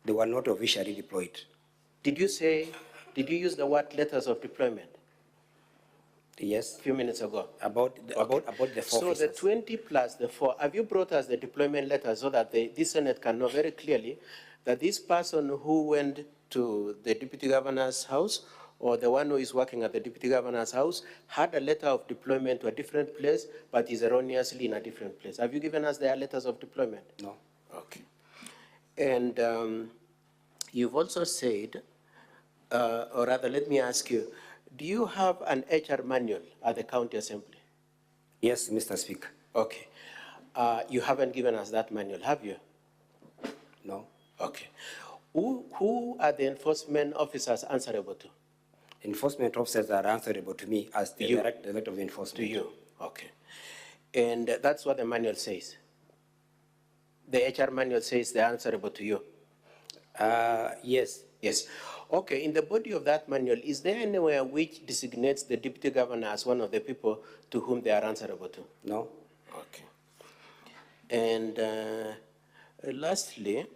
They were not officially deployed. Did you use the word letters of deployment? Yes. A few minutes ago. About the 4 So officers. the 20 plus the 4, have you brought us the deployment letter so that this Senate can know very clearly that this person who went to the deputy governor's house or the one who is working at the deputy governor's house had a letter of deployment to a different place, but is erroneously in a different place? Have you given us their letters of deployment? No. Okay. And you've also said, or rather, let me ask you, do you have an HR manual at the county assembly? Yes, Mr. Speaker. Okay. You haven't given us that manual, have you? No. Okay. Who are the enforcement officers answerable to? Enforcement officers are answerable to me as the director of enforcement. To you, okay. And that's what the manual says? The HR manual says they're answerable to you? Yes. Yes. Okay, in the body of that manual, is there anywhere which designates the deputy governor as one of the people to whom they are answerable to? No. Okay. And lastly,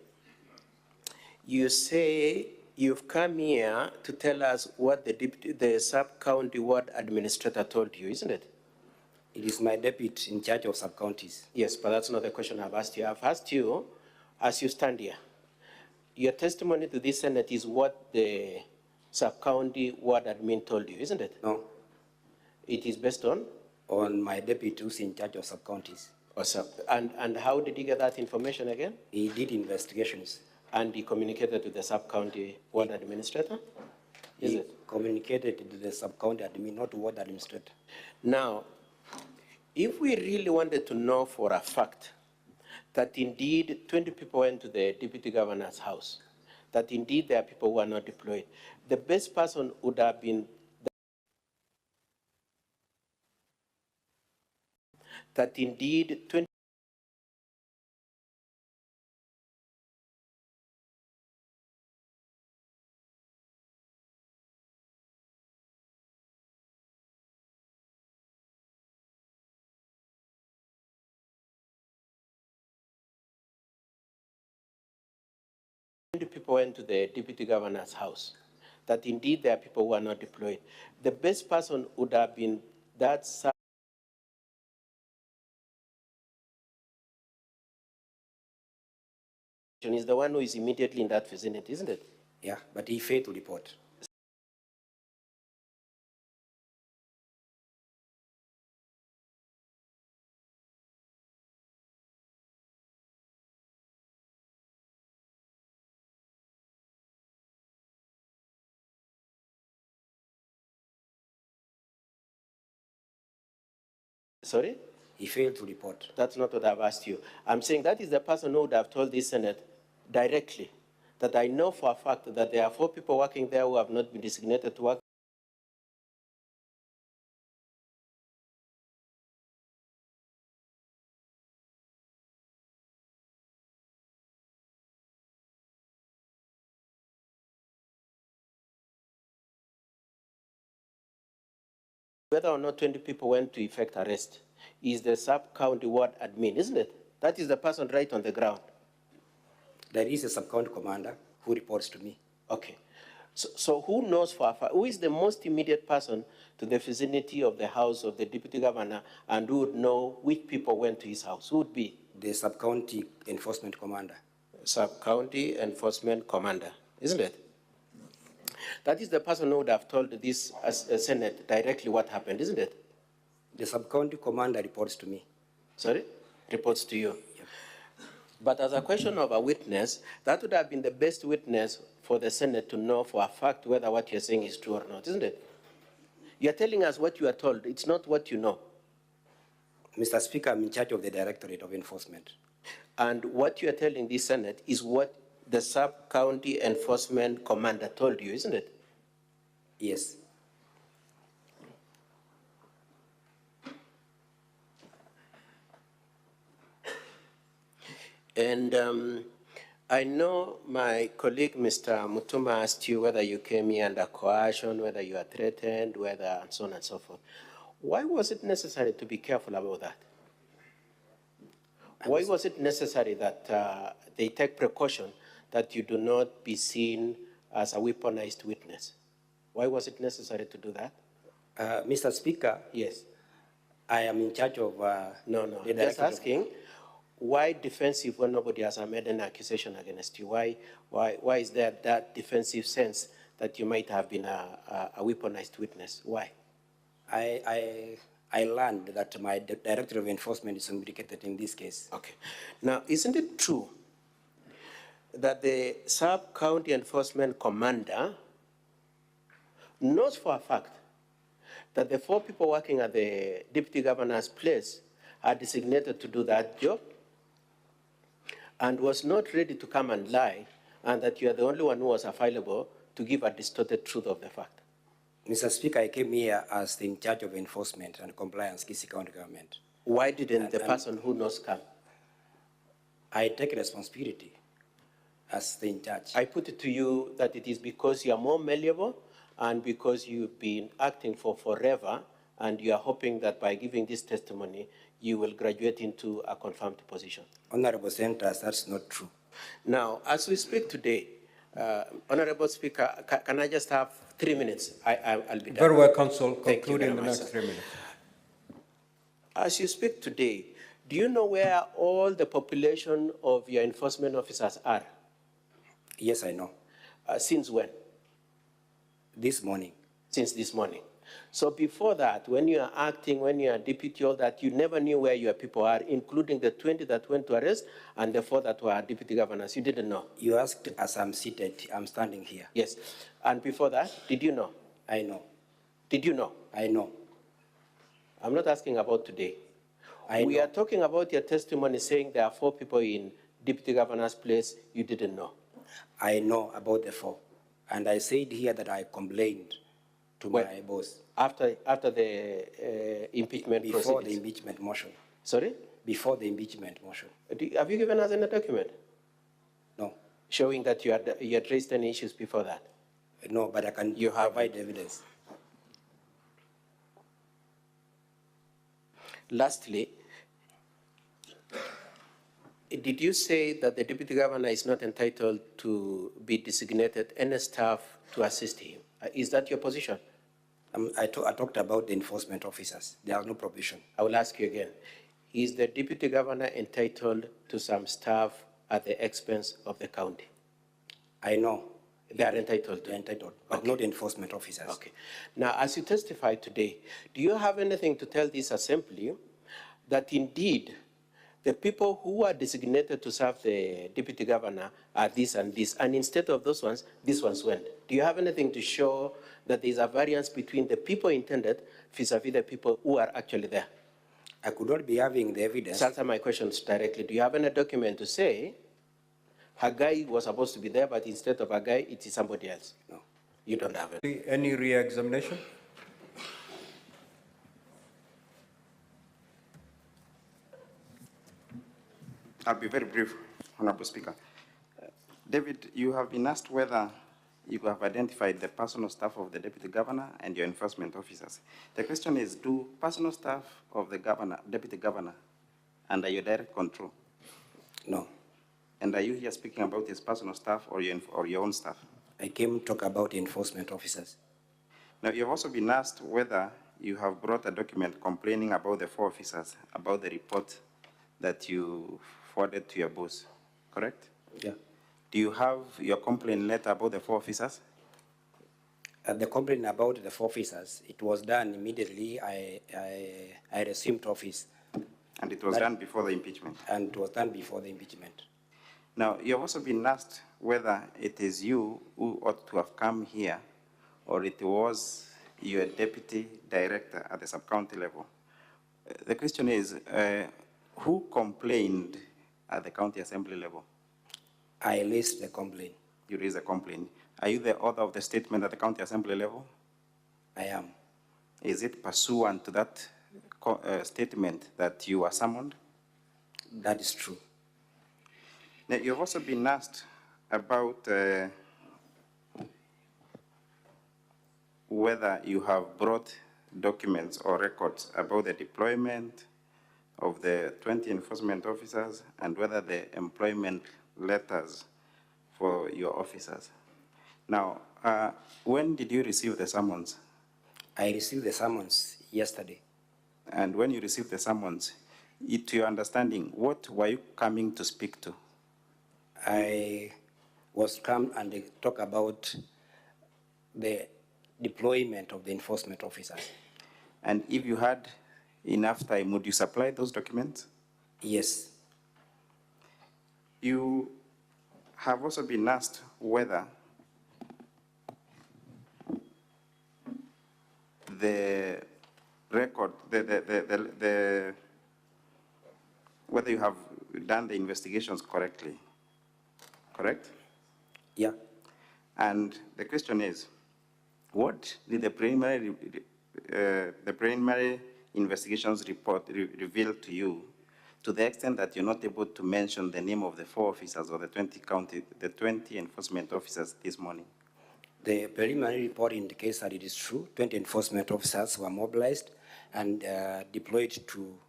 you say you've come here to tell us what the sub-county ward administrator told you, isn't it? It is my deputy in charge of sub-counties. Yes, but that's not the question I've asked you. I've asked you, as you stand here, your testimony to this Senate is what the sub-county ward admin told you, isn't it? No. It is based on? On my deputy who's in charge of sub-counties. And how did he get that information again? He did investigations. And he communicated to the sub-county ward administrator? Is it? Communicated to the sub-county admin, not to ward administrator. Now, if we really wanted to know for a fact that indeed 20 people went to the deputy governor's house, that indeed there are people who are not deployed, the best person would have been that indeed 20 people went to the deputy governor's house, that indeed there are people who are not deployed. The best person would have been that is the one who is immediately in that vicinity, isn't it? Yeah, but he failed to report. Sorry? He failed to report. That's not what I've asked you. I'm saying that is the person who would have told this Senate directly that I know for a fact that there are 4 people working there who have not been designated to work. Whether or not 20 people went to effect arrest is the sub-county ward admin, isn't it? That is the person right on the ground. There is a sub-county commander who reports to me. Okay. So who knows for a fact, who is the most immediate person to the vicinity of the house of the deputy governor and who would know which people went to his house? Who would be? The sub-county enforcement commander. Sub-county enforcement commander, isn't it? That is the person who would have told this Senate directly what happened, isn't it? The sub-county commander reports to me. Sorry? Reports to you. Yeah. But as a question of a witness, that would have been the best witness for the Senate to know for a fact whether what you're saying is true or not, isn't it? You're telling us what you are told. It's not what you know. Mr. Speaker, I'm in charge of the Directorate of Enforcement. And what you're telling the Senate is what the sub-county enforcement commander told you, isn't it? Yes. And I know my colleague, Mr. Mutuma, asked you whether you came here under coercion, whether you are threatened, whether, and so on and so forth. Why was it necessary to be careful about that? Why was it necessary that they take precaution that you do not be seen as a weaponized witness? Why was it necessary to do that? Mr. Speaker, Yes. I am in charge of No, just asking, why defensive when nobody has made an accusation against you? Why is there that defensive sense that you might have been a weaponized witness? Why? I learned that my Director of Enforcement is implicated in this case. Okay. Now, isn't it true that the sub-county enforcement commander knows for a fact that the 4 people working at the deputy governor's place are designated to do that job and was not ready to come and lie, and that you are the only one who was available to give a distorted truth of the fact? Mr. Speaker, I came here as the in charge of enforcement and compliance, Kisii County government. Why didn't the person who knows come? I take responsibility as the in charge. I put it to you that it is because you are more malleable and because you've been acting for forever, and you are hoping that by giving this testimony, you will graduate into a confirmed position. Honorable Senators, that's not true. Now, as we speak today, Honorable Speaker, can I just have 3 minutes? I'll be done. Very well, Council. Thank you Conclude in very the much, next sir. 3 minutes. As you speak today, do you know where all the population of your enforcement officers are? Yes, I know. Since when? This morning. Since this morning. So before that, when you are acting, when you are deputy, all that, you never knew where your people are, including the 20 that went to arrest and the 4 that were deputy governors. You didn't know? You asked as I'm seated, I'm standing here. Yes. And before that, did you know? I know. Did you know? I know. I'm not asking about today. We know. are talking about your testimony saying there are 4 people in deputy governor's place you didn't know. I know about the 4. And I said here that I complained to my boss. After the impeachment Before proceedings? the impeachment motion. Sorry? Before the impeachment motion. Have you given us any document? No. Showing that you had raised any issues before that? No, but I can provide evidence. Lastly, did you say that the deputy governor is not entitled to be designated any staff to assist him? Is that your position? I talked about the enforcement officers. There are no provision. I will ask you again. Is the deputy governor entitled to some staff at the expense of the county? I know. They are entitled to? They are entitled, but not enforcement officers. Okay. Now, as you testify today, do you have anything to tell this assembly that indeed the people who are designated to serve the deputy governor are this and this, and instead of those ones, these ones went? Do you have anything to show that there is a variance between the people intended vis-a-vis the people who are actually there? I could not be having the evidence. Answer my questions directly. Do you have any document to say Hagai was supposed to be there, but instead of Hagai, it is somebody else? No. You don't have it. Any re-examination? I'll be very brief, Honorable Speaker. David, you have been asked whether you have identified the personal staff of the Deputy Governor and your enforcement officers. The question is, do personal staff of the Governor, Deputy Governor, under your direct control? No. And are you here speaking about his personal staff or your own staff? I came to talk about enforcement officers. Now, you've also been asked whether you have brought a document complaining about the 4 officers, about the report that you forwarded to your boss, correct? Yeah. Do you have your complaint letter about the 4 officers? The complaint about the 4 officers, it was done immediately. I resumed office. And it was done before the impeachment? And it was done before the impeachment. Now, you've also been asked whether it is you who ought to have come here or it was your deputy director at the sub-county level. The question is, who complained at the county assembly level? I raised the complaint. You raised a complaint. Are you the author of the statement at the county assembly level? I am. Is it pursuant to that statement that you were summoned? That is true. Now, you've also been asked about whether you have brought documents or records about the deployment of the 20 enforcement officers and whether the employment letters for your officers. Now, when did you receive the summons? I received the summons yesterday. And when you received the summons, to your understanding, what were you coming to speak to? I was come and talk about the deployment of the enforcement officers. And if you had enough time, would you supply those documents? Yes. You have also been asked whether the record, whether you have done the investigations correctly, correct? Yeah. And the question is, what did the preliminary investigations report reveal to you, to the extent that you're not able to mention the name of the 4 officers or the 20 enforcement officers this morning? The preliminary report indicates that it is true. 20 enforcement officers were mobilized and deployed to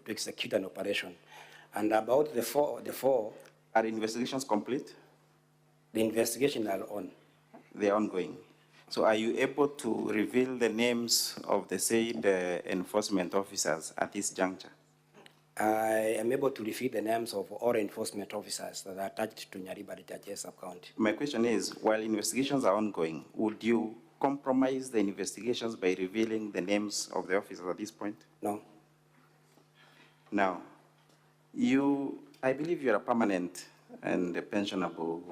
execute an operation. And about the four, are investigations complete? The investigations are on. They are ongoing. So are you able to reveal the names of the said enforcement officers at this juncture? I am able to reveal the names of all enforcement officers that are attached to Nyaribari sub-county. My question is, while investigations are ongoing, would you compromise the investigations by revealing the names of the officers at this point? No. Now, I believe you're a permanent and a pensionable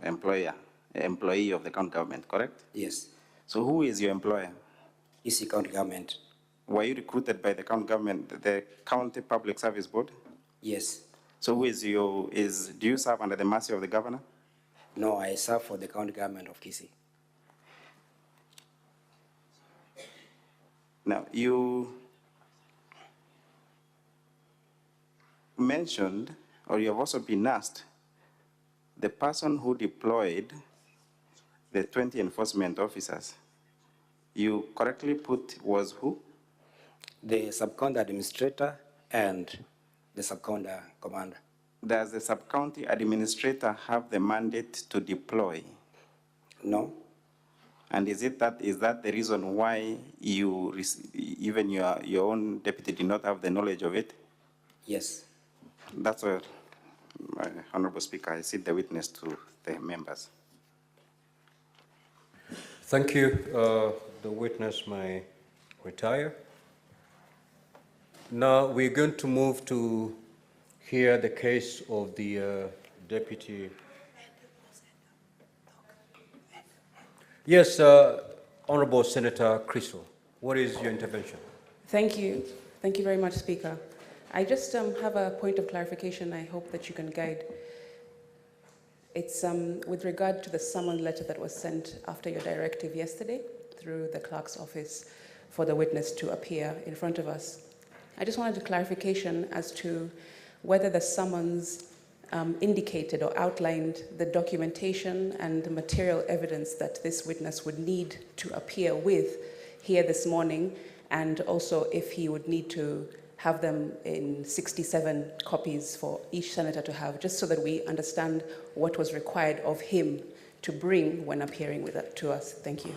employee of the county government, correct? Yes. So who is your employer? Kisii County Government. Were you recruited by the county government, the County Public Service Board? Yes. So who is do you serve under the mercy of the governor? No, I serve for the county government of Kisii. Now, you mentioned, or you have also been asked, the person who deployed the 20 enforcement officers, you correctly put was who? The sub-county administrator and the sub-county commander. Does the sub-county administrator have the mandate to deploy? No. And is that the reason why even your own deputy did not have the knowledge of it? Yes. That's what, Honorable Speaker, I cede the witness to the members. Thank you. The witness may retire. Now we're going to move to hear the case of the deputy. Yes, Honorable Senator Kisii, what is your intervention? Thank you. Thank you very much, Speaker. I just have a point of clarification I hope that you can guide. It's with regard to the summon letter that was sent after your directive yesterday through the clerk's office for the witness to appear in front of us. I just wanted a clarification as to whether the summons indicated or outlined the documentation and the material evidence that this witness would need to appear with here this morning, and also if he would need to have them in 67 copies for each senator to have, just so that we understand what was required of him to bring when appearing to us. Thank you.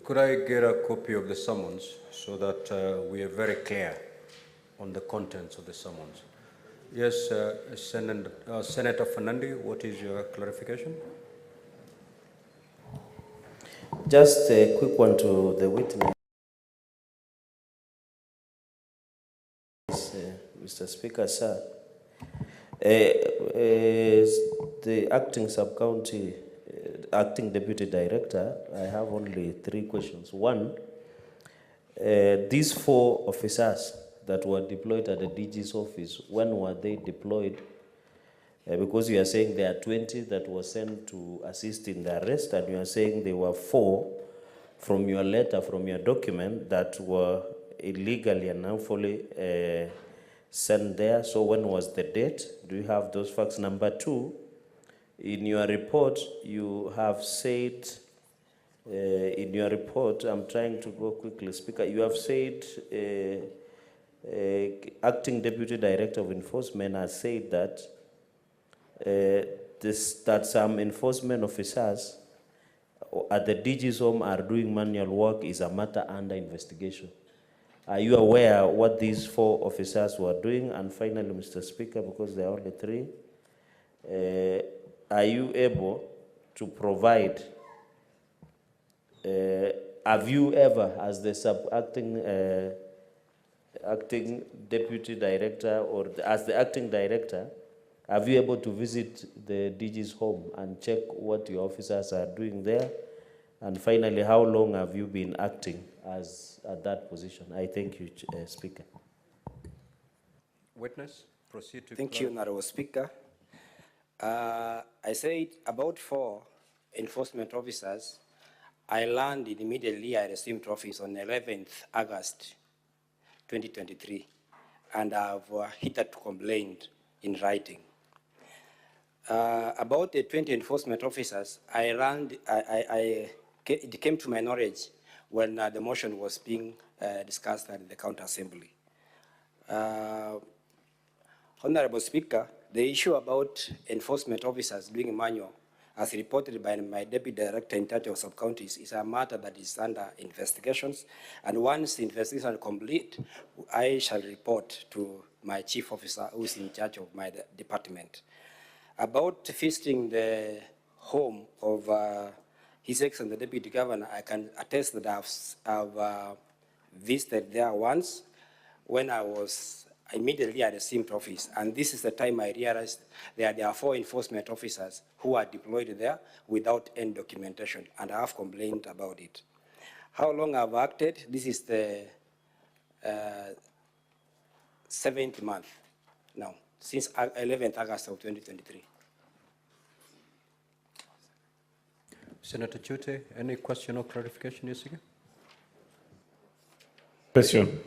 Could I get a copy of the summons so that we are very clear on the contents of the summons? Yes, Senator Fernandi, what is your clarification? Just a quick one to the witness. Mr. Speaker, sir. As the acting sub-county, acting deputy director, I have only 3 questions. One, these 4 officers that were deployed at the DG's office, when were they deployed? Because you are saying there are 20 that were sent to assist in the arrest, and you are saying there were 4 from your letter, from your document, that were illegally and unlawfully sent there. So when was the date? Do you have those facts? Number 2, in your report, you have said In your report, I'm trying to go quickly, Speaker. You have said Acting Deputy Director of Enforcement has said that that some enforcement officers at the DG's home are doing manual work is a matter under investigation. Are you aware what these 4 officers were doing? And finally, Mr. Speaker, because there are only 3, are you able to provide, have you ever, as the acting deputy director or as the acting director, have you able to visit the DG's home and check what your officers are doing there? And finally, how long have you been acting at that position? I thank you, Speaker. Witness, proceed to Thank you, Honorable Speaker. I said about 4 enforcement officers. I landed immediately. I received office on 11th August 2023, and I've hitherto complained in writing. About the 20 enforcement officers, it came to my knowledge when the motion was being discussed at the County Assembly. Honorable Speaker, the issue about enforcement officers doing manual, as reported by my Deputy Director in charge of sub-counties, is a matter that is under investigations. And once the investigation is complete, I shall report to my chief officer who is in charge of my department. About visiting the home of His Excellency the Deputy Governor, I can attest that I've visited there once when I was immediately at the received office. And this is the time I realized that there are 4 enforcement officers who are deployed there without any documentation, and I have complained about it. How long I've acted? This is the 7th month now, since 11th August of 2023. Senator Chute, any question or clarification you're seeking? Question,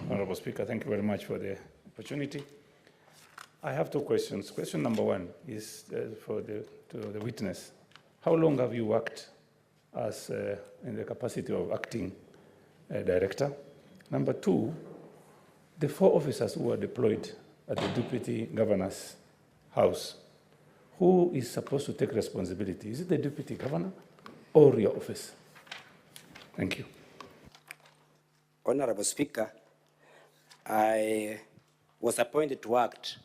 Honorable Speaker. Thank you very much for the opportunity. I have 2 questions. Question number 1 is to the witness. How long have you worked as in the capacity of acting director? Number 2, the 4 officers who are deployed at the Deputy Governor's house, who is supposed to take responsibility? Is it the Deputy Governor or your office? Thank you. Honorable Speaker, I was appointed to act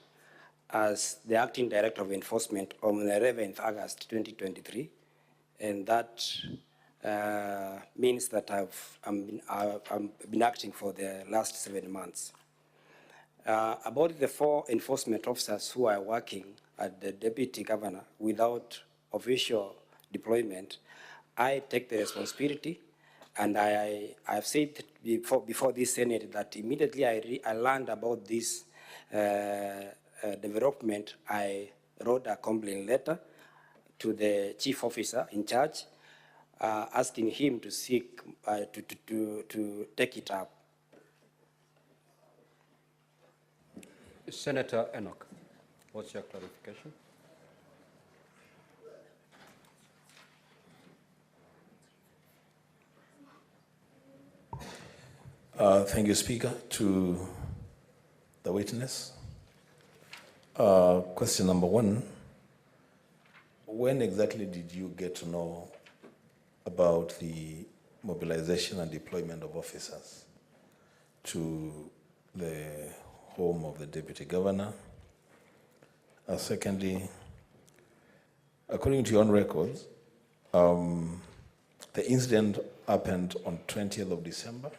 as the Acting Director of Enforcement on 11th August 2023, and that means that I've been acting for the last 7 months. About the 4 enforcement officers who are working at the Deputy Governor without official deployment, I take the responsibility. And I've said before this Senate that immediately I learned about this development, I wrote a complaint letter to the chief officer in charge, asking him to seek to take it up. Senator Enoch, what's your clarification? Thank you, Speaker. To the witness. Question number 1, when exactly did you get to know about the mobilization and deployment of officers to the home of the Deputy Governor? Secondly, according to your own records, the incident happened on 20th of December,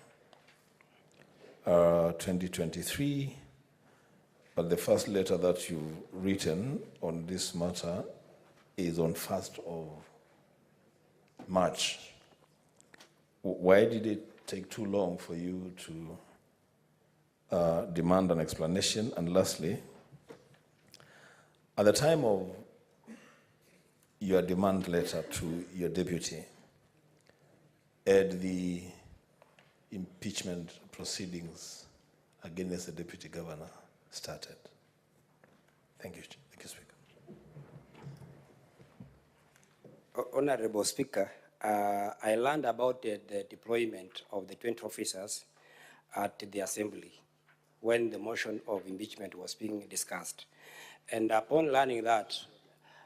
2023, but the first letter that you've written on this matter is on 1st of March. Why did it take too long for you to demand an explanation? And lastly, at the time of your demand letter to your deputy, had the impeachment proceedings against the Deputy Governor started? Thank you. Thank you, Speaker. Honorable Speaker, I learned about the deployment of the 20 officers at the assembly when the motion of impeachment was being discussed. And upon learning that,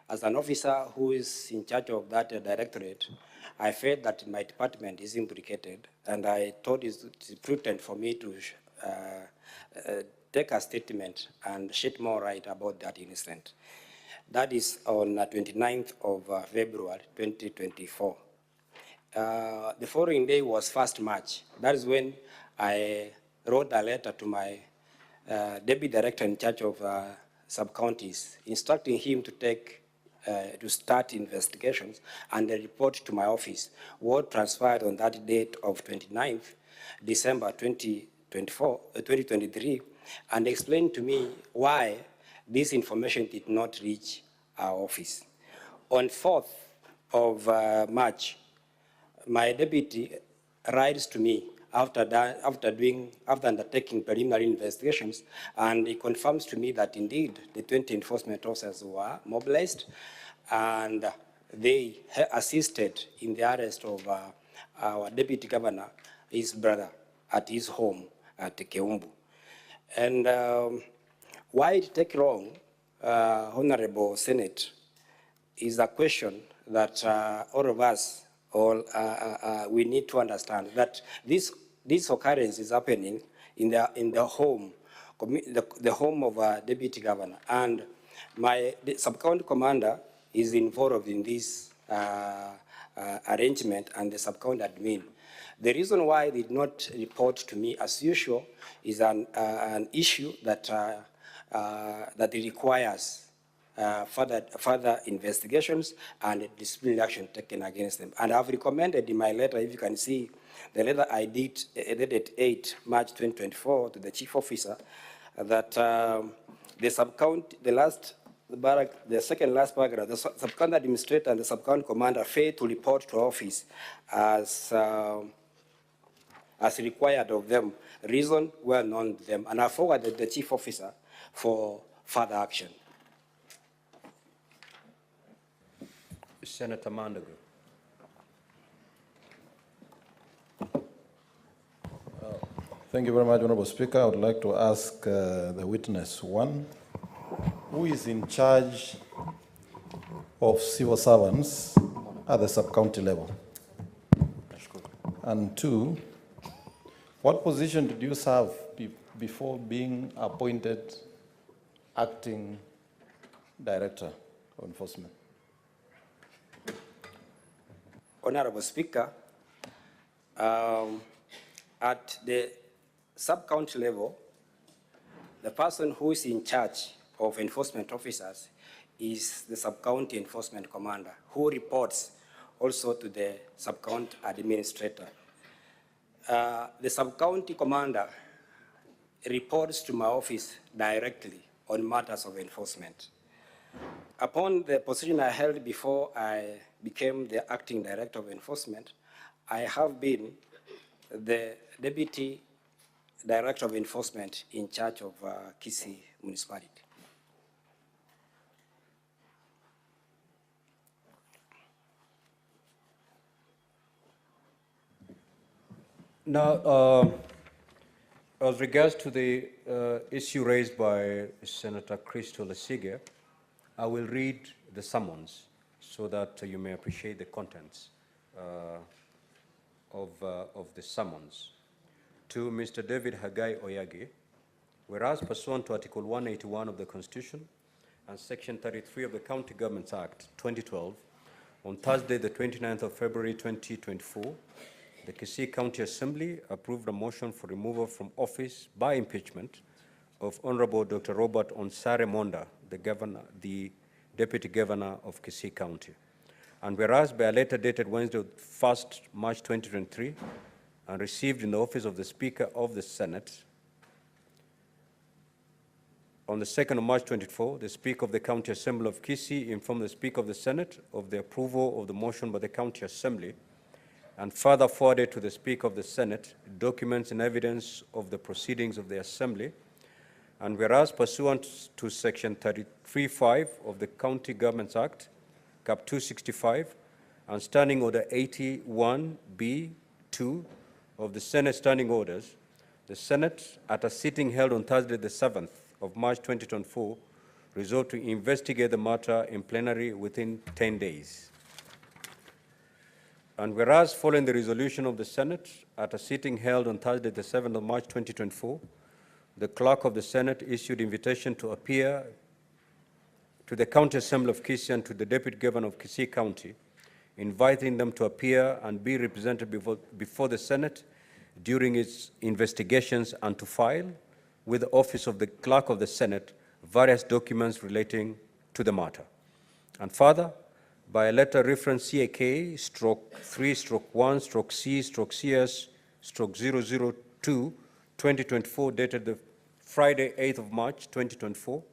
as an officer who is in charge of that directorate, I felt that my department is implicated, and I thought it's prudent for me to take a statement and shed more light about that incident. That is on 29th of February 2024. The following day was 1st March. That is when I wrote a letter to my deputy director in charge of sub-counties, instructing him to start investigations and report to my office what transpired on that date of 29th December 2023, and explain to me why this information did not reach our office. On 4th of March, my deputy writes to me after undertaking preliminary investigations, and he confirms to me that indeed the 20 enforcement officers were mobilized and they assisted in the arrest of our deputy governor, his brother, at his home at Keumbu. And why it take long, Honorable Senate, is a question that all of us we need to understand that this occurrence is happening in the home of a deputy governor, and the sub-county commander is involved in this arrangement, and the sub-county admin. The reason why they did not report to me as usual is an issue that requires further investigations and disciplinary action taken against them. And I've recommended in my letter, if you can see, the letter I did dated 8 March 2024 to the chief officer, that the sub-county, the second last paragraph, the sub-county administrator and the sub-county commander failed to report to office as required of them. Reason well known to them, and I forwarded the chief officer for further action. Senator Monda. Thank you very much, Honorable Speaker. I would like to ask the witness one, who is in charge of civil servants at the sub-county level? And two, what position did you serve before being appointed acting director of enforcement? Honorable Speaker, at the sub-county level, the person who is in charge of enforcement officers is the sub-county enforcement commander, who reports also to the sub-county administrator. The sub-county commander reports to my office directly on matters of enforcement. Upon the position I held before I became the acting director of enforcement, I have been the deputy director of enforcement in charge of Kisii municipality. Now, as regards to the issue raised by Senator Christo Lesige, I will read the summons so that you may appreciate the contents of the summons. To Mr. David Hagai Oyagi, whereas pursuant to Article 181 of the Constitution and Section 33 of the County Governments Act 2012, on Thursday, the 29th of February 2024, the Kisii County Assembly approved a motion for removal from office by impeachment of Honorable Dr. Robert Onsare Monda, the Deputy Governor of Kisii County. And whereas by a letter dated Wednesday, 1st March 2023, and received in the office of the Speaker of the Senate, on the 2nd of March 2024, the Speaker of the County Assembly of Kisii informed the Speaker of the Senate of the approval of the motion by the County Assembly, and further forwarded to the Speaker of the Senate documents and evidence of the proceedings of the Assembly. And whereas pursuant to Section 33(5) of the County Governments Act, Cap 265, and Standing Order 81B2 of the Senate Standing Orders, the Senate, at a sitting held on Thursday, the 7th of March 2024, resolved to investigate the matter in plenary within 10 days. And whereas following the resolution of the Senate at a sitting held on Thursday, the 7th of March 2024, the clerk of the Senate issued invitation to appear to the County Assembly of Kisii and to the Deputy Governor of Kisii County, inviting them to appear and be represented before the Senate during its investigations and to file with the Office of the Clerk of the Senate various documents relating to the matter. And further, by a letter reference CAK/3/1/C/CS/002 2024, dated the Friday, 8th of March 2024,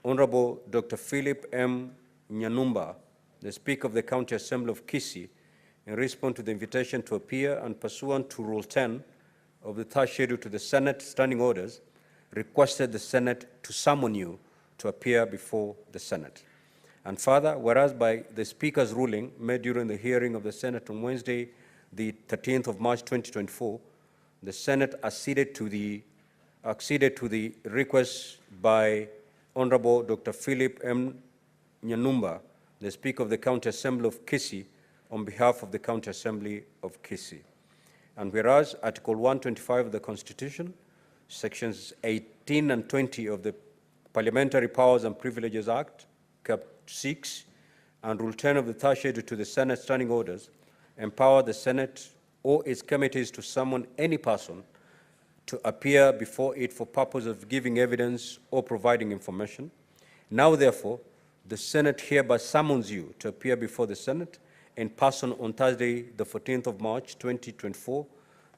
Honorable Dr. Philip M. Nyanumba, the Speaker of the County Assembly of Kisii, in response to the invitation to appear and pursuant to Rule 10 of the third schedule to the Senate Standing Orders, requested the Senate to summon you to appear before the Senate. And further, whereas by the Speaker's ruling made during the hearing of the Senate on Wednesday, the 13th of March 2024, the Senate acceded to the request by Honorable Dr. Philip M. Nyanumba, the Speaker of the County Assembly of Kisii, on behalf of the County Assembly of Kisii. And whereas Article 125 of the Constitution, Sections 18 and 20 of the Parliamentary Powers and Privileges Act, Cap 6, and Rule 10 of the third schedule to the Senate Standing Orders, empower the Senate or its committees to summon any person to appear before it for purpose of giving evidence or providing information. Now, therefore, the Senate hereby summons you to appear before the Senate in person on Thursday, the 14th of March, 2024,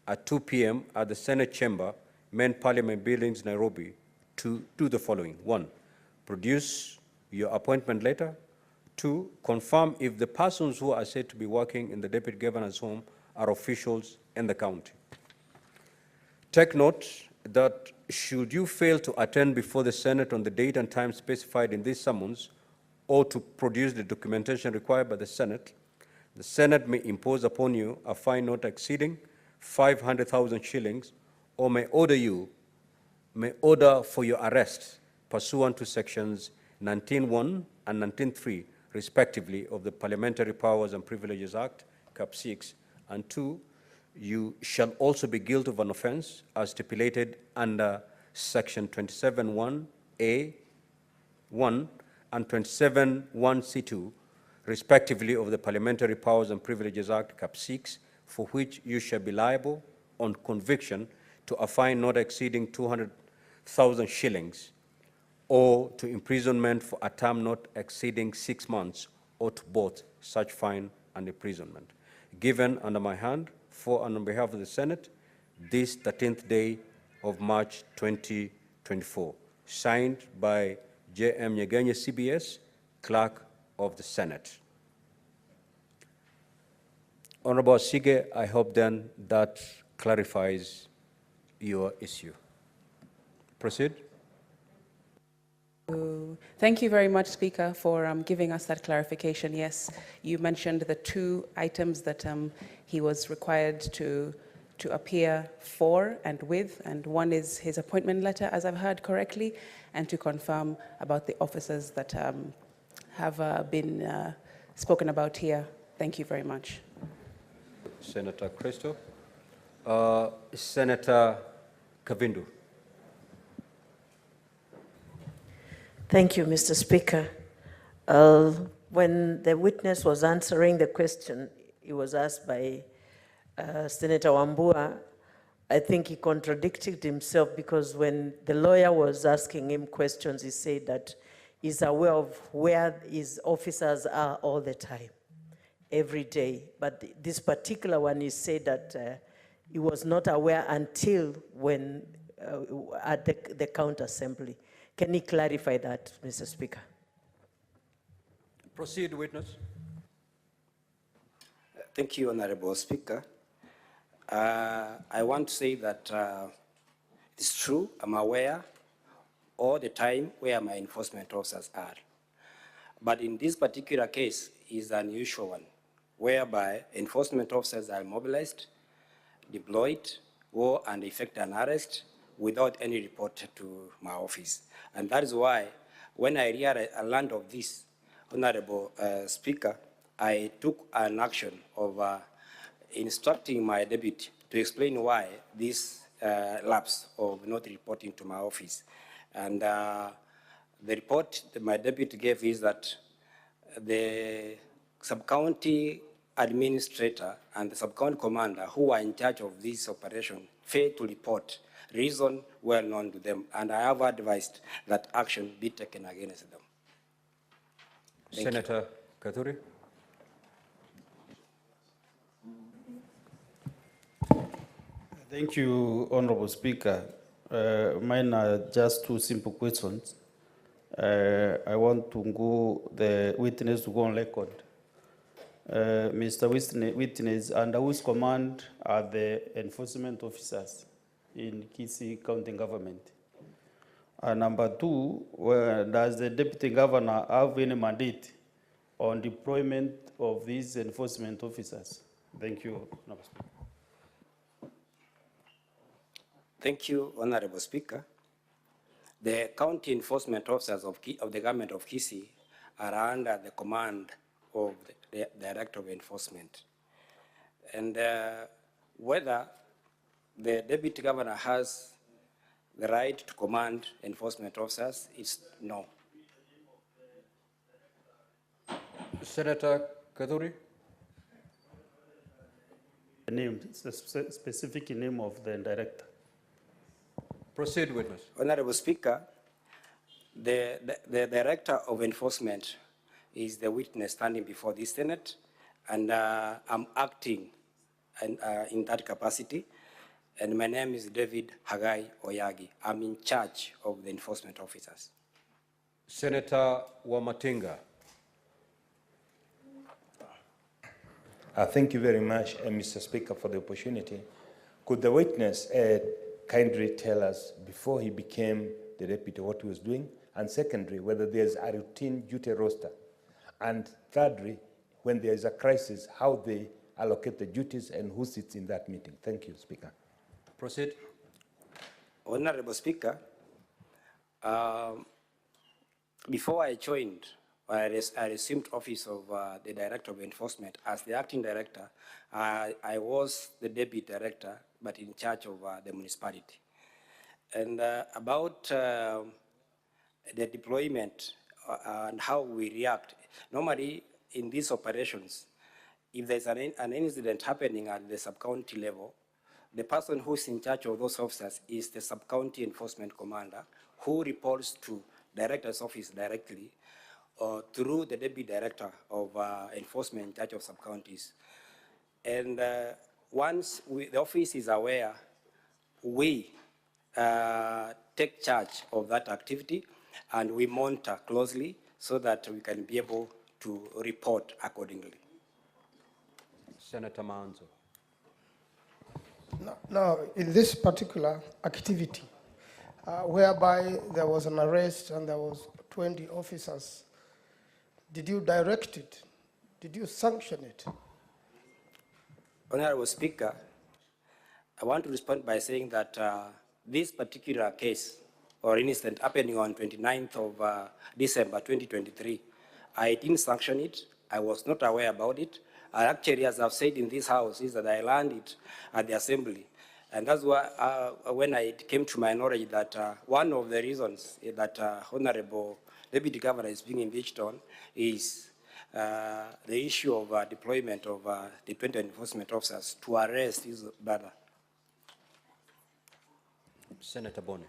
at 2 p.m. at the Senate Chamber, Main Parliament Buildings, Nairobi, to do the following. 1, produce your appointment letter. 2, confirm if the persons who are said to be working in the Deputy Governor's home are officials in the county. Take note that should you fail to attend before the Senate on the date and time specified in this summons, or to produce the documentation required by the Senate may impose upon you a fine not exceeding 500,000 shillings, or may order for your arrest pursuant to sections 19.1 and 19.3, respectively, of the Parliamentary Powers and Privileges Act, Cap 6, and 2, you shall also be guilty of an offense as stipulated under section 27.1A1 and 27.1C2, respectively, of the Parliamentary Powers and Privileges Act, Cap 6, for which you shall be liable on conviction to a fine not exceeding 200,000 shillings, or to imprisonment for a term not exceeding 6 months, or to both such fine and imprisonment. Given under my hand, for and on behalf of the Senate, this 13th day of March 2024. Signed by J.M. Nyegenya, CBS, Clerk of the Senate. Honorable Sige, I hope then that clarifies your issue. Proceed. Thank you very much, Speaker, for giving us that clarification. Yes, you mentioned the 2 items that he was required to appear for and with, and one is his appointment letter, as I've heard correctly, and to confirm about the officers that have been spoken about here. Thank you very much. Senator Christo. Senator Kavindu. Thank you, Mr. Speaker. When the witness was answering the question, he was asked by Senator Wambua, I think he contradicted himself, because when the lawyer was asking him questions, he said that he's aware of where his officers are all the time, every day. But this particular one, he said that he was not aware until when at the county assembly. Can he clarify that, Mr. Speaker? Proceed, witness. Thank you, Honorable Speaker. I want to say that it's true, I'm aware all the time where my enforcement officers are. But in this particular case, is an unusual one, whereby enforcement officers are mobilized, deployed, go and effect an arrest without any report to my office. And that is why when I learned of this, Honorable Speaker, I took an action of instructing my deputy to explain why this lapse of not reporting to my office. And the report that my deputy gave is that the sub-county administrator and the sub-county commander who are in charge of this operation failed to report, reason well known to them, and I have advised that action be taken against them. Senator Kaduri. Thank you, Honorable Speaker. Mine are just two simple questions. I want the witness to go on record. Mr. Witness, under whose command are the enforcement officers in Kisii County Government? And number two, does the Deputy Governor have any mandate on deployment of these enforcement officers? Thank you, Honorable Speaker. Thank you, Honorable Speaker. The county enforcement officers of the government of Kisii are under the command of the Director of Enforcement. And whether the Deputy Governor has the right to command enforcement officers is no. Senator Kaduri. The name, the specific name of the director. Proceed, witness. Honorable Speaker, the Director of Enforcement is the witness standing before the Senate, and I'm acting in that capacity. And my name is David Hagai Oyagi. I'm in charge of the enforcement officers. Senator Wamatinga. Thank you very much, Mr. Speaker, for the opportunity. Could the witness kindly tell us, before he became the deputy, what he was doing? And secondly, whether there's a routine duty roster? And thirdly, when there is a crisis, how they allocate the duties and who sits in that meeting? Thank you, Speaker. Proceed. Honorable Speaker, before I joined, I assumed office of the Director of Enforcement. As the acting director, I was the deputy director, but in charge of the municipality. And about the deployment and how we react, normally in these operations, if there's an incident happening at the sub-county level, the person who's in charge of those officers is the sub-county enforcement commander, who reports to director's office directly through the deputy director of enforcement in charge of sub-counties. And once the office is aware, we take charge of that activity and we monitor closely so that we can be able to report accordingly. Senator Manzo. Now, in this particular activity, whereby there was an arrest and there was 20 officers, did you direct it? Did you sanction it? Honorable Speaker, I want to respond by saying that this particular case or incident happening on 29th of December 2023, I didn't sanction it. I was not aware about it. Actually, as I've said in this house, is that I learned it at the assembly. And that's why when it came to my knowledge that one of the reasons that Honorable Deputy Governor is being impeached on is the issue of deployment of dependent enforcement officers to arrest his brother. Senator Boni.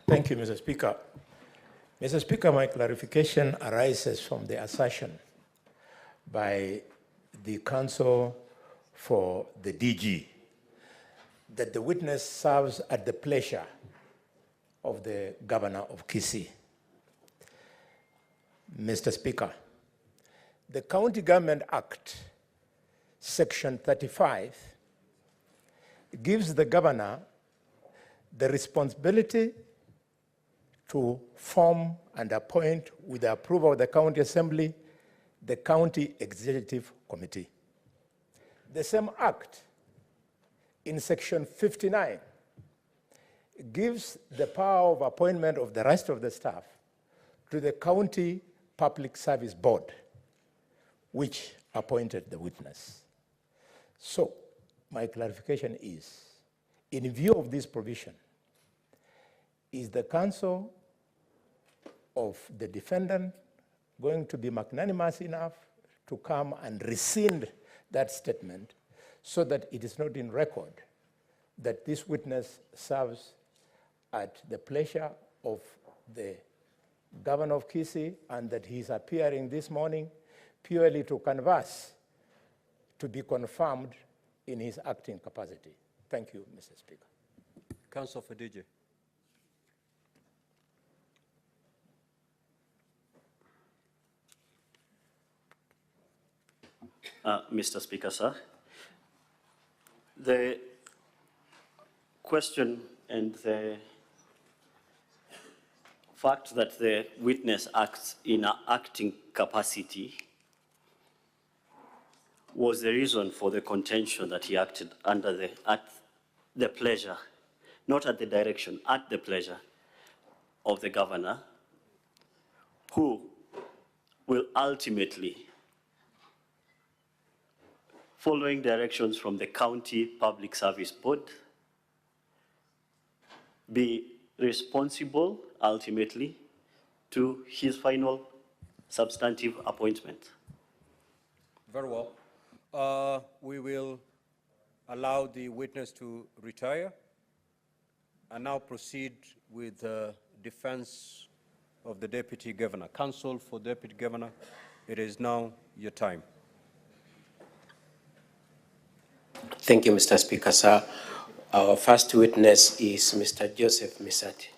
Thank you, Mr. Speaker. Mr. Speaker, my clarification arises from the assertion by the counsel for the DG that the witness serves at the pleasure of the governor of Kisii. Mr. Speaker, the County Government Act, Section 35, gives the governor the responsibility to form and appoint, with the approval of the County Assembly, the County Executive Committee. The same act, in section 59, gives the power of appointment of the rest of the staff to the County Public Service Board, which appointed the witness. So, my clarification is, in view of this provision, is the counsel of the defendant going to be magnanimous enough to come and rescind that statement so that it is not in record that this witness serves at the pleasure of the governor of Kisii and that he is appearing this morning purely to canvass to be confirmed in his acting capacity? Thank you, Mr. Speaker. Councillor for DJ. Mr. Speaker, sir, the question and the fact that the witness acts in an acting capacity was the reason for the contention that he acted under at the pleasure, not at the direction, at the pleasure of the governor, who will ultimately, following directions from the County Public Service Board, be responsible ultimately to his final substantive appointment. Very well. We will allow the witness to retire and now proceed with the defense of the Deputy Governor. Counsel for Deputy Governor, it is now your time. Thank you, Mr. Speaker, sir. Our first witness is Mr. Joseph Misati.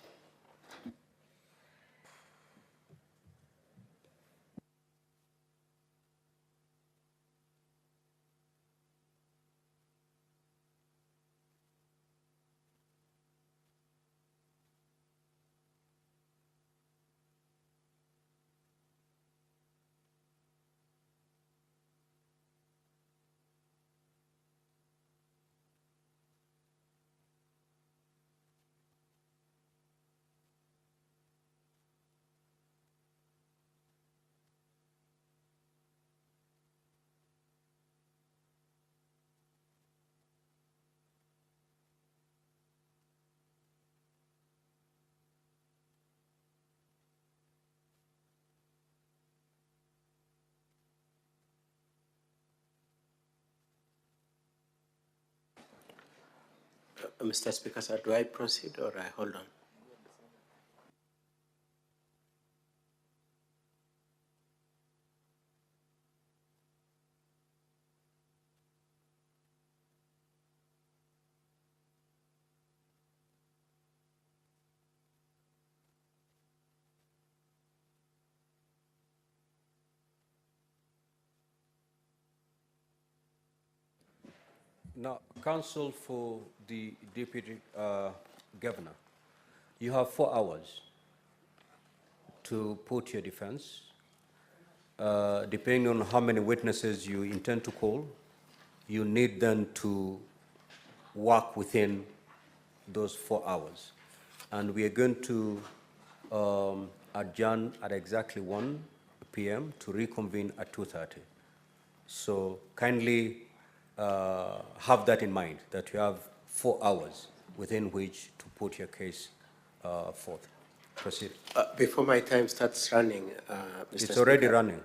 Mr. Speaker, sir, do I proceed or I hold on? Now, counsel for the Deputy Governor, you have 4 hours to put your defense. Depending on how many witnesses you intend to call, you need them to work within those 4 hours. And we are going to adjourn at exactly 1 p.m. to reconvene at 2:30. So kindly have that in mind, that you have 4 hours within which to put your case forth. Proceed. Before my time starts running, Mr. It's already Speaker, running.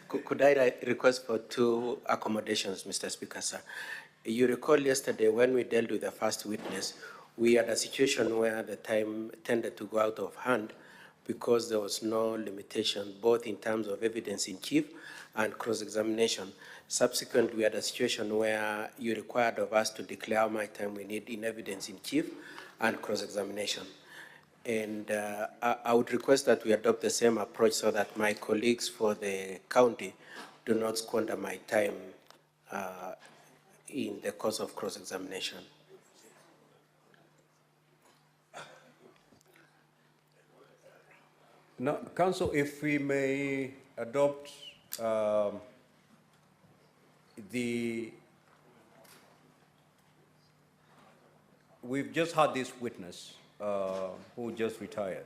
Could I request for 2 accommodations, Mr. Speaker, sir? You recall yesterday when we dealt with the first witness, we had a situation where the time tended to go out of hand because there was no limitation, both in terms of evidence in chief and cross-examination. Subsequently, we had a situation where you required of us to declare how much time we need in evidence in chief and cross-examination. And I would request that we adopt the same approach so that my colleagues for the county do not squander my time in the course of cross-examination. Now, counsel, if we may adopt we've just had this witness who just retired.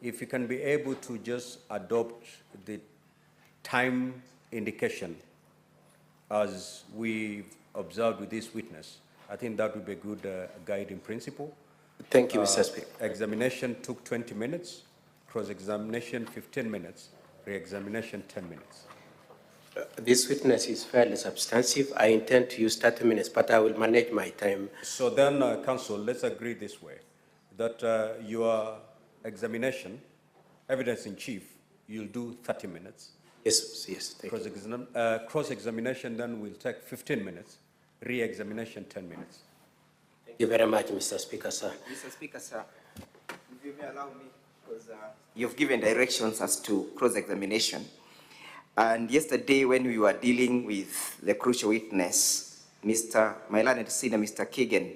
If you can be able to just adopt the time indication as we've observed with this witness, I think that would be a good guiding principle. Thank you, Mr. Speaker. Examination took 20 minutes, cross-examination 15 minutes, re-examination 10 minutes. This witness is fairly substantive. I intend to use 30 minutes, but I will manage my time. So then, Counsel, let's agree this way, that your examination, evidence in chief, you'll do 30 minutes. Yes, yes, thank you. Cross-examination then will take 15 minutes, re-examination 10 minutes. Thank you very much, Mr. Speaker, sir. Mr. Speaker, sir, if you may allow me, because you've given directions as to cross-examination. And yesterday, when we were dealing with the crucial witness, my learned senior, Mr. Keegan,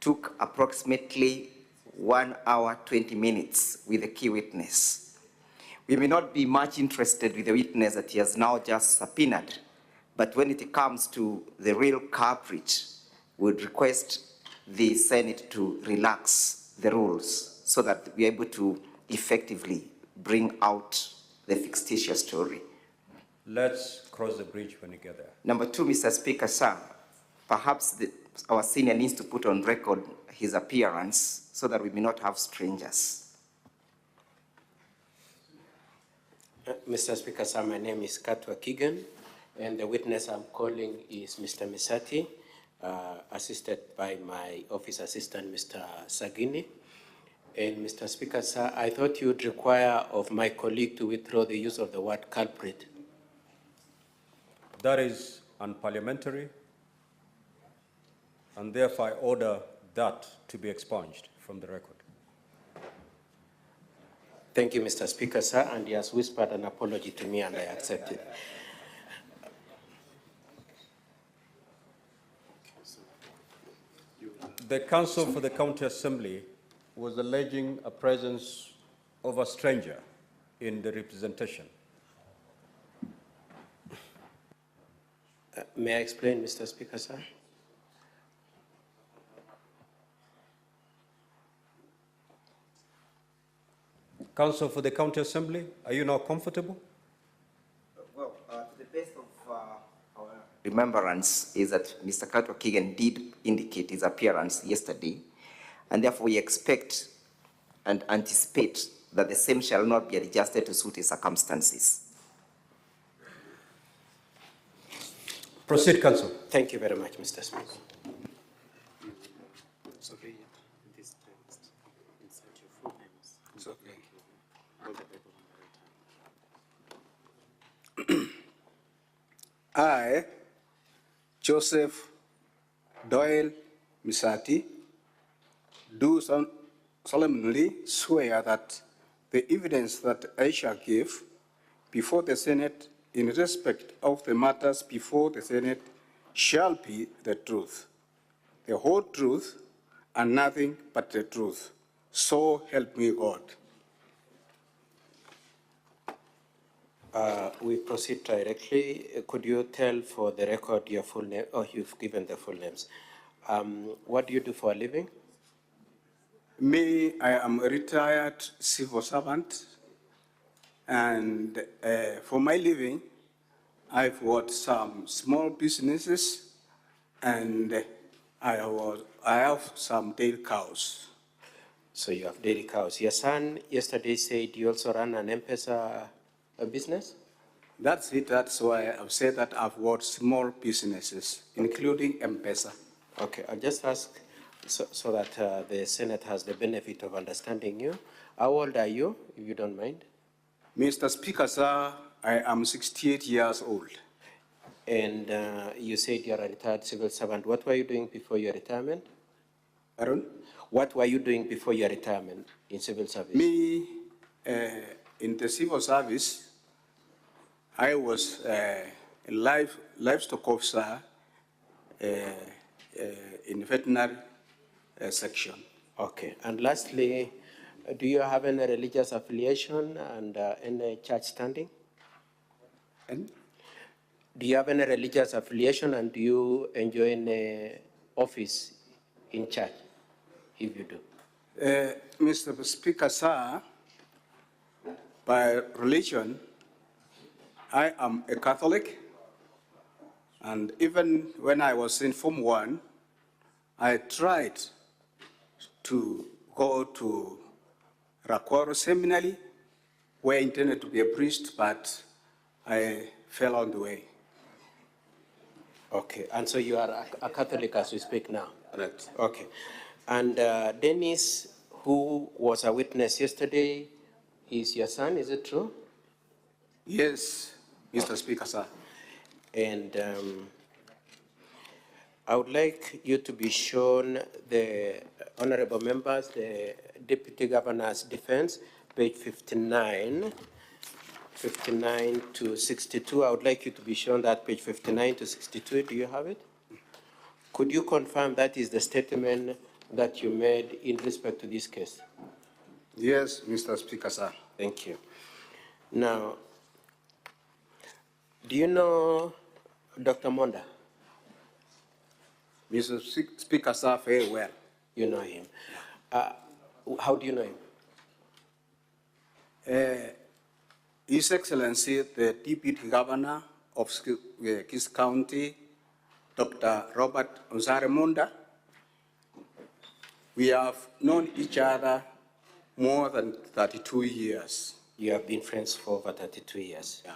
took approximately 1 hour, 20 minutes with the key witness. We may not be much interested with the witness that he has now just subpoenaed, but when it comes to the real culprit, we would request the Senate to relax the rules so that we're able to effectively bring out the fictitious story. Let's cross the bridge when we get there. Number two, Mr. Speaker, sir, perhaps our senior needs to put on record his appearance so that we may not have strangers. Mr. Speaker, sir, my name is Katwa Keegan, and the witness I'm calling is Mr. Misati, assisted by my office assistant, Mr. Sagini. And Mr. Speaker, sir, I thought you would require of my colleague to withdraw the use of the word culprit. That is unparliamentary, and therefore I order that to be expunged from the record. Thank you, Mr. Speaker, sir, and he has whispered an apology to me, and I accept it. The Counsel for the County Assembly was alleging a presence of a stranger in the representation. May I explain, Mr. Speaker, sir? Counsel for the County Assembly, are you now comfortable? Well, to the best of our remembrance is that Mr. Katwa Keegan did indicate his appearance yesterday, and therefore we expect and anticipate that the same shall not be adjusted to suit his circumstances. Proceed, Counsel. Thank you very much, Mr. Speaker. It's okay. This text, insert your full names. It's okay. All the people on the I, Joseph Doyle Misati, do solemnly swear that the evidence that I shall give before the Senate in respect of the matters before the Senate shall be the truth, the whole truth, and nothing but the truth. So help me God. We proceed directly. Could you tell for the record your full name? Oh, you've given the full names. What do you do for a living? Me, I am a retired civil servant, and for my living, I've got some small businesses, and I have some dairy cows. So you have dairy cows. Your son yesterday said you also run an M-Pesa business? That's it. That's why I've said that I've got small businesses, including M-Pesa. Okay, I'll just ask so that the Senate has the benefit of understanding you. How old are you, if you don't mind? Mr. Speaker, sir, I am 68 years old. And you said you're a retired civil servant. What were you doing before your retirement? Pardon? What were you doing before your retirement in civil service? Me, in the civil service, I was a livestock officer in veterinary section. Okay, and lastly, do you have any religious affiliation and any church standing? And do you have any religious affiliation, and do you enjoy an office in church, if you do? Mr. Speaker, sir, by religion, I am a Catholic, and even when I was in Form 1, I tried to go to Rakwaro Seminary, where I intended to be a priest, but I fell on the way. Okay, and so you are a Catholic as we speak now? Correct. Okay. And Dennis, who was a witness yesterday, is your son, is it true? Yes, Mr. Speaker, sir. And I would like you to be shown the honorable members, the Deputy Governor's defense, page 59 to 62. I would like you to be shown that page 59 to 62. Do you have it? Could you confirm that is the statement that you made in respect to this case? Yes, Mr. Speaker, sir. Thank you. Now, do you know Dr. Monda? Mr. Speaker, sir, very well. You know him. How do you know him? His Excellency, the Deputy Governor of Kisii County, Dr. Robert Ozare Monda, we have known each other more than 32 years. You have been friends for over 32 years? Yeah.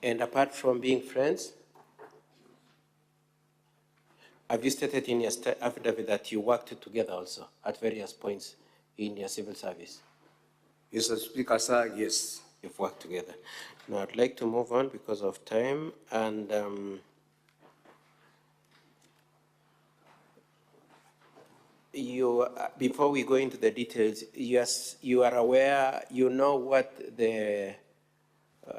And apart from being friends, have you stated in your affidavit that you worked together also at various points in your civil service? Mr. Speaker, sir, yes. You've worked together. Now, I'd like to move on because of time, and before we go into the details, yes, you are aware, you know what the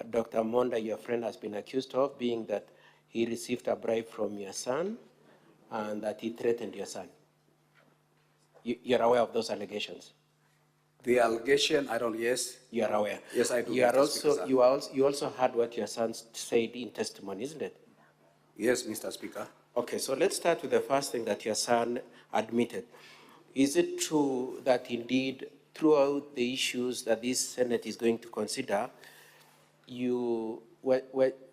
Dr. Monda, your friend, has been accused of, being that he received a bribe from your son and that he threatened your son. You're aware of those allegations? The allegation, I don't, yes. You are aware? Yes, I do. You are also, you also heard what your son said in testimony, isn't it? Yes, Mr. Speaker. Okay, so let's start with the first thing that your son admitted. Is it true that indeed, throughout the issues that this Senate is going to consider,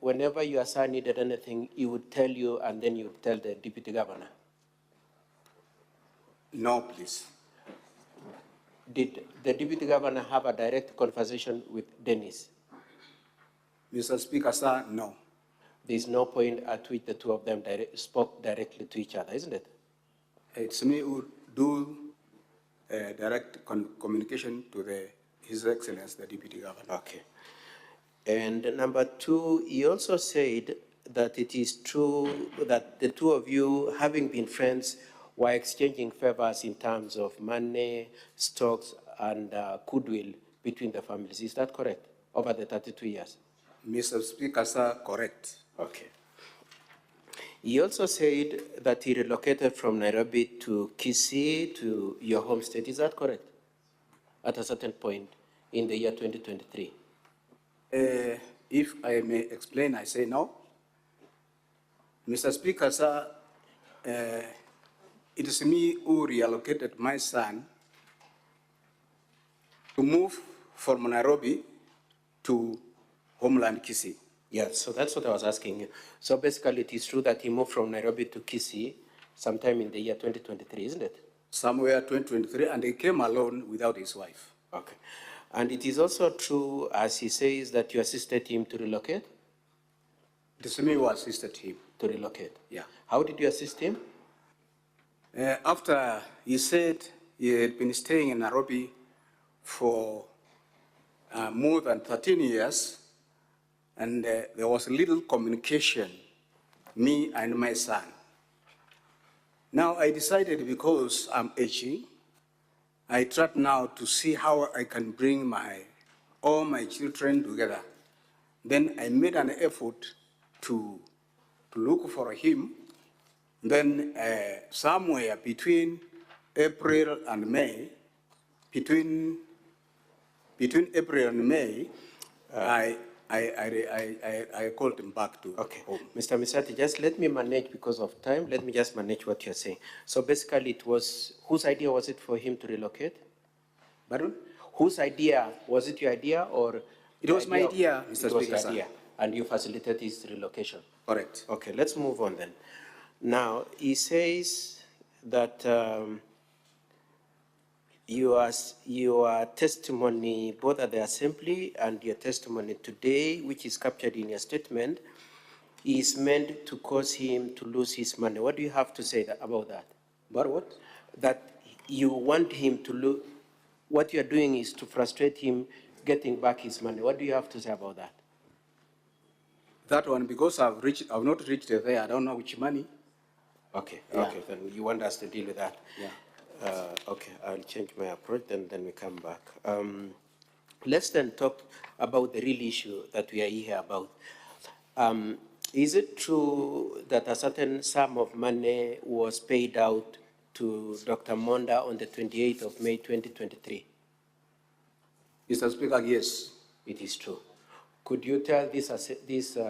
whenever your son needed anything, he would tell you and then you would tell the Deputy Governor? No, please. Did the Deputy Governor have a direct conversation with Dennis? Mr. Speaker, sir, no. There's no point at which the two of them spoke directly to each other, isn't it? It's me who do direct communication to His Excellency, the Deputy Governor. Okay. And number two, he also said that it is true that the two of you, having been friends, were exchanging favors in terms of money, stocks, and goodwill between the families. Is that correct? Over the 32 years? Mr. Speaker, sir, correct. Okay. He also said that he relocated from Nairobi to Kisii, to your home state. Is that correct? At a certain point in the year 2023? If I may explain, I say no. Mr. Speaker, sir, it is me who reallocated my son to move from Nairobi to homeland Kisii. Yes, so that's what I was asking you. So basically it is true that he moved from Nairobi to Kisii sometime in the year 2023, isn't it? Somewhere 2023, and he came alone without his wife. Okay. And it is also true, as he says, that you assisted him to relocate? It is me who assisted him. To relocate? Yeah. How did you assist him? After he said he had been staying in Nairobi for more than 13 years, and there was little communication, me and my son. Now I decided, because I'm aging, I tried now to see how I can bring all my children together. Then I made an effort to look for him. Then somewhere between April and May, between April and May, I called him back to home. Mr. Misati, just let me manage because of time. Let me just manage what you're saying. So basically, it was whose idea was it for him to relocate? Pardon? Whose idea was it? Your idea or? It was my idea, Mr. It was Speaker, your idea, and you facilitated his relocation. Correct. Okay, let's move on then. Now he says that your testimony, both at the assembly and your testimony today, which is captured in your statement, is meant to cause him to lose his money. What do you have to say about that? About what? That you want him to lose, what you're doing is to frustrate him getting back his money. What do you have to say about that? That one, because I've not reached there, I don't know which money. Okay, Yeah. okay, then you want us to deal with that? Yeah. Okay, I'll change my approach, then we come back. Let's then talk about the real issue that we are here about. Is it true that a certain sum of money was paid out to Dr. Monda on the 28th of May, 2023? Mr. Speaker, yes. It is true. Could you tell this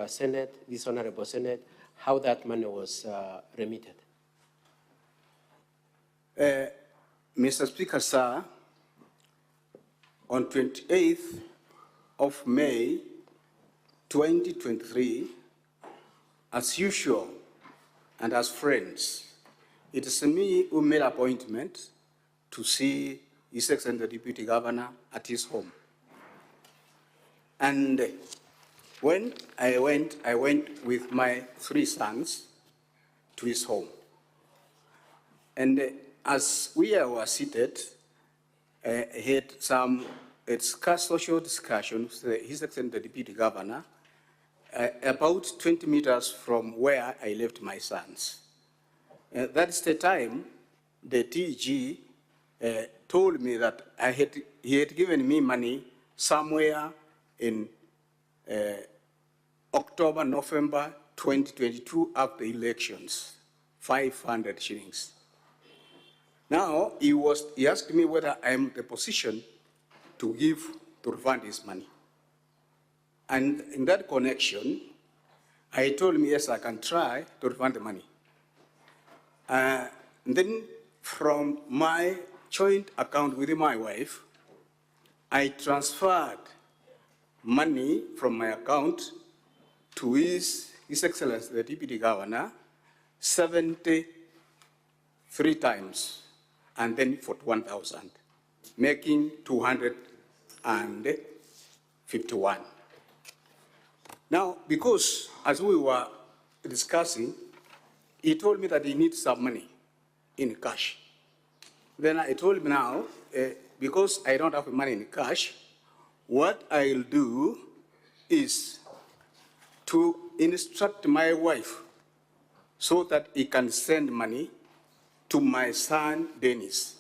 Senate, this Honorable Senate, how that money was remitted? Mr. Speaker, sir, on 28th of May, 2023, as usual and as friends, it is me who made appointment to see His Excellency the Deputy Governor at his home. And when I went with my 3 sons to his home. And as we were seated, had some social discussions with His Excellency the Deputy Governor about 20 meters from where I left my sons. That's the time the TG told me that he had given me money somewhere in October, November 2022 after elections, 500 shillings. Now, he asked me whether I'm in the position to refund his money. And in that connection, I told him, yes, I can try to refund the money. Then from my joint account with my wife, I transferred money from my account to His Excellency, the Deputy Governor, 73 times, and then 41,000, making 251. Now, because as we were discussing, he told me that he needs some money in cash. Then I told him now, because I don't have money in cash, what I'll do is to instruct my wife so that he can send money to my son, Dennis.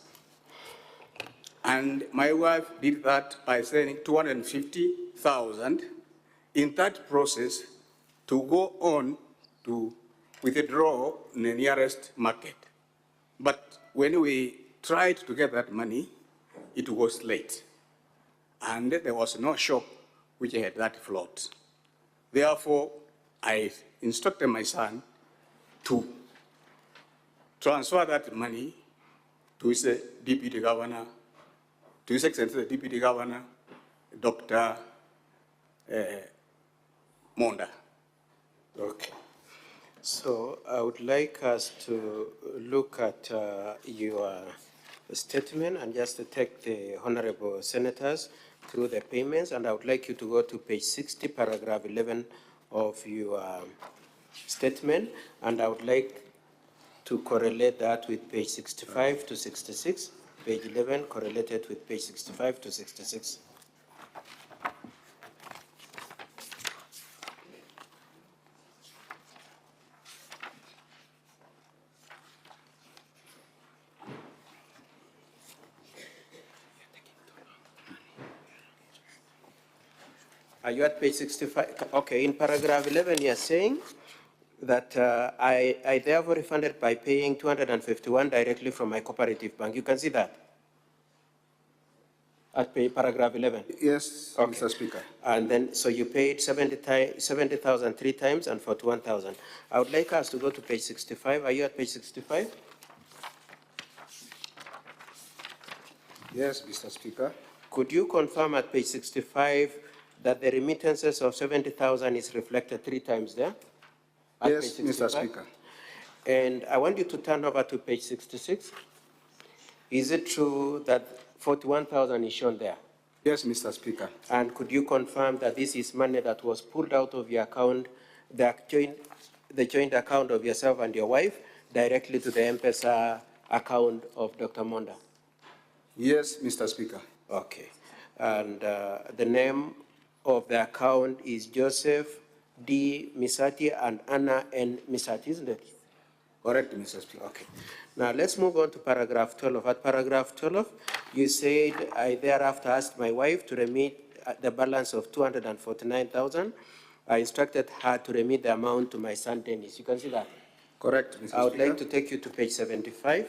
And my wife did that by sending 250,000 in that process to go on to withdraw in the nearest market. But when we tried to get that money, it was late. And there was no shop which had that float. Therefore, I instructed my son to transfer that money to his Deputy Governor, to His Excellency the Deputy Governor, Dr. Monda. Okay. So I would like us to look at your statement and just to take the honorable senators through the payments, and I would like you to go to page 60, paragraph 11 of your statement, and I would like to correlate that with page 65 to 66, page 11 correlated with page 65 to 66. Are you at page 65? Okay, in paragraph 11, you're saying that I therefore refunded by paying 251 directly from my cooperative bank. You can see that? At paragraph 11? Yes, Okay. Mr. Speaker. And then, so you paid 70,000 3 times and 41,000. I would like us to go to page 65. Are you at page 65? Yes, Mr. Speaker. Could you confirm at page 65 that the remittances of 70,000 is reflected 3 times there? At Yes, page Mr. 65? Speaker. And I want you to turn over to page 66. Is it true that 41,000 is shown there? Yes, Mr. Speaker. And could you confirm that this is money that was pulled out of your account, the joint account of yourself and your wife, directly to the M-Pesa account of Dr. Monda? Yes, Mr. Speaker. Okay. And the name of the account is Joseph D. Misati and Anna N. Misati, isn't it? Correct, Mr. Speaker. Okay. Now let's move on to paragraph 12. At paragraph 12, you said, I thereafter asked my wife to remit the balance of 249,000. I instructed her to remit the amount to my son Dennis. You can see that? Correct, Mr. Speaker. I would like to take you to page 75.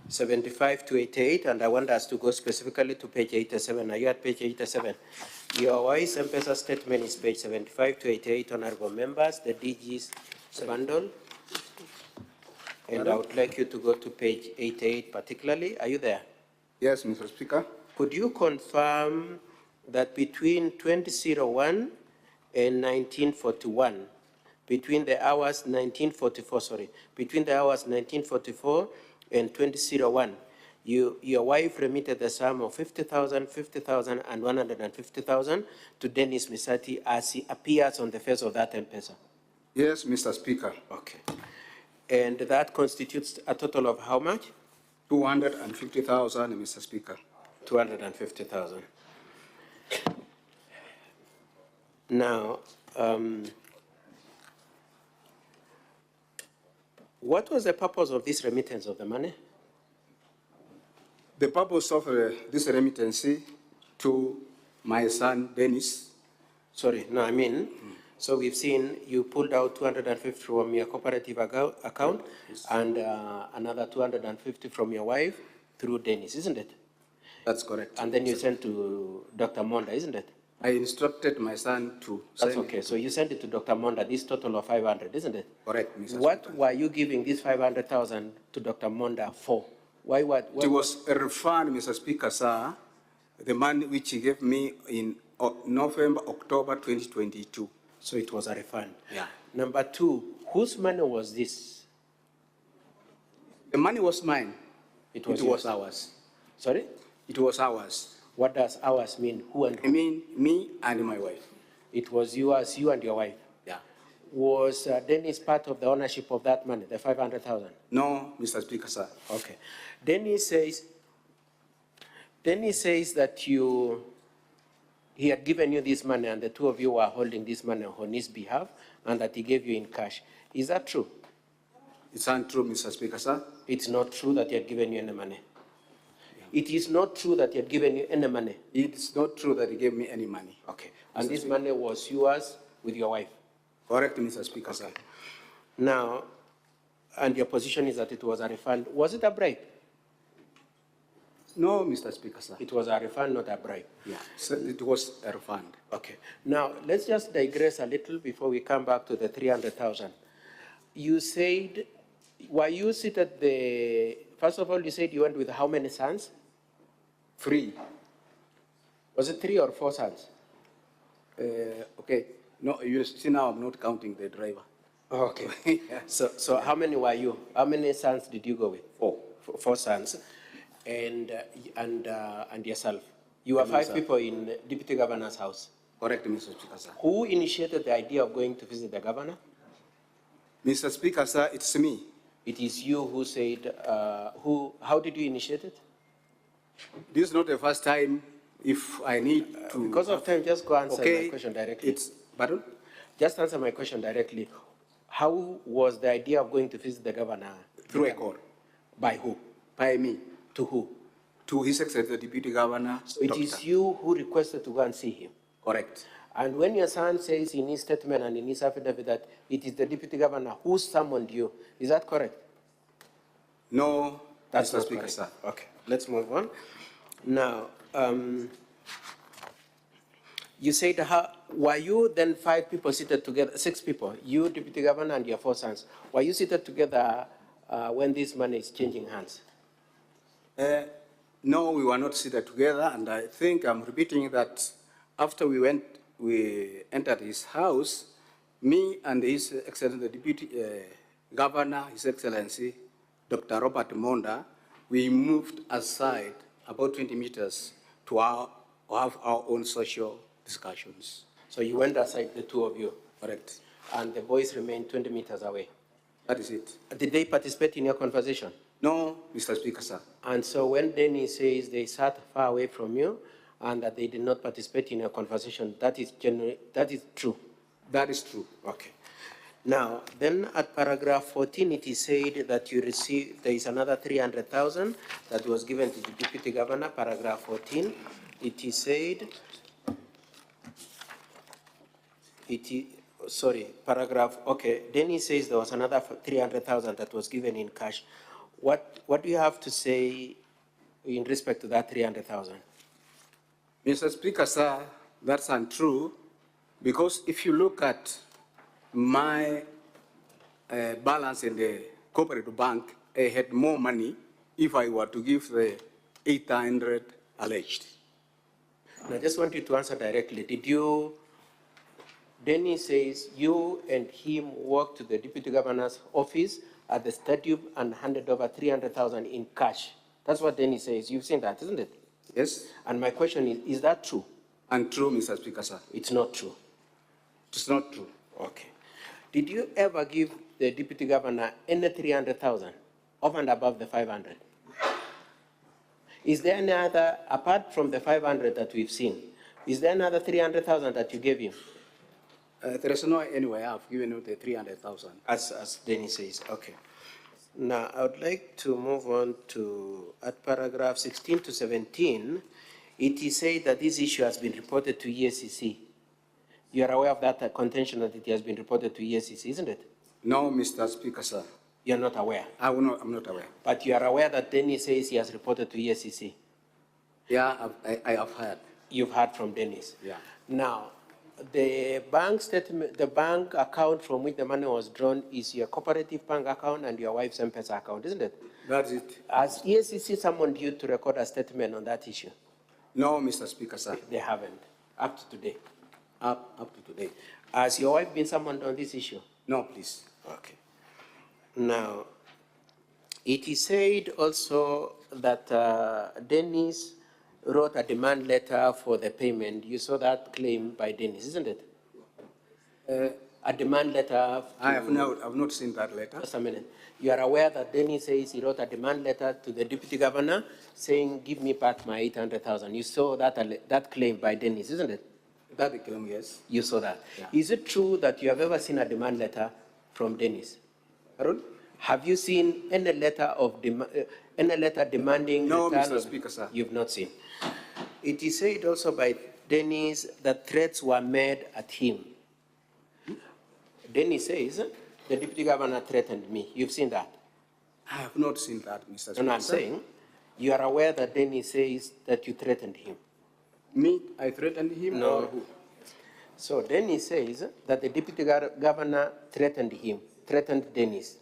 '75 to 88, and I want us to go specifically to page 87. Are you at page 87? Your wife's M-Pesa statement is page 75 to 88, honorable members, the DG's bundle. And I would like you to go to page 88 particularly. Are you there? Yes, Mr. Speaker. Could you confirm that between 2001 and 1941, between the hours 1944 and 2001, your wife remitted the sum of 50,000, 50,000, and 150,000 to Dennis Misati as he appears on the face of that M-Pesa? Yes, Mr. Speaker. Okay. And that constitutes a total of how much? 250,000, Mr. Speaker. 250,000. Now, what was the purpose of this remittance of the money? The purpose of this remittance to my son, Dennis. Sorry, no, I mean, so we've seen you pulled out 250 from your cooperative account and another 250 from your wife through Dennis, isn't it? That's correct. And then you sent to Dr. Monda, isn't it? I instructed my son to send. That's okay. So you sent it to Dr. Monda, this total of 500, isn't it? Correct, Mr. What Speaker. were you giving this 500,000 to Dr. Monda for? Why? What? It was a refund, Mr. Speaker, sir. The money which he gave me in November, October 2022. So it was a refund. Yeah. Number two, whose money was this? The money was mine. It was yours. ours. Sorry? It was ours. What does ours mean? Who and who? I mean, me and my wife. It was yours, you and your wife. Yeah. Was Dennis part of the ownership of that money, the 500,000? No, Mr. Speaker, sir. Okay. Dennis says that he had given you this money and the two of you were holding this money on his behalf and that he gave you in cash. Is that true? It's untrue, Mr. Speaker, sir. It's not true that he had given you any money. It is not true that he had given you any money. It's not true that he gave me any money. Okay. And this money was yours with your wife? Correct, Mr. Speaker, sir. Now, and your position is that it was a refund. Was it a bribe? No, Mr. Speaker, sir. It was a refund, not a bribe. Yeah, so it was a refund. Okay. Now, let's just digress a little bore we come back to the 300,000. You said, were you seated first of all, you said you went with how many sons? 3. Was it 3 or 4 sons? Okay. No, you see now I'm not counting the driver. Okay. Yeah. So how many were you? How many sons did you go with? 4. 4 sons. And yourself. You were 5 people in the Deputy Governor's house. Correct, Mr. Speaker, sir. Who initiated the idea of going to visit the governor? Mr. Speaker, sir, it's me. It is you who said, how did you initiate it? This is not the first time if I need to. Because of time, just go answer my question directly. Pardon? Just answer my question directly. How was the idea of going to visit the governor? Through a call. By who? By me. To who? To His Excellency the Deputy Governor. So it is you who requested to go and see him? Correct. And when your son says in his statement and in his affidavit that it is the deputy governor who summoned you, is that correct? No, That's Mr. not Speaker, correct. sir. Okay, let's move on. Now, you said, were you then 5 people seated together, 6 people, you, deputy governor, and your 4 sons, were you seated together when this money is changing hands? No, we were not seated together, and I think I'm repeating that after we entered his house, me and His Excellency, the Deputy Governor, His Excellency, Dr. Robert Monda, we moved aside about 20 meters to have our own social discussions. So you went aside, the 2 of you? Correct. And the boys remained 20 meters away? That is it. Did they participate in your conversation? No, Mr. Speaker, sir. And so when Denny says they sat far away from you and that they did not participate in your conversation, that is true? That is true. Okay. Now, then at paragraph 14, it is said that you received, there is another 300,000 that was given to the deputy governor, paragraph 14. It is said, Denny says there was another 300,000 that was given in cash. What do you have to say in respect to that 300,000? Mr. Speaker, sir, that's untrue, because if you look at my balance in the cooperative bank, I had more money if I were to give the 800 alleged. I just want you to answer directly. Denny says you and him walked to the deputy governor's office at the stadium and handed over 300,000 in cash. That's what Denny says. You've seen that, isn't it? Yes. And my question is that true? Untrue, Mr. Speaker, sir. It's not true. It's not true. Okay. Did you ever give the deputy governor any 300,000 over and above the 500? Is there any other, apart from the 500 that we've seen, is there another 300,000 that you gave him? There is no anywhere I've given you the 300,000. As Denny says, okay. Now, I would like to move on to, at paragraph 16 to 17, it is said that this issue has been reported to EACC. You are aware of that contention that it has been reported to EACC, isn't it? No, Mr. Speaker, sir. You're not aware? I'm not aware. But you are aware that Denny says he has reported to EACC? Yeah, I have heard. You've heard from Dennis? Yeah. Now, the bank statement, the bank account from which the money was drawn is your cooperative bank account and your wife's M-Pesa account, isn't it? That's it. Has EACC summoned you to record a statement on that issue? No, Mr. Speaker, sir. They haven't, up to today. Up to today. Has your wife been summoned on this issue? No, please. Okay. Now, it is said also that Dennis wrote a demand letter for the payment. You saw that claim by Dennis, isn't it? A demand letter. I have not seen that letter. Just a minute. You are aware that Dennis says he wrote a demand letter to the deputy governor saying, give me back my 800,000. You saw that claim by Dennis, isn't it? That claim, yes. You saw that. Yeah. Is it true that you have ever seen a demand letter from Dennis? Pardon? Have you seen any letter demanding? No, return Mr. Speaker, sir. You've not seen. It is said also by Dennis that threats were made at him. Dennis says the deputy governor threatened me. You've seen that? I have not seen that, Mr. Speaker. No, I'm saying you are aware that Dennis says that you threatened him. Me? I threatened him? No. Or who? So Dennis says that the deputy governor threatened him, threatened Dennis.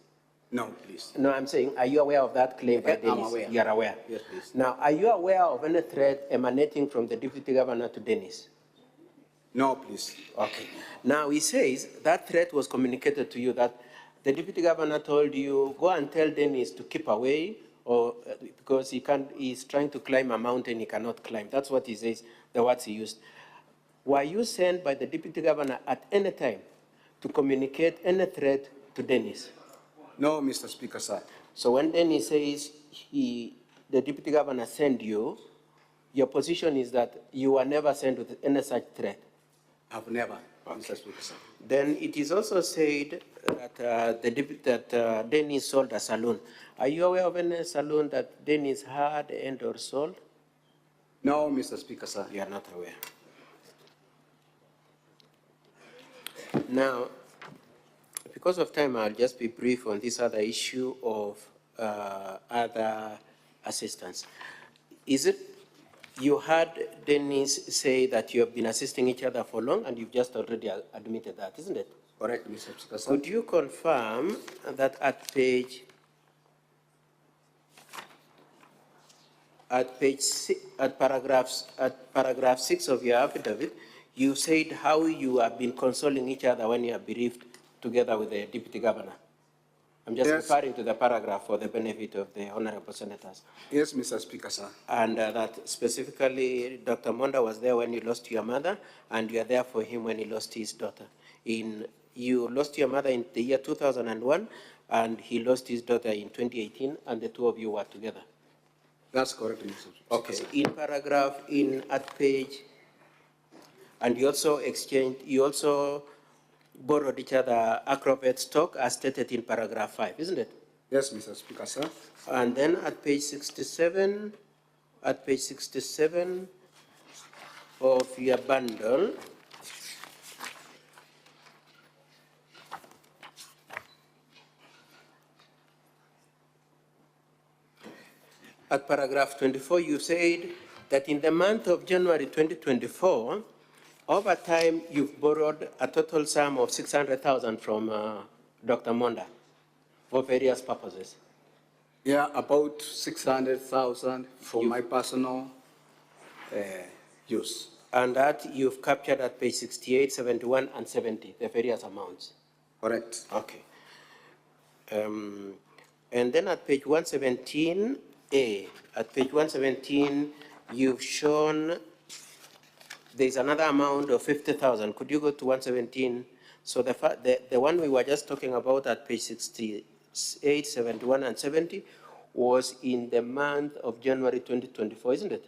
No, please. No, I'm saying, are you aware of that claim by Dennis? I'm aware. You are aware? Yes, please. Now, are you aware of any threat emanating from the deputy governor to Dennis? No, please. Okay. Now, he says that threat was communicated to you, that the deputy governor told you, go and tell Dennis to keep away, or because he's trying to climb a mountain he cannot climb. That's what he says, the words he used. Were you sent by the deputy governor at any time to communicate any threat to Dennis? No, Mr. Speaker, sir. So when Dennis says the deputy governor sent you, your position is that you were never sent with any such threat? I've never, Mr. Speaker, sir. Then it is also said that Dennis sold a saloon. Are you aware of any saloon that Dennis had and or sold? No, Mr. Speaker, sir. You are not aware. Now, because of time, I'll just be brief on this other issue of other assistance. Is it, you heard Dennis say that you have been assisting each other for long, and you've just already admitted that, isn't it? Correct, Mr. Speaker. Could you confirm that at paragraph 6 of your affidavit, you said how you have been consoling each other when you are bereaved together with the deputy governor? I'm just referring to the paragraph for the benefit of the honorable senators. Yes, Mr. Speaker, sir. And that specifically, Dr. Monda was there when you lost your mother, and you are there for him when he lost his daughter. You lost your mother in the year 2001, and he lost his daughter in 2018, and the two of you were together. That's correct, Mr. Speaker. Okay. At page, and you also borrowed each other acrobat stock as stated in paragraph 5, isn't it? Yes, Mr. Speaker, sir. And then at page 67 of your bundle, at paragraph 24, you said that in the month of January 2024, over time, you've borrowed a total sum of 600,000 from Dr. Monda for various purposes. Yeah, about 600,000 for my personal use. And that you've captured at page 68, 71, and 70, the various amounts. Correct. Okay. And then at page 117A, at page 117, you've shown there's another amount of 50,000. Could you go to 117? So the one we were just talking about at page 68, 71, and 70 was in the month of January 2024, isn't it?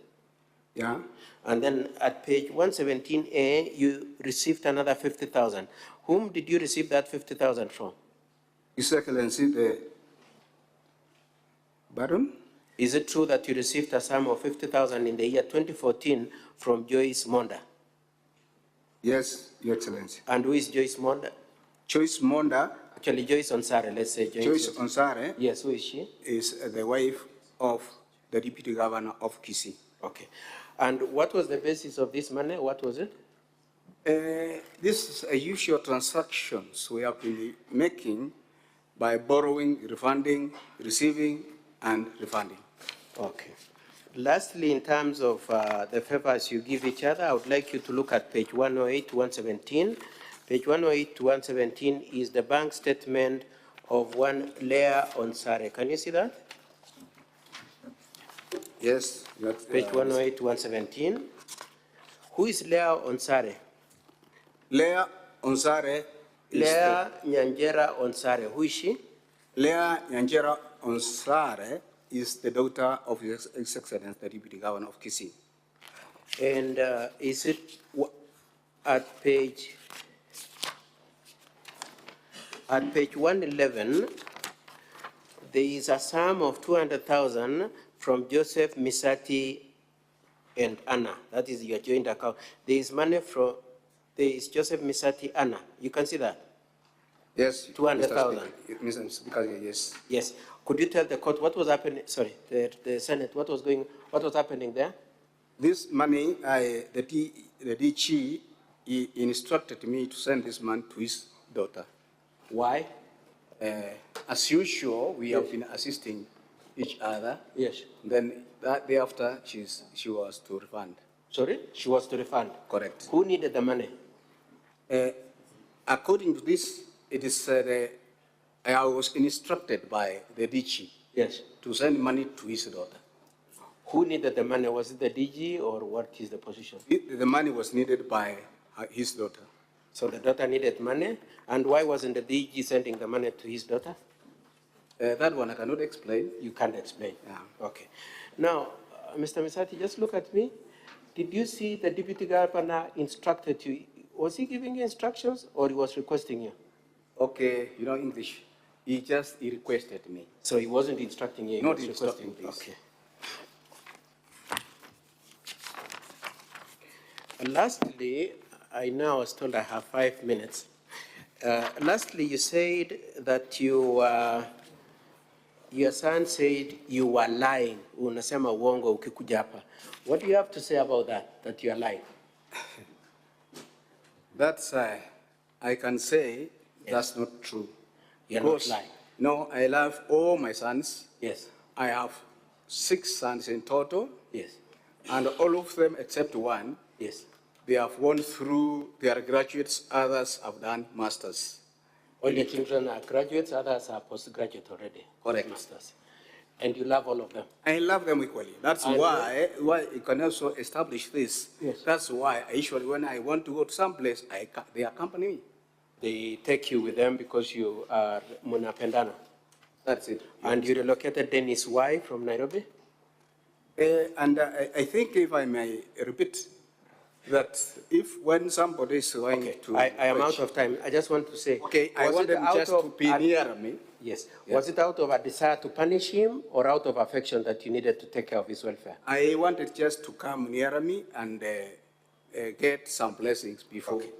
Yeah. And then at page 117A, you received another 50,000. Whom did you receive that 50,000 from? His Excellency, the Baron? Is it true that you received a sum of 50,000 in the year 2014 from Joyce Monda? Yes, Your Excellency. And who is Joyce Monda? Joyce Monda. Actually, Joyce Onsare, let's say Joyce Onsare. Yes, who is she? Is the wife of the Deputy Governor of Kisii. Okay. And what was the basis of this money? What was it? This is a usual transactions we have been making by borrowing, refunding, receiving, and refunding. Okay. Lastly, in terms of the favors you give each other, I would like you to look at page 108 to 117. Page 108 to 117 is the bank statement of one Leah Onsare. Can you see that? Yes. Page 108 to 117. Who is Leah Onsare? Leah Onsare. Leah Nyanjera Onsare. Who is she? Leah Nyanjera Onsare is the daughter of His Excellency, the Deputy Governor of Kisii. And is it at page 111, there is a sum of 200,000 from Joseph, Misati, and Anna. That is your joint account. There is money from, there is Joseph, Misati, Anna. You can see that? Yes. 200,000. Mr. Speaker, yes. Yes. Could you tell the court what was happening, sorry, the Senate, what was happening there? This money, the DG, he instructed me to send this man to his daughter. Why? As usual, we have been assisting each other. Yes. Then that day after, she was to refund. Sorry? She was to refund? Correct. Who needed the money? According to this, it is I was instructed by the DG. Yes. To send money to his daughter. Who needed the money? Was it the DG or what is the position? The money was needed by his daughter. So the daughter needed money, and why wasn't the DG sending the money to his daughter? That one I cannot explain. You can't explain? Yeah. Okay. Now, Mr. Misati, just look at me. Did you see the deputy governor instructed you? Was he giving you instructions or he was requesting you? Okay, you know English. He requested me. So he wasn't instructing you? Not instructing, please. Okay. And lastly, I now was told I have 5 minutes. Lastly, you said that your son said you were lying. Unasema uongo ukikuja hapa. What do you have to say about that you are lying? That's, I can say that's not true. You're not lying. No, I love all my sons. Yes. I have 6 sons in total. Yes. And all of them except one. Yes. They have gone through, they are graduates, others have done masters. All your children are graduates, others are postgraduate already. Correct. Masters. And you love all of them? I love them equally. That's why you can also establish this. Yes. That's why I usually, when I want to go to some place, they accompany me. They take you with them because you are munapendana. That's it. And you relocated Dennis' wife from Nairobi? And I think if I may repeat, that if when somebody is going to... I am out of time. I just want to say... Okay, I want them just to be near me. Yes. Was it out of a desire to punish him or out of affection that you needed to take care of his welfare? I wanted just to come near me and get some blessings before. Okay.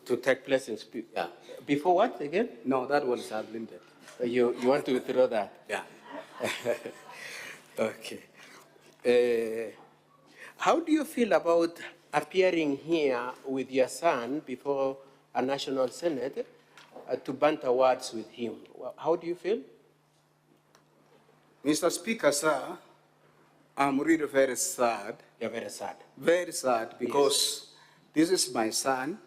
To take blessings? Yeah. Before what again? No, that one is unlimited. You want to withdraw that? Yeah. Okay. How do you feel about appearing here with your son before a national senate to banter words with him? How do you feel? Mr. Speaker, sir, I'm really very sad. You're very sad. Very sad because this is my son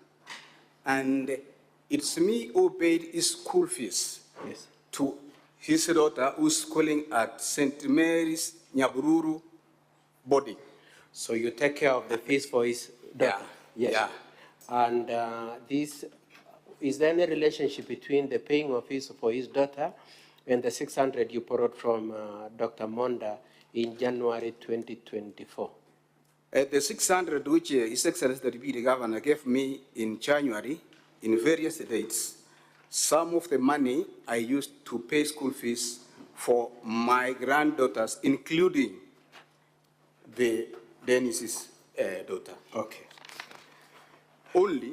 and it's me who paid his school fees to his daughter who's schooling at St. Mary's Nyabururu boarding. So you take care of the fees for his daughter? Yes. Yeah. And is there any relationship between the paying of fees for his daughter and the 600 you borrowed from Dr. Monda in January 2024? The 600 which His Excellency the Deputy Governor gave me in January in various dates, some of the money I used to pay school fees for my granddaughters, including the Dennis's daughter. Okay. Only,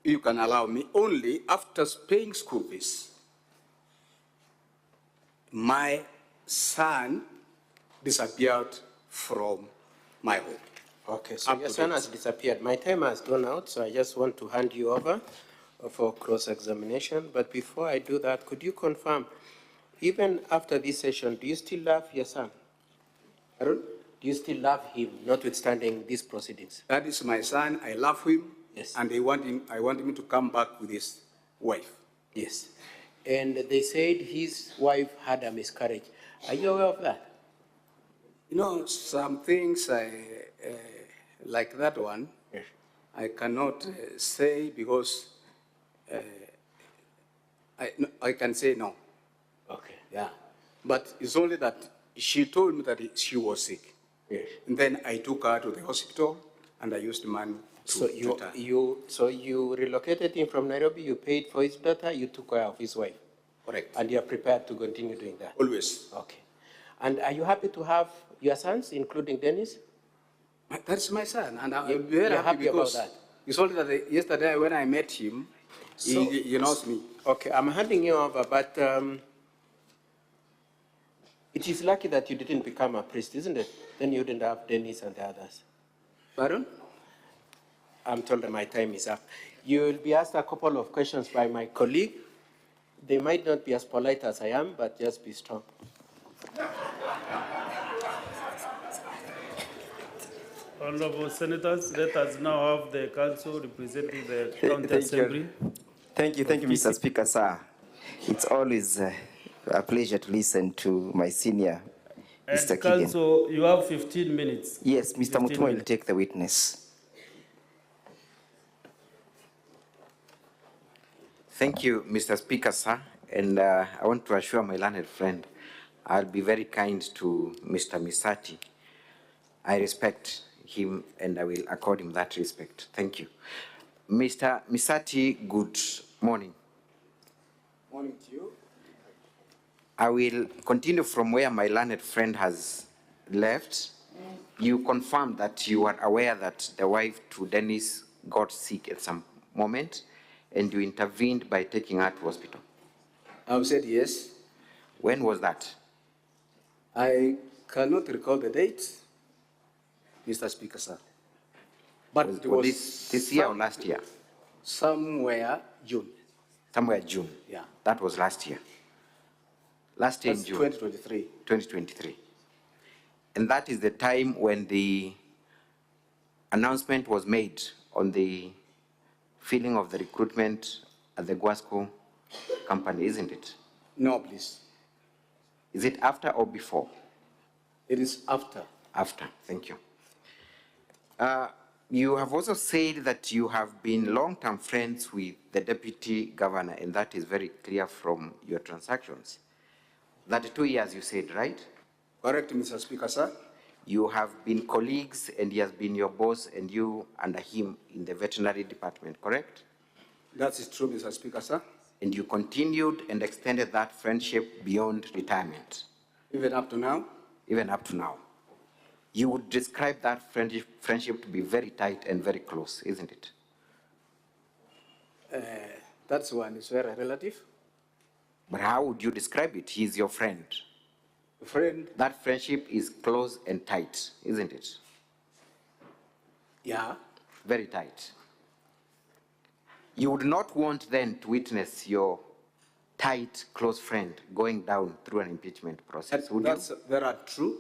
you can allow me, only after paying school fees, my son disappeared from my home. Okay, so your son has disappeared. My time has gone out, so I just want to hand you over for cross-examination. But before I do that, could you confirm, even after this session, do you still love your son? Aaron? Do you still love him, notwithstanding these proceedings? That is my son. I love him. Yes. And I want him to come back with his wife. Yes. And they said his wife had a miscarriage. Are you aware of that? You know, some things like that one, I cannot say because I can say no. Okay. Yeah. But it's only that she told me that she was sick. Yes. And then I took her to the hospital and I used the money to So you relocated him from Nairobi, you paid for his daughter, you took care of his wife. Correct. And you are prepared to continue doing that? Always. Okay. And are you happy to have your sons, including Dennis? That's my son, and I'm very happy about because that. It's only that yesterday when I met him, he knows me. Okay, I'm handing you over, but it is lucky that you didn't become a priest, isn't it? Then you wouldn't have Dennis and the others. Pardon? I'm told that my time is up. You will be asked a couple of questions by my colleague. They might not be as polite as I am, but just be strong. Honorable Senators, let us now have the council representing the County Assembly. Thank you, Mr. Speaker, sir. It's always a pleasure to listen to my senior, Mr. And Kigen. council, you have 15 minutes. Yes, Mr. Mutumo will take the witness. Thank you, Mr. Speaker, sir. And I want to assure my learned friend, I'll be very kind to Mr. Misati. I respect him and I will accord him that respect. Thank you. Mr. Misati, good morning. Morning to you. I will continue from where my learned friend has left. You confirmed that you are aware that the wife to Dennis got sick at some moment, and you intervened by taking her to hospital? I've said yes. When was that? I cannot recall the date, Mr. Speaker, sir. But it was this year or last year? Somewhere June. Somewhere June? Yeah. That was last year? Last year in That's June? 2023. 2023. And that is the time when the announcement was made on the filling of the recruitment at the Guasco company, isn't it? No, please. Is it after or before? It is after. After, thank you. You have also said that you have been long-term friends with the deputy governor, and that is very clear from your transactions. That 2 years you said, right? Correct, Mr. Speaker, sir. You have been colleagues, and he has been your boss, and you under him in the veterinary department, correct? That is true, Mr. Speaker, sir. And you continued and extended that friendship beyond retirement? Even up to now? Even up to now. You would describe that friendship to be very tight and very close, isn't it? That's one is very relative. But how would you describe it? He's your friend. Friend? That friendship is close and tight, isn't it? Yeah. Very tight. You would not want then to witness your tight, close friend going down through an impeachment process, would you? That's very true.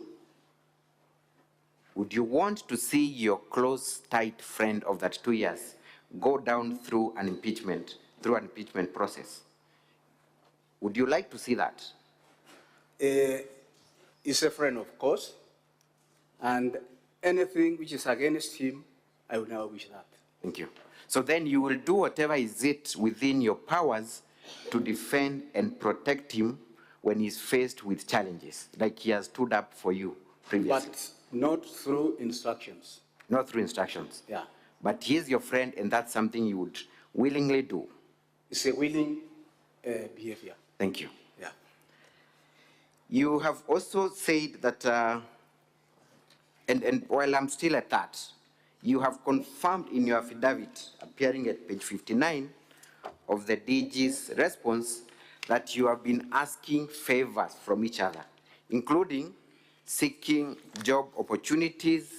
Would you want to see your close, tight friend of that 2 years go down through an impeachment process? Would you like to see that? He's a friend, of course, and anything which is against him, I would never wish that. Thank you. So then you will do whatever is it within your powers to defend and protect him when he's faced with challenges, like he has stood up for you previously. But not through instructions. Not through instructions. Yeah. But he is your friend, and that's something you would willingly do. It's a willing behavior. Thank you. Yeah. You have also said that, and while I'm still at that, you have confirmed in your affidavit, appearing at page 59 of the DG's response, that you have been asking favors from each other, including seeking job opportunities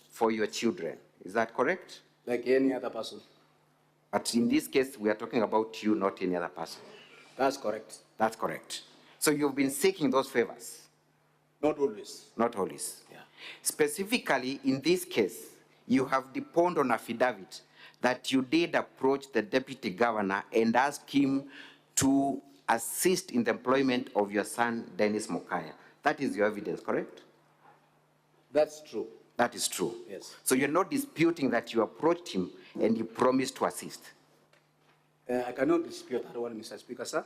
for your children. Is that correct? Like any other person. But in this case, we are talking about you, not any other person. That's correct. That's correct. So you've been seeking those favors? Not always. Not always. Yeah. Specifically, in this case, you have deponed on affidavit that you did approach the deputy governor and ask him to assist in the employment of your son, Dennis Mokaya. That is your evidence, correct? That's true. That is true. Yes. So you're not disputing that you approached him and you promised to assist? I cannot dispute that one, Mr. Speaker, sir.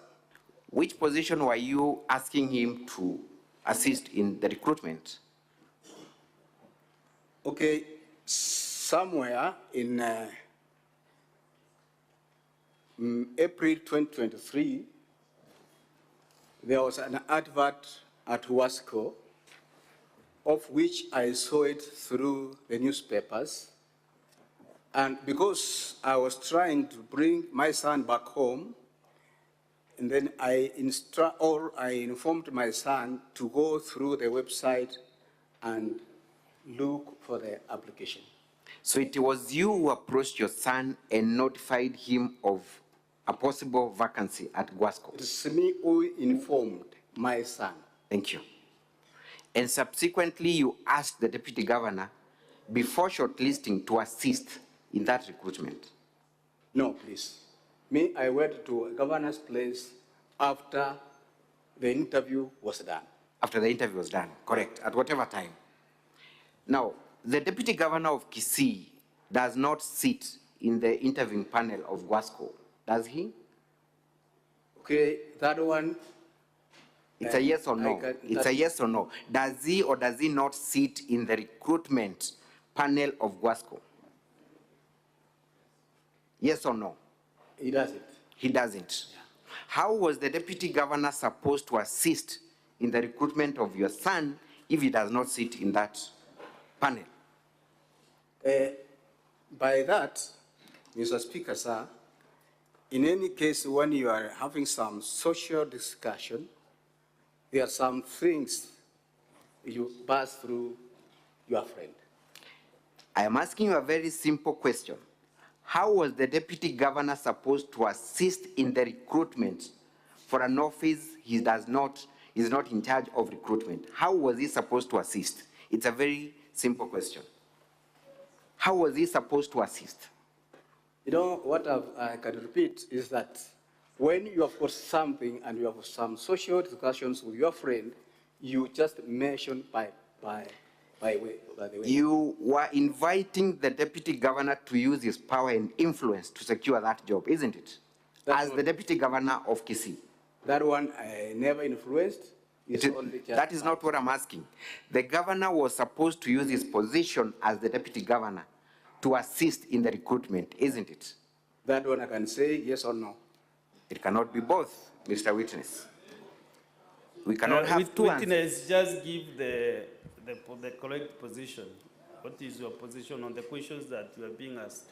Which position were you asking him to assist in the recruitment? Okay, somewhere in April 2023, there was an advert at Wasco, of which I saw it through the newspapers. And because I was trying to bring my son back home, and then I informed my son to go through the website and look for the application. So it was you who approached your son and notified him of a possible vacancy at Guasco? It is me who informed my son. Thank you. And subsequently, you asked the deputy governor before shortlisting to assist in that recruitment? No, please. Me, I went to a governor's place after the interview was done. After the interview was done, correct, at whatever time. Now, the deputy governor of Kisii does not sit in the interviewing panel of Guasco, does he? Okay, that one. It's a yes or no. It's a yes or no. Does he or does he not sit in the recruitment panel of Guasco? Yes or no? He doesn't. He doesn't. Yeah. How was the deputy governor supposed to assist in the recruitment of your son if he does not sit in that panel? By that, Mr. Speaker, sir, in any case, when you are having some social discussion, there are some things you pass through your friend. I am asking you a very simple question. How was the deputy governor supposed to assist in the recruitment for an office he is not in charge of recruitment? How was he supposed to assist? It's a very simple question. How was he supposed to assist? You know, what I can repeat is that when you have got something and you have some social discussions with your friend, you just mention by the way. You were inviting the deputy governor to use his power and influence to secure that job, isn't it? As the deputy governor of Kisii. That one I never influenced. That is not what I'm asking. The governor was supposed to use his position as the deputy governor to assist in the recruitment, isn't it? That one I can say yes or no. It cannot be both, Mr. Witness. We cannot have two answers. Witness, just give the correct position. What is your position on the questions that you are being asked?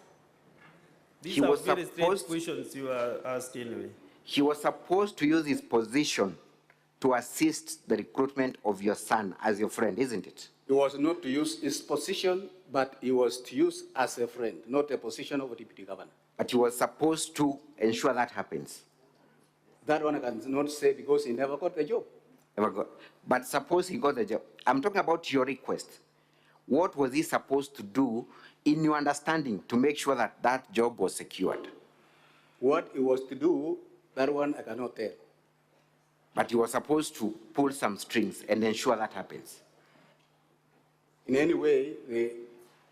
These are very straight questions you are asked anyway. He was supposed to use his position to assist the recruitment of your son as your friend, isn't it? He was not to use his position, but he was to use as a friend, not a position of a deputy governor. But he was supposed to ensure that happens. That one I cannot say because he never got the job. Never got. But suppose he got the job. I'm talking about your request. What was he supposed to do in your understanding to make sure that that job was secured? What he was to do, that one I cannot tell. But he was supposed to pull some strings and ensure that happens. In any way,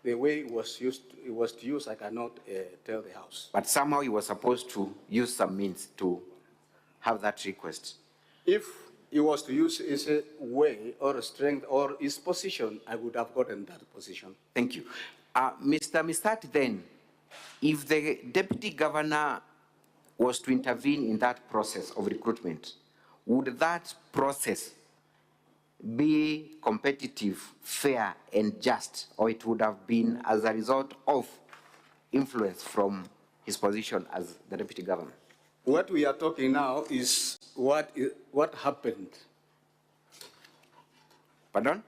the way it was to use, I cannot tell the House. But somehow he was supposed to use some means to have that request. If he was to use his way or strength or his position, I would have gotten that position. Thank you. Mr. Misati, then, if the deputy governor was to intervene in that process of recruitment, would that process be competitive, fair, and just, or it would have been as a result of influence from his position as the deputy governor? What we are talking now is what happened. Pardon?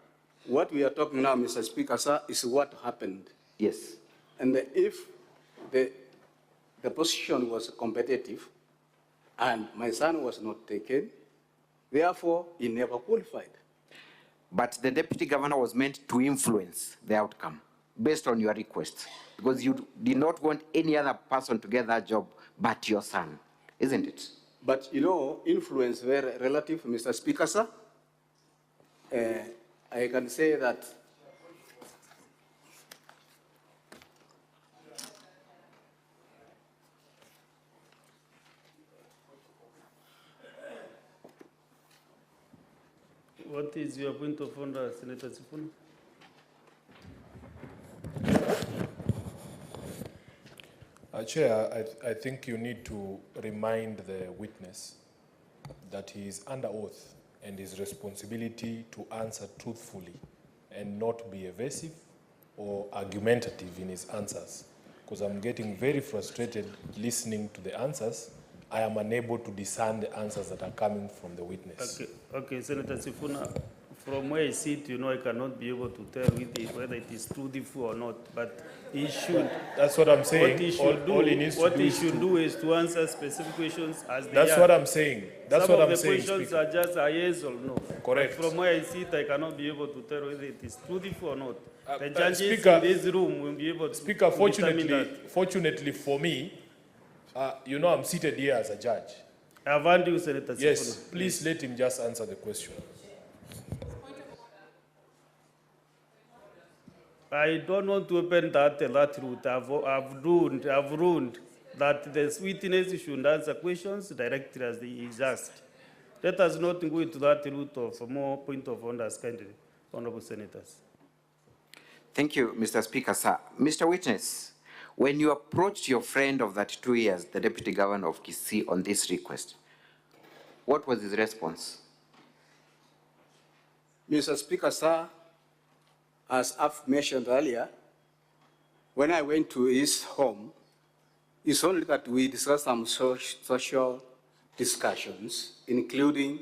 What we are talking now, Mr. Speaker, sir, is what happened. Yes. And if the position was competitive and my son was not taken, therefore he never qualified. But the deputy governor was meant to influence the outcome based on your request, because you did not want any other person to get that job but your son, isn't it? But you know, influence very relative, Mr. Speaker, sir. I can say that What is your point of order, Senator Sifuna? Chair, I think you need to remind the witness that he is under oath and his responsibility to answer truthfully and not be evasive or argumentative in his answers. Because I'm getting very frustrated listening to the answers. I am unable to discern the answers that are coming from the witness. Okay, Senator Sifuna, from where I sit, you know, I cannot be able to tell whether it is truthful or not, but he should. That's what I'm saying. What he should do is to answer specific questions as they are. That's what I'm saying. That's what I'm saying. Some of the questions are just a yes or no. Correct. But from where I sit, I cannot be able to tell whether it is truthful or not. The judges Speaker, in this room will be able to determine that. Fortunately for me, you know, I'm seated here as a judge. I've heard you, Senator Sifuna. Yes, please let him just answer the question. I don't want to open that route. I've ruled that the witness should answer questions directly as he is asked. Let us not go into that route of more point of orders, kindly, honorable senators. Thank you, Mr. Speaker, sir. Mr. Witness, when you approached your friend of that 2 years, the deputy governor of Kisii, on this request, what was his response? Mr. Speaker, sir, as I've mentioned earlier, when I went to his home, It's only that we discussed some social discussions, including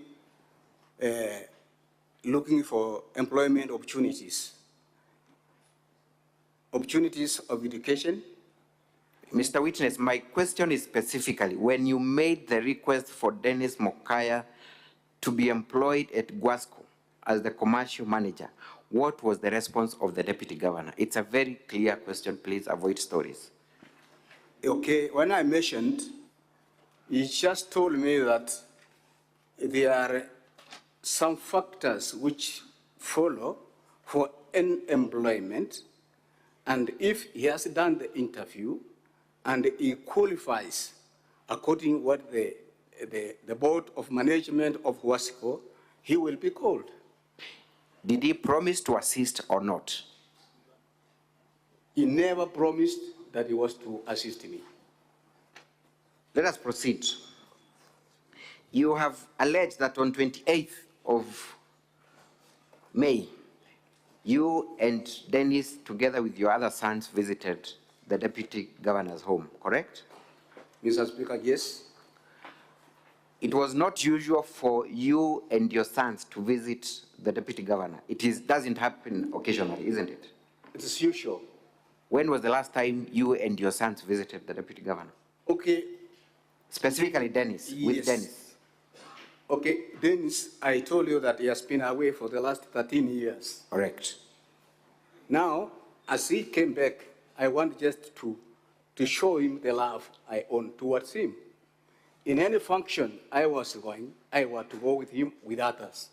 looking for employment opportunities of education. Mr. Witness, my question is specifically, when you made the request for Dennis Mokaya to be employed at Guasco as the commercial manager, what was the response of the deputy governor? It's a very clear question, please avoid stories. Okay, when I mentioned, he just told me that there are some factors which follow for employment, and if he has done the interview and he qualifies according to what the board of management of Guasco, he will be called. Did he promise to assist or not? He never promised that he was to assist me. Let us proceed. You have alleged that on 28th of May, you and Dennis, together with your other sons, visited the deputy governor's home, correct? Mr. Speaker, yes. It was not usual for you and your sons to visit the deputy governor. It doesn't happen occasionally, isn't it? It is usual. When was the last time you and your sons visited the deputy governor? Okay. Specifically Dennis, with Yes. Dennis. Okay, Dennis, I told you that he has been away for the last 13 years. Correct. Now, as he came back, I want just to show him the love I own towards him. In any function I was going, I want to go with him with others.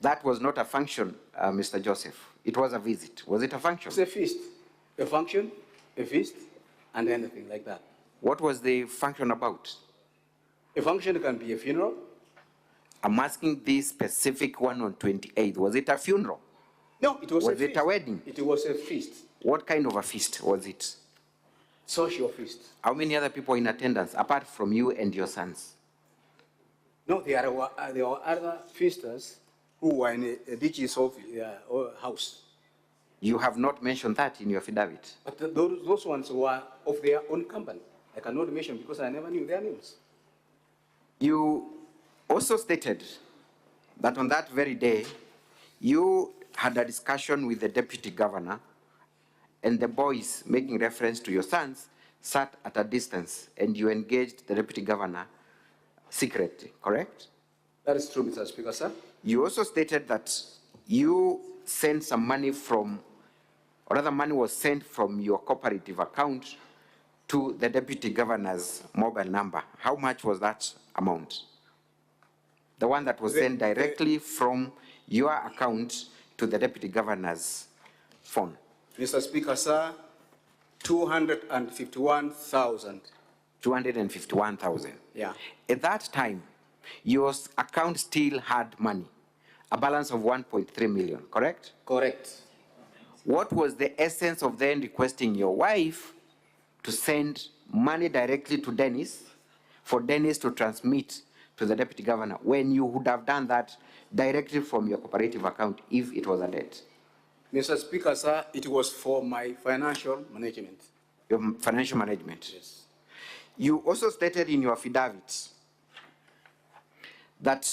That was not a function, Mr. Joseph. It was a visit. Was it a function? It's a feast. A function, a feast, and anything like that. What was the function about? A function can be a funeral. I'm asking this specific one on 28th. Was it a funeral? No, it was a feast. Was it a wedding? It was a feast. What kind of a feast was it? Social feast. How many other people in attendance, apart from you and your sons? No, there were other feasters who were in a DG's office, house. You have not mentioned that in your affidavit. But those ones were of their own company. I cannot mention because I never knew their names. You also stated that on that very day, you had a discussion with the deputy governor, and the boys, making reference to your sons, sat at a distance, and you engaged the deputy governor secretly, correct? That is true, Mr. Speaker, sir. You also stated that you sent some money from, or rather money was sent from your cooperative account to the deputy governor's mobile number. How much was that amount? The one that was sent directly from your account to the deputy governor's phone. Mr. Speaker, sir, 251,000. 251,000. Yeah. At that time, your account still had money, a balance of 1.3 million, correct? Correct. What was the essence of then requesting your wife to send money directly to Dennis, for Dennis to transmit to the deputy governor, when you would have done that directly from your cooperative account if it was a debt? Mr. Speaker, sir, it was for my financial management. Your financial management? Yes. You also stated in your affidavit that,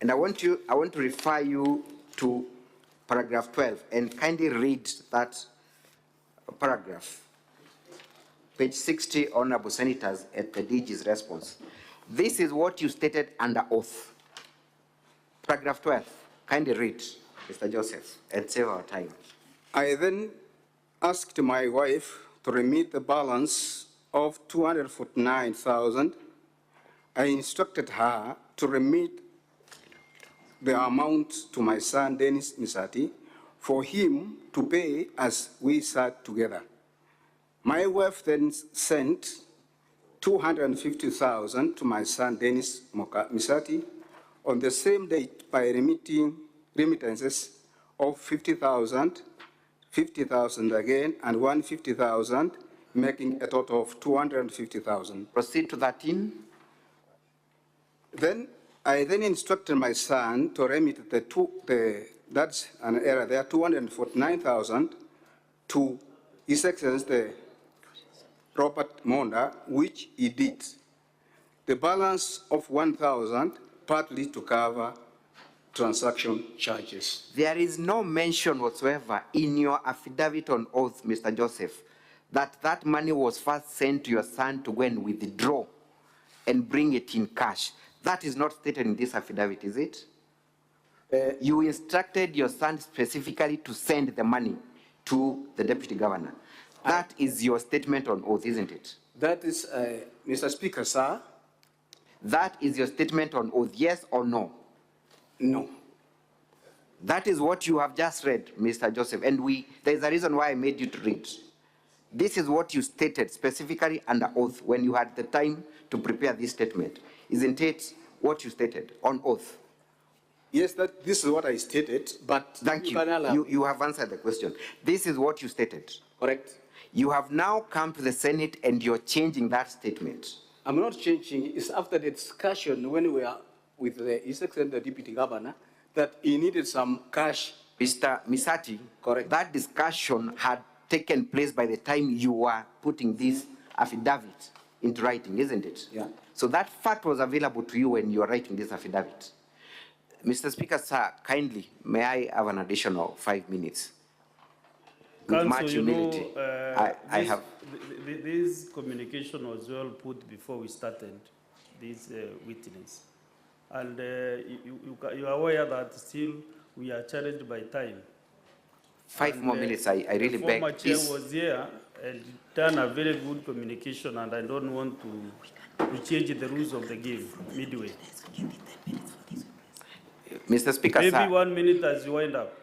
and I want to refer you to paragraph 12 and kindly read that paragraph. Page 60, Honorable Senators, at the DG's response. This is what you stated under oath. Paragraph 12, kindly read, Mr. Joseph, and save our time. I then asked my wife to remit the balance of 249,000. I instructed her to remit the amount to my son, Dennis Misati, for him to pay as we sat together. My wife then sent 250,000 to my son, Dennis Misati, on the same date by remitting remittances of 50,000, 50,000 again, and 150,000, making a total of 250,000. Proceed to 13. Then I then instructed my son to remit that's an error there, 249,000 to His Excellency Robert Monda, which he did. The balance of 1,000 partly to cover transaction charges. There is no mention whatsoever in your affidavit on oath, Mr. Joseph, that that money was first sent to your son to go and withdraw and bring it in cash. That is not stated in this affidavit, is it? You instructed your son specifically to send the money to the deputy governor. That is your statement on oath, isn't it? That is, Mr. Speaker, sir. That is your statement on oath, yes or no? No. That is what you have just read, Mr. Joseph, and there is a reason why I made you to read. This is what you stated specifically under oath when you had the time to prepare this statement. Isn't it what you stated on oath? Yes, this is what I stated, but... Thank you. You have answered the question. This is what you stated. Correct. You have now come to the Senate and you're changing that statement. I'm not changing. It's after the discussion when we are with His Excellency the Deputy Governor that he needed some cash. Mr. Misati, correct. That discussion had taken place by the time you were putting this affidavit into writing, isn't it? Yeah. So that fact was available to you when you were writing this affidavit. Mr. Speaker, sir, kindly, may I have an additional 5 minutes? With Council, much humility, this communication was well put before we started this witness. And you are aware that still we are challenged by time. 5 more minutes, I really beg. The former chair was here and done a very good communication, and I don't want to change the rules of the game midway. Mr. Speaker, maybe sir, 1 minute as you wind up.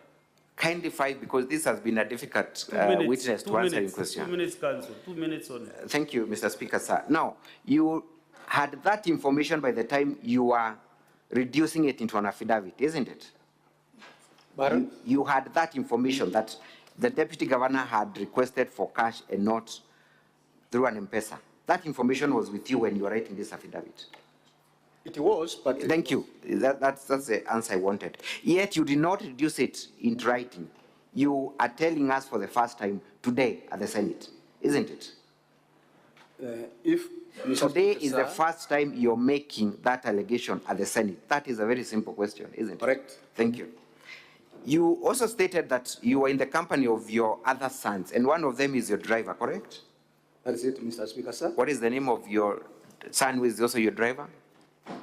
Kindly 5, because this has been a difficult witness to answer your question. 2 minutes, Council. 2 minutes only. Thank you, Mr. Speaker, sir. Now, you had that information by the time you were reducing it into an affidavit, isn't it? You had that information that the deputy governor had requested for cash and not through an M-Pesa. That information was with you when you were writing this affidavit. It was, but... Thank you. That's the answer I wanted. Yet you did not reduce it into writing. You are telling us for the first time today at the Senate, isn't it? Today is the first time you're making that allegation at the Senate. That is a very simple question, isn't it? Correct. Thank you. You also stated that you were in the company of your other sons, and one of them is your driver, correct? That is it, Mr. Speaker, sir. What is the name of your son who is also your driver?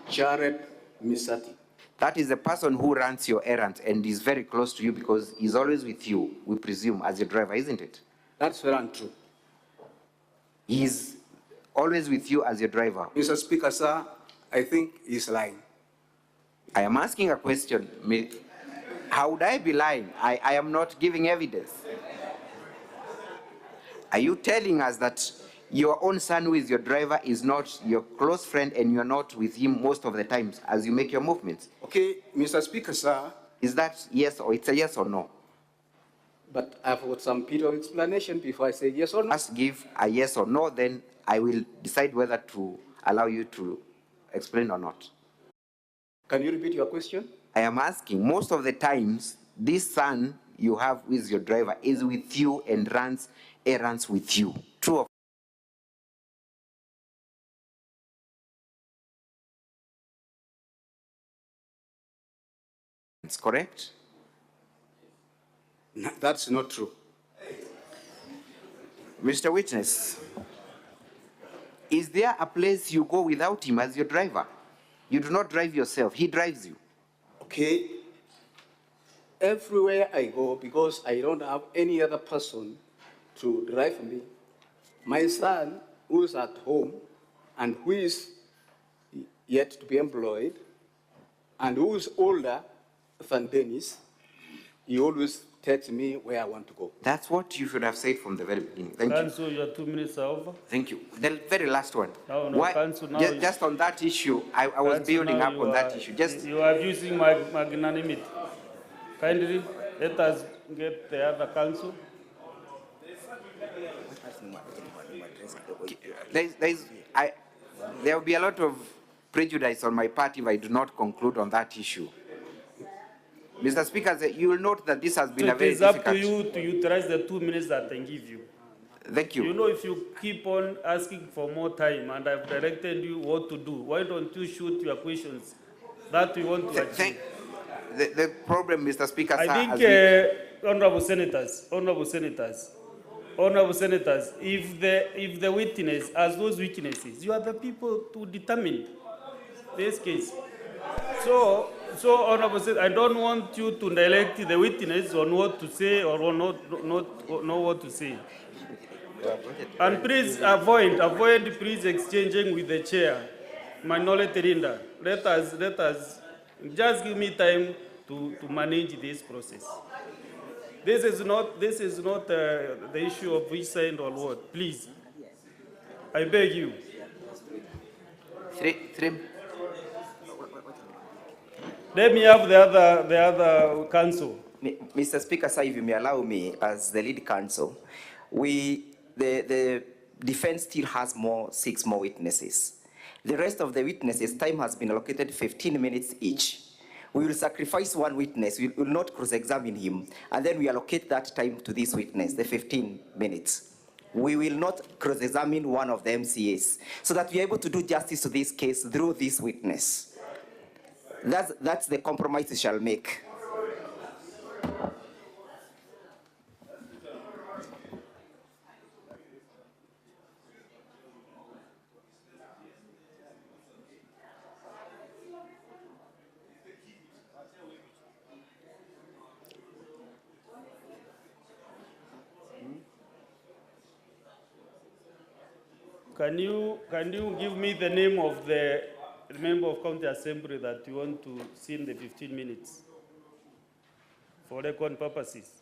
Jared Misati. That is the person who runs your errands and is very close to you because he's always with you, we presume, as your driver, isn't it? That's very untrue. He's always with you as your driver. Mr. Speaker, sir, I think he's lying. I am asking a question. How would I be lying? I am not giving evidence. Are you telling us that your own son who is your driver is not your close friend and you're not with him most of the times as you make your movements? Okay, Mr. Speaker, sir. Is that yes or it's a yes or no? But I've got some bit of explanation before I say yes or no. Just give a yes or no, then I will decide whether to allow you to explain or not. Can you repeat your question? I am asking, most of the times, this son you have with your driver is with you and runs errands with you. True or false? Correct? No, that's not true. Mr. Witness, is there a place you go without him as your driver? You do not drive yourself, he drives you. Okay. Everywhere I go, because I don't have any other person to drive me, my son, who is at home and who is yet to be employed, and who is older than Dennis, he always tells me where I want to go. That's what you should have said from the very beginning. Thank you. Council, your 2 minutes are over. Thank you. The very last one. No, Why, Council, now just on that issue, I was building up on that issue. You are abusing my magnanimity. Kindly, let us get the other council. There will be a lot of prejudice on my part if I do not conclude on that issue. Mr. Speaker, you will note that this has been a very difficult... It is up to you to utilize the 2 minutes that I give you. Thank you. You know, if you keep on asking for more time and I've directed you what to do, why don't you shoot your questions that we want to achieve? The problem, Mr. Speaker, I sir, think, has honorable senators, if the witness has those weaknesses, you are the people to determine this case. So honorable senators, I don't want you to direct the witness on what to say or not know what to say. And please avoid please exchanging with the chair, Minority Leader. Let us just give me time to manage this process. This is not the issue of which side or what. Please, I beg you. three. Let me have the other counsel. Mr. Speaker, sir, if you may allow me, as the lead counsel, the defense still has 6 more witnesses. The rest of the witnesses, time has been allocated 15 minutes each. We will sacrifice one witness, we will not cross-examine him, and then we allocate that time to this witness, the 15 minutes. We will not cross-examine one of the MCAs, so that we are able to do justice to this case through this witness. That's the compromise we shall make. Can you give me the name of the member of County Assembly that you want to see in the 15 minutes for record purposes?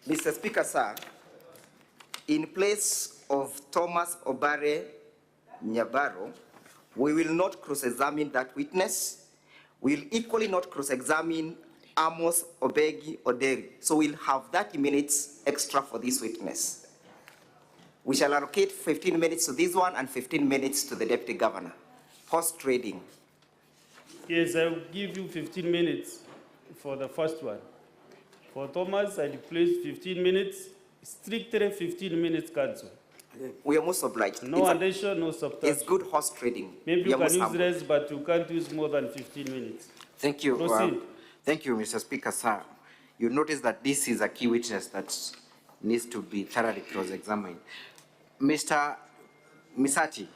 Mr. Speaker, sir, in place of Thomas Obare Nyabaro, we will not cross-examine that witness. We will equally not cross-examine Amos Obegi Oderi. So we'll have 30 minutes extra for this witness. We shall allocate 15 minutes to this one and 15 minutes to the Deputy Governor. Horse trading. Yes, I will give you 15 minutes for the first one. For Thomas, I place 15 minutes, strictly 15 minutes, Council. We are most obliged. No addition, no subtraction. It's good horse trading. Maybe you can use less, but you can't use more than 15 minutes. Thank you. Proceed. Thank you, Mr. Speaker, sir. You notice that this is a key witness that needs to be thoroughly cross-examined. Mr. Misati.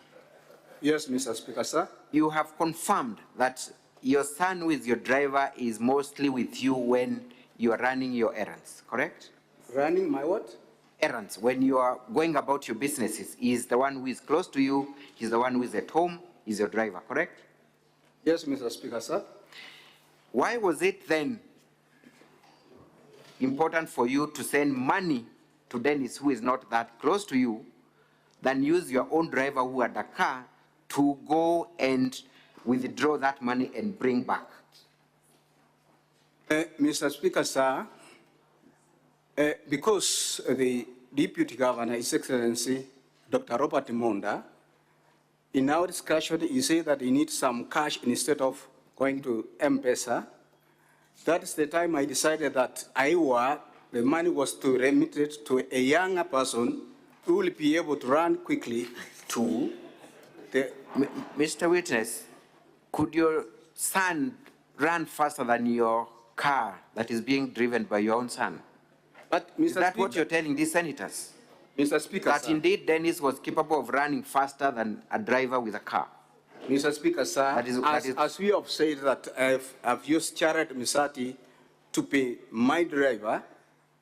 Yes, Mr. Speaker, sir. You have confirmed that your son, who is your driver, is mostly with you when you are running your errands, correct? Running my what? Errands. When you are going about your businesses, he is the one who is close to you, he's the one who is at home, he's your driver, correct? Yes, Mr. Speaker, sir. Why was it then important for you to send money to Dennis, who is not that close to you, than use your own driver who had a car to go and withdraw that money and bring back? Mr. Speaker, sir, because the Deputy Governor, His Excellency, Dr. Robert Monda, in our discussion, he said that he needs some cash instead of going to M-Pesa. That is the time I decided that the money was to remit it to a younger person who will be able to run quickly to the... Mr. Witness, could your son run faster than your car that is being driven by your own son? But, Mr. Is that Speaker, what you're telling these senators? Mr. Speaker, that sir, indeed Dennis was capable of running faster than a driver with a car? Mr. Speaker, sir, as we have said that I've used Charat Misati to be my driver,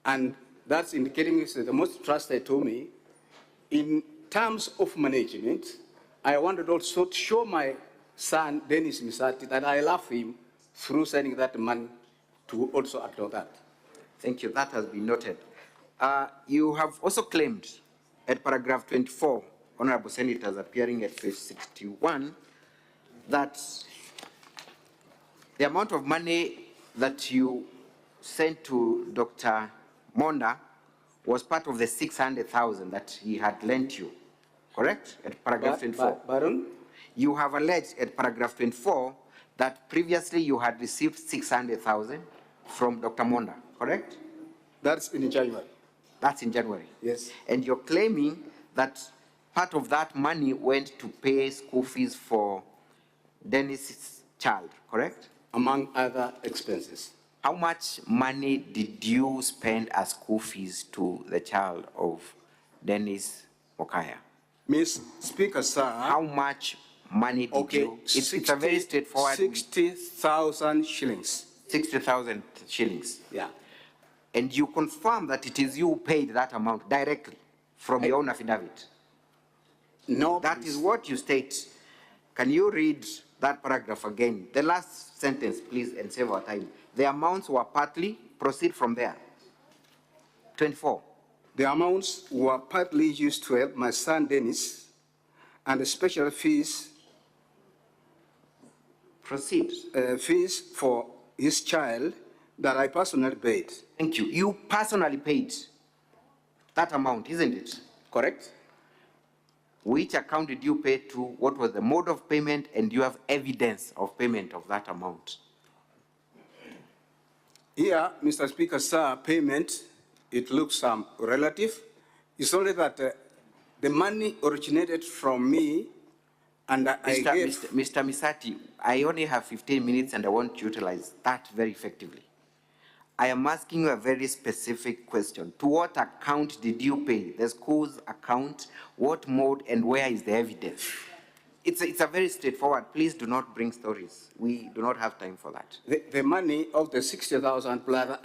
and that's indicating the most trusted to me. In terms of management, I wanted also to show my son, Dennis Misati, that I love him through sending that money to also act on that. Thank you. That has been noted. You have also claimed at paragraph 24, honorable senators appearing at page 61, that the amount of money that you sent to Dr. Monda was part of the 600,000 that he had lent you, correct? At paragraph 24. Baron? you have alleged at paragraph 24 that previously you had received 600,000 from Dr. Monda, correct? That's in January. That's in January? Yes. And you're claiming that part of that money went to pay school fees for Dennis's child, correct? Among other expenses. How much money did you spend as school fees to the child of Dennis Mokaya? Ms. Speaker, sir. How much money did you? It's a very straightforward. 60,000 shillings. 60,000 shillings. Yeah. And you confirm that it is you who paid that amount directly from your own affidavit? No. That is what you state. Can you read that paragraph again? The last sentence, please, and save our time. The amounts were partly, proceed from there. 24. The amounts were partly used to help my son Dennis, and the special fees. Proceed. Fees for his child that I personally paid. Thank you. You personally paid that amount, isn't it? Correct. Which account did you pay to? What was the mode of payment? And do you have evidence of payment of that amount? Here, Mr. Speaker, sir, payment, it looks relative. It's only that the money originated from me, and Mr. Misati, I only have 15 minutes and I want to utilize that very effectively. I am asking you a very specific question. To what account did you pay? The school's account, what mode, and where is the evidence? It's a very straightforward. Please do not bring stories. We do not have time for that. The money of the 60,000 plus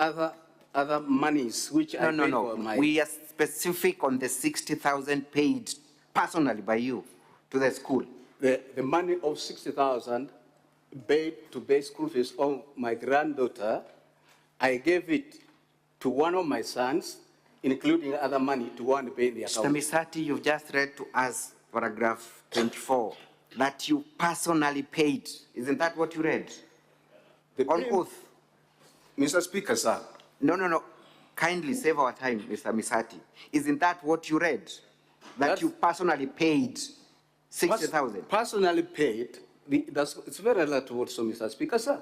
other monies which I paid for my... We are specific on the 60,000 paid personally by you to the school. The money of 60,000 paid to pay school fees of my granddaughter, I gave it to one of my sons, including other money to one to pay the account. Mr. Misati, you've just read to us paragraph 24, that you personally paid. Isn't that what you read? On oath. Mr. Speaker, sir. No. Kindly save our time, Mr. Misati. Isn't that what you read? That you personally paid 60,000? Personally paid, it's very relative also, Mr. Speaker, sir.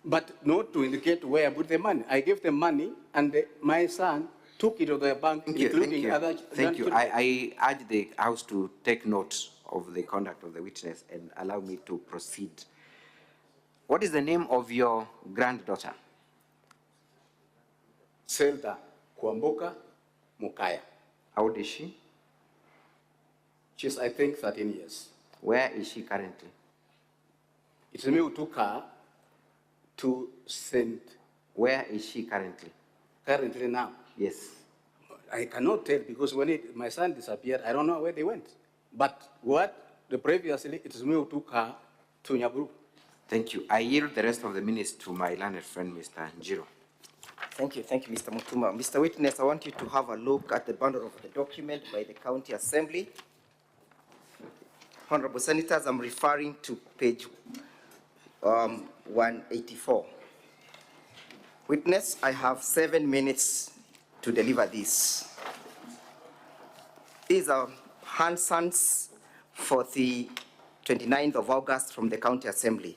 But not to indicate where I put the money. I gave the money, and my son took it to the bank, including other... Thank you. I urge the House to take note of the conduct of the witness and allow me to proceed. What is the name of your granddaughter? Zelda Kwamboka Mukaya. How old is she? She's, I think, 13 years. Where is she currently? It's me who took her to St. Where is she currently? Currently now? Yes. I cannot tell because when my son disappeared, I don't know where they went. But previously, it is me who took her to Nyaburu. Thank you. I yield the rest of the minutes to my learned friend, Mr. Njiro. Thank you, Mr. Mutuma. Mr. Witness, I want you to have a look at the bundle of the document by the County Assembly. Honorable Senators, I'm referring to page 184. Witness, I have 7 minutes to deliver this. These are Hanson's for the 29th of August from the County Assembly.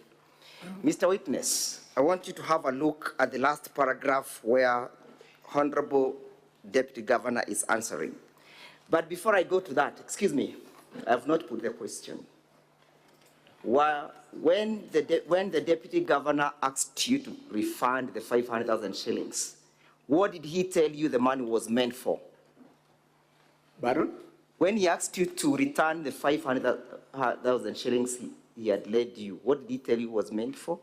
Mr. Witness, I want you to have a look at the last paragraph where Honorable Deputy Governor is answering. But before I go to that, excuse me, I have not put the question. When the Deputy Governor asked you to refund the 500,000 shillings, what did he tell you the money was meant for? Pardon? When he asked you to return the 500,000 shillings he had lent you, what did he tell you was meant for?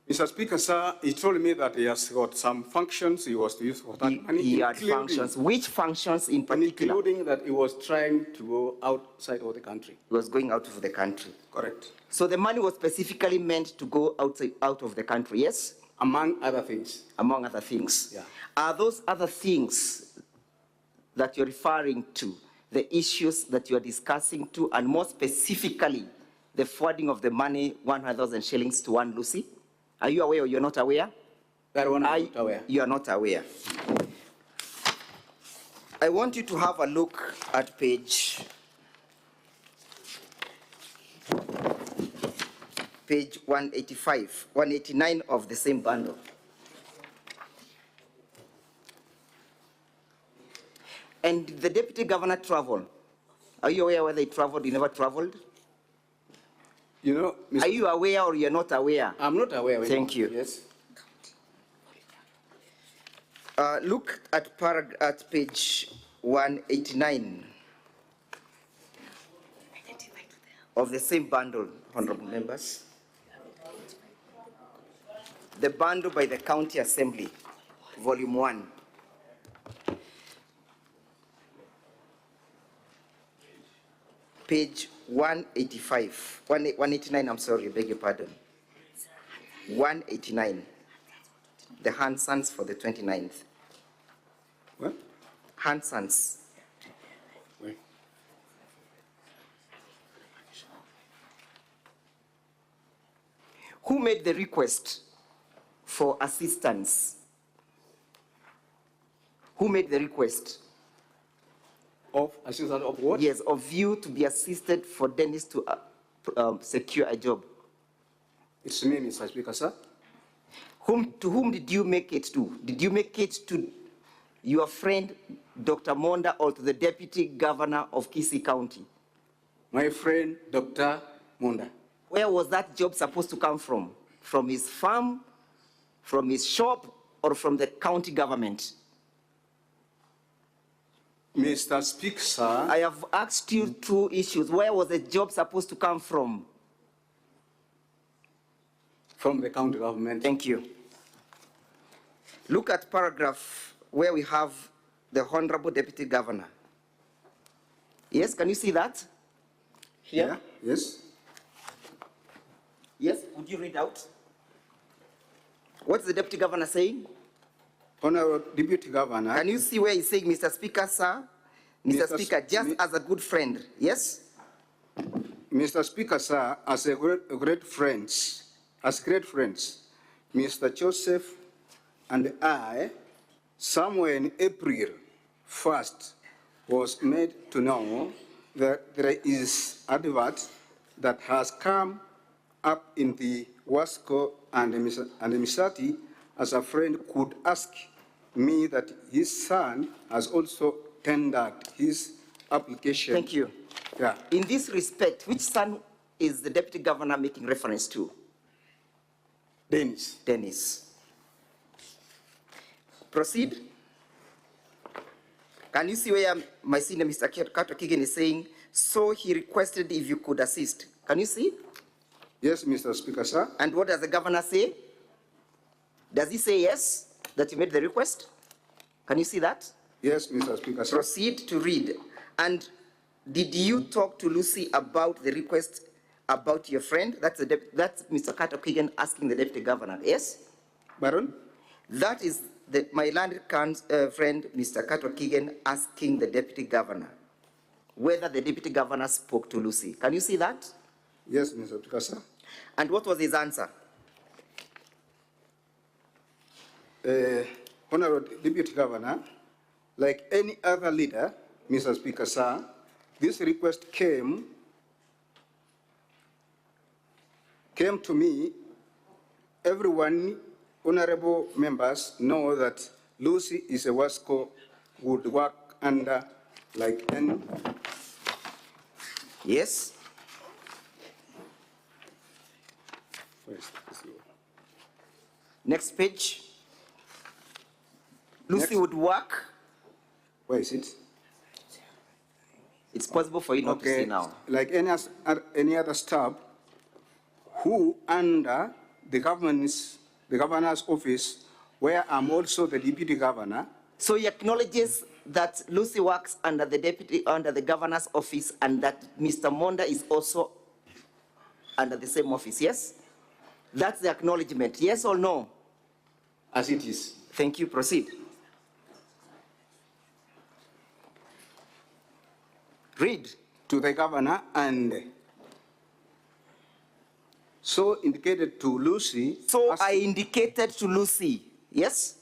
Mr. Speaker, sir, he told me that he has got some functions he was to use for that money. He had functions. Which functions in particular? Including that he was trying to go outside of the country. He was going out of the country. Correct. So the money was specifically meant to go out of the country, yes? Among other things. Among other things. Yeah. Are those other things that you're referring to the issues that you're discussing to, and more specifically, the forwarding of the money, 100,000 shillings to one Lucy? Are you aware or you're not aware? That one I'm not aware. You are not aware. I want you to have a look at page page 185, 189 of the same bundle. And the deputy governor traveled. Are you aware whether he traveled, he never traveled? You know, Are you aware or you're not aware? I'm not aware. Thank you. Yes. Look at page 189 of the same bundle, honorable members. The bundle by the County Assembly, volume 1. Page 185, 189, I'm sorry, beg your pardon. 189, the Hansons for the 29th. What? Hansons. Wait. Who made the request for assistance? Who made the request? Of assistance of what? Yes, of you to be assisted for Dennis to secure a job. It's me, Mr. Speaker, sir. To whom did you make it to? Did you make it to your friend, Dr. Monda, or to the Deputy Governor of Kisii County? My friend, Dr. Monda. Where was that job supposed to come from? From his farm, from his shop, or from the county government? Mr. Speaker, sir. I have asked you two issues. Where was the job supposed to come from? From the county government. Thank you. Look at paragraph where we have the Honorable Deputy Governor. Yes, can you see that? Here? Yeah. Yes. Yes, would you read out? What's the Deputy Governor saying? Honorable Deputy Governor. Can you see where he's saying, Mr. Speaker, sir? Mr. Speaker, just as a good friend, yes? Mr. Speaker, sir, as great friends, Mr. Joseph and I, somewhere in April 1st, was made to know that there is advert that has come up in the Wasco and Misati as a friend could ask me that his son has also tendered his application. Thank you. Yeah. In this respect, which son is the Deputy Governor making reference to? Dennis. Dennis. Proceed. Can you see where my senior Mr. Kato Kigen is saying, so he requested if you could assist? Can you see? Yes, Mr. Speaker, sir. And what does the governor say? Does he say yes, that you made the request? Can you see that? Yes, Mr. Speaker, sir. Proceed to read. And did you talk to Lucy about the request about your friend? That's Mr. Kato Kigen asking the Deputy Governor, yes? Baron? That is my landed friend, Mr. Kato Kigen, asking the Deputy Governor whether the Deputy Governor spoke to Lucy. Can you see that? Yes, Mr. Speaker, sir. And what was his answer? Honorable Deputy Governor, like any other leader, Mr. Speaker, sir, this request came to me. Everyone, honorable members, know that Lucy is a Wasco, would work under like any. Yes. Next page. Lucy would work. Where is it? It's possible for you not to see now. Like any other staff who under the governor's office, where I'm also the deputy governor. So he acknowledges that Lucy works under the governor's office and that Mr. Monda is also under the same office, yes? That's the acknowledgement, yes or no? As it is. Thank you, proceed. Read. To the governor and so indicated to Lucy. So I indicated to Lucy, yes?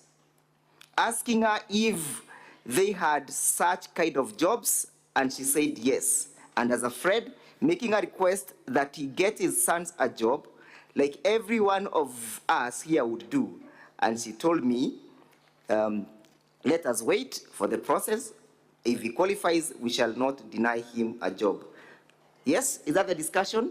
Asking her if they had such kind of jobs, and she said yes. And as a friend, making a request that he get his sons a job, like every one of us here would do. And she told me, let us wait for the process. If he qualifies, we shall not deny him a job. Yes, is that the discussion?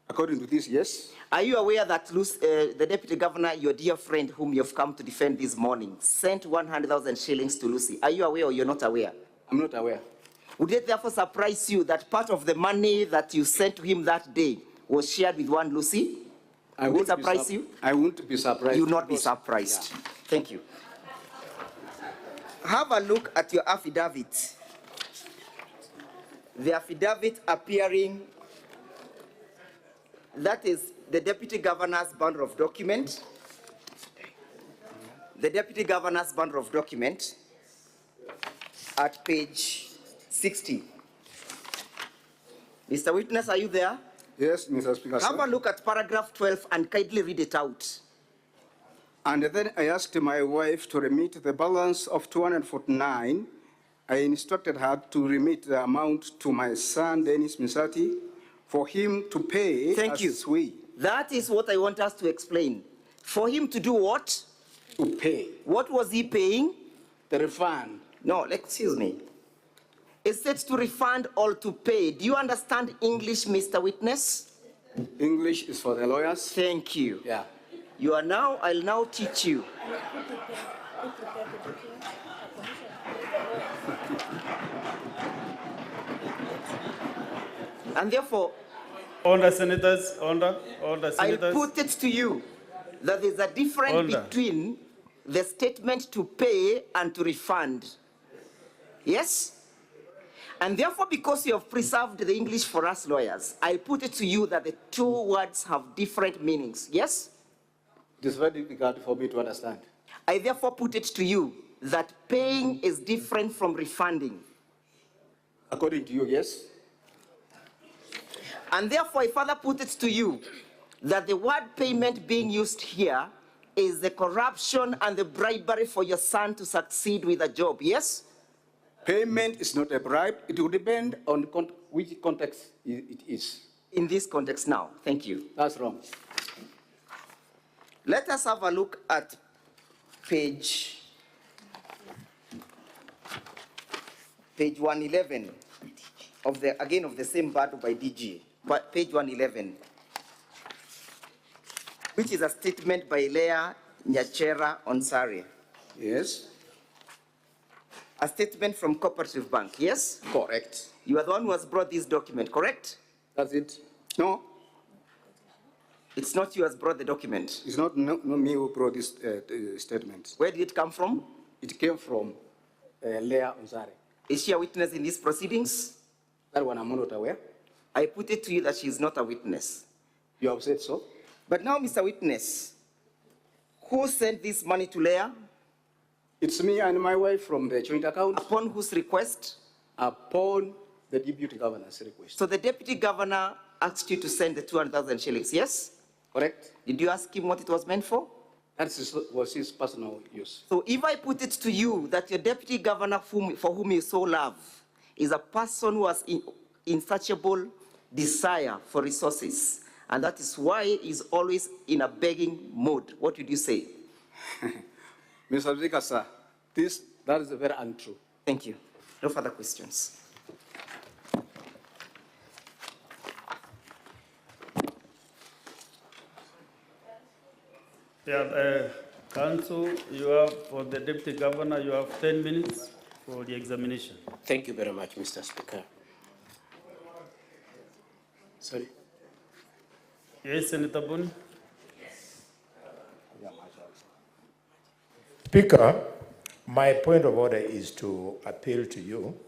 According to this, yes. Are you aware that the Deputy Governor, your dear friend whom you've come to defend this morning, sent 100,000 shillings to Lucy? Are you aware or you're not aware? I'm not aware. Would it therefore surprise you that part of the money that you sent to him that day was shared with one Lucy? Would it surprise you? I won't be surprised. You will not be surprised. Yeah. Thank you. Have a look at your affidavit. The affidavit appearing, that is the Deputy Governor's bundle of document. The Deputy Governor's bundle of document at page 60. Mr. Witness, are you there? Yes, Mr. Speaker. Have a look at paragraph 12 and kindly read it out. And then I asked my wife to remit the balance of 249. I instructed her to remit the amount to my son, Dennis Misati, for him to pay. Thank you. That is what I want us to explain. For him to do what? To pay. What was he paying? The refund. No, excuse me. Is it to refund or to pay? Do you understand English, Mr. Witness? English is for the lawyers. Thank you. Yeah. You are now, I'll now teach you. And therefore, Order, senators, order, senators. I'll put it to you that there's a difference between the statement to pay and to refund. Yes? And therefore, because you have preserved the English for us lawyers, I put it to you that the two words have different meanings. Yes? It is very difficult for me to understand. I therefore put it to you that paying is different from refunding. According to you, yes? And therefore, I further put it to you that the word payment being used here is the corruption and the bribery for your son to succeed with a job, yes? Payment is not a bribe. It will depend on which context it is. In this context now, thank you. That's wrong. Let us have a look at page 111 of the same battle by DG. Page 111, which is a statement by Leah Nyachera Onsari. Yes. A statement from Cooperative Bank, yes? Correct. You are the one who has brought this document, correct? That's it. No. It's not you who has brought the document. It's not me who brought this statement. Where did it come from? It came from Leah Onsari. Is she a witness in these proceedings? That one I'm not aware. I put it to you that she is not a witness. You have said so. But now, Mr. Witness, who sent this money to Leah? It's me and my wife from the joint account. Upon whose request? Upon the Deputy Governor's request. So the Deputy Governor asked you to send the 200,000 shillings, yes? Correct. Did you ask him what it was meant for? That was his personal use. So if I put it to you that your Deputy Governor for whom you so love is a person who has insatiable desire for resources, and that is why he's always in a begging mood, what would you say? Mr. Speaker, sir, that is very untrue. Thank you. No further questions. Yeah, Council, you have, for the Deputy Governor, you have 10 minutes for the examination. Thank you very much, Mr. Speaker. Sorry. Yes, Senator Boni. Speaker, my point of order is to appeal to you,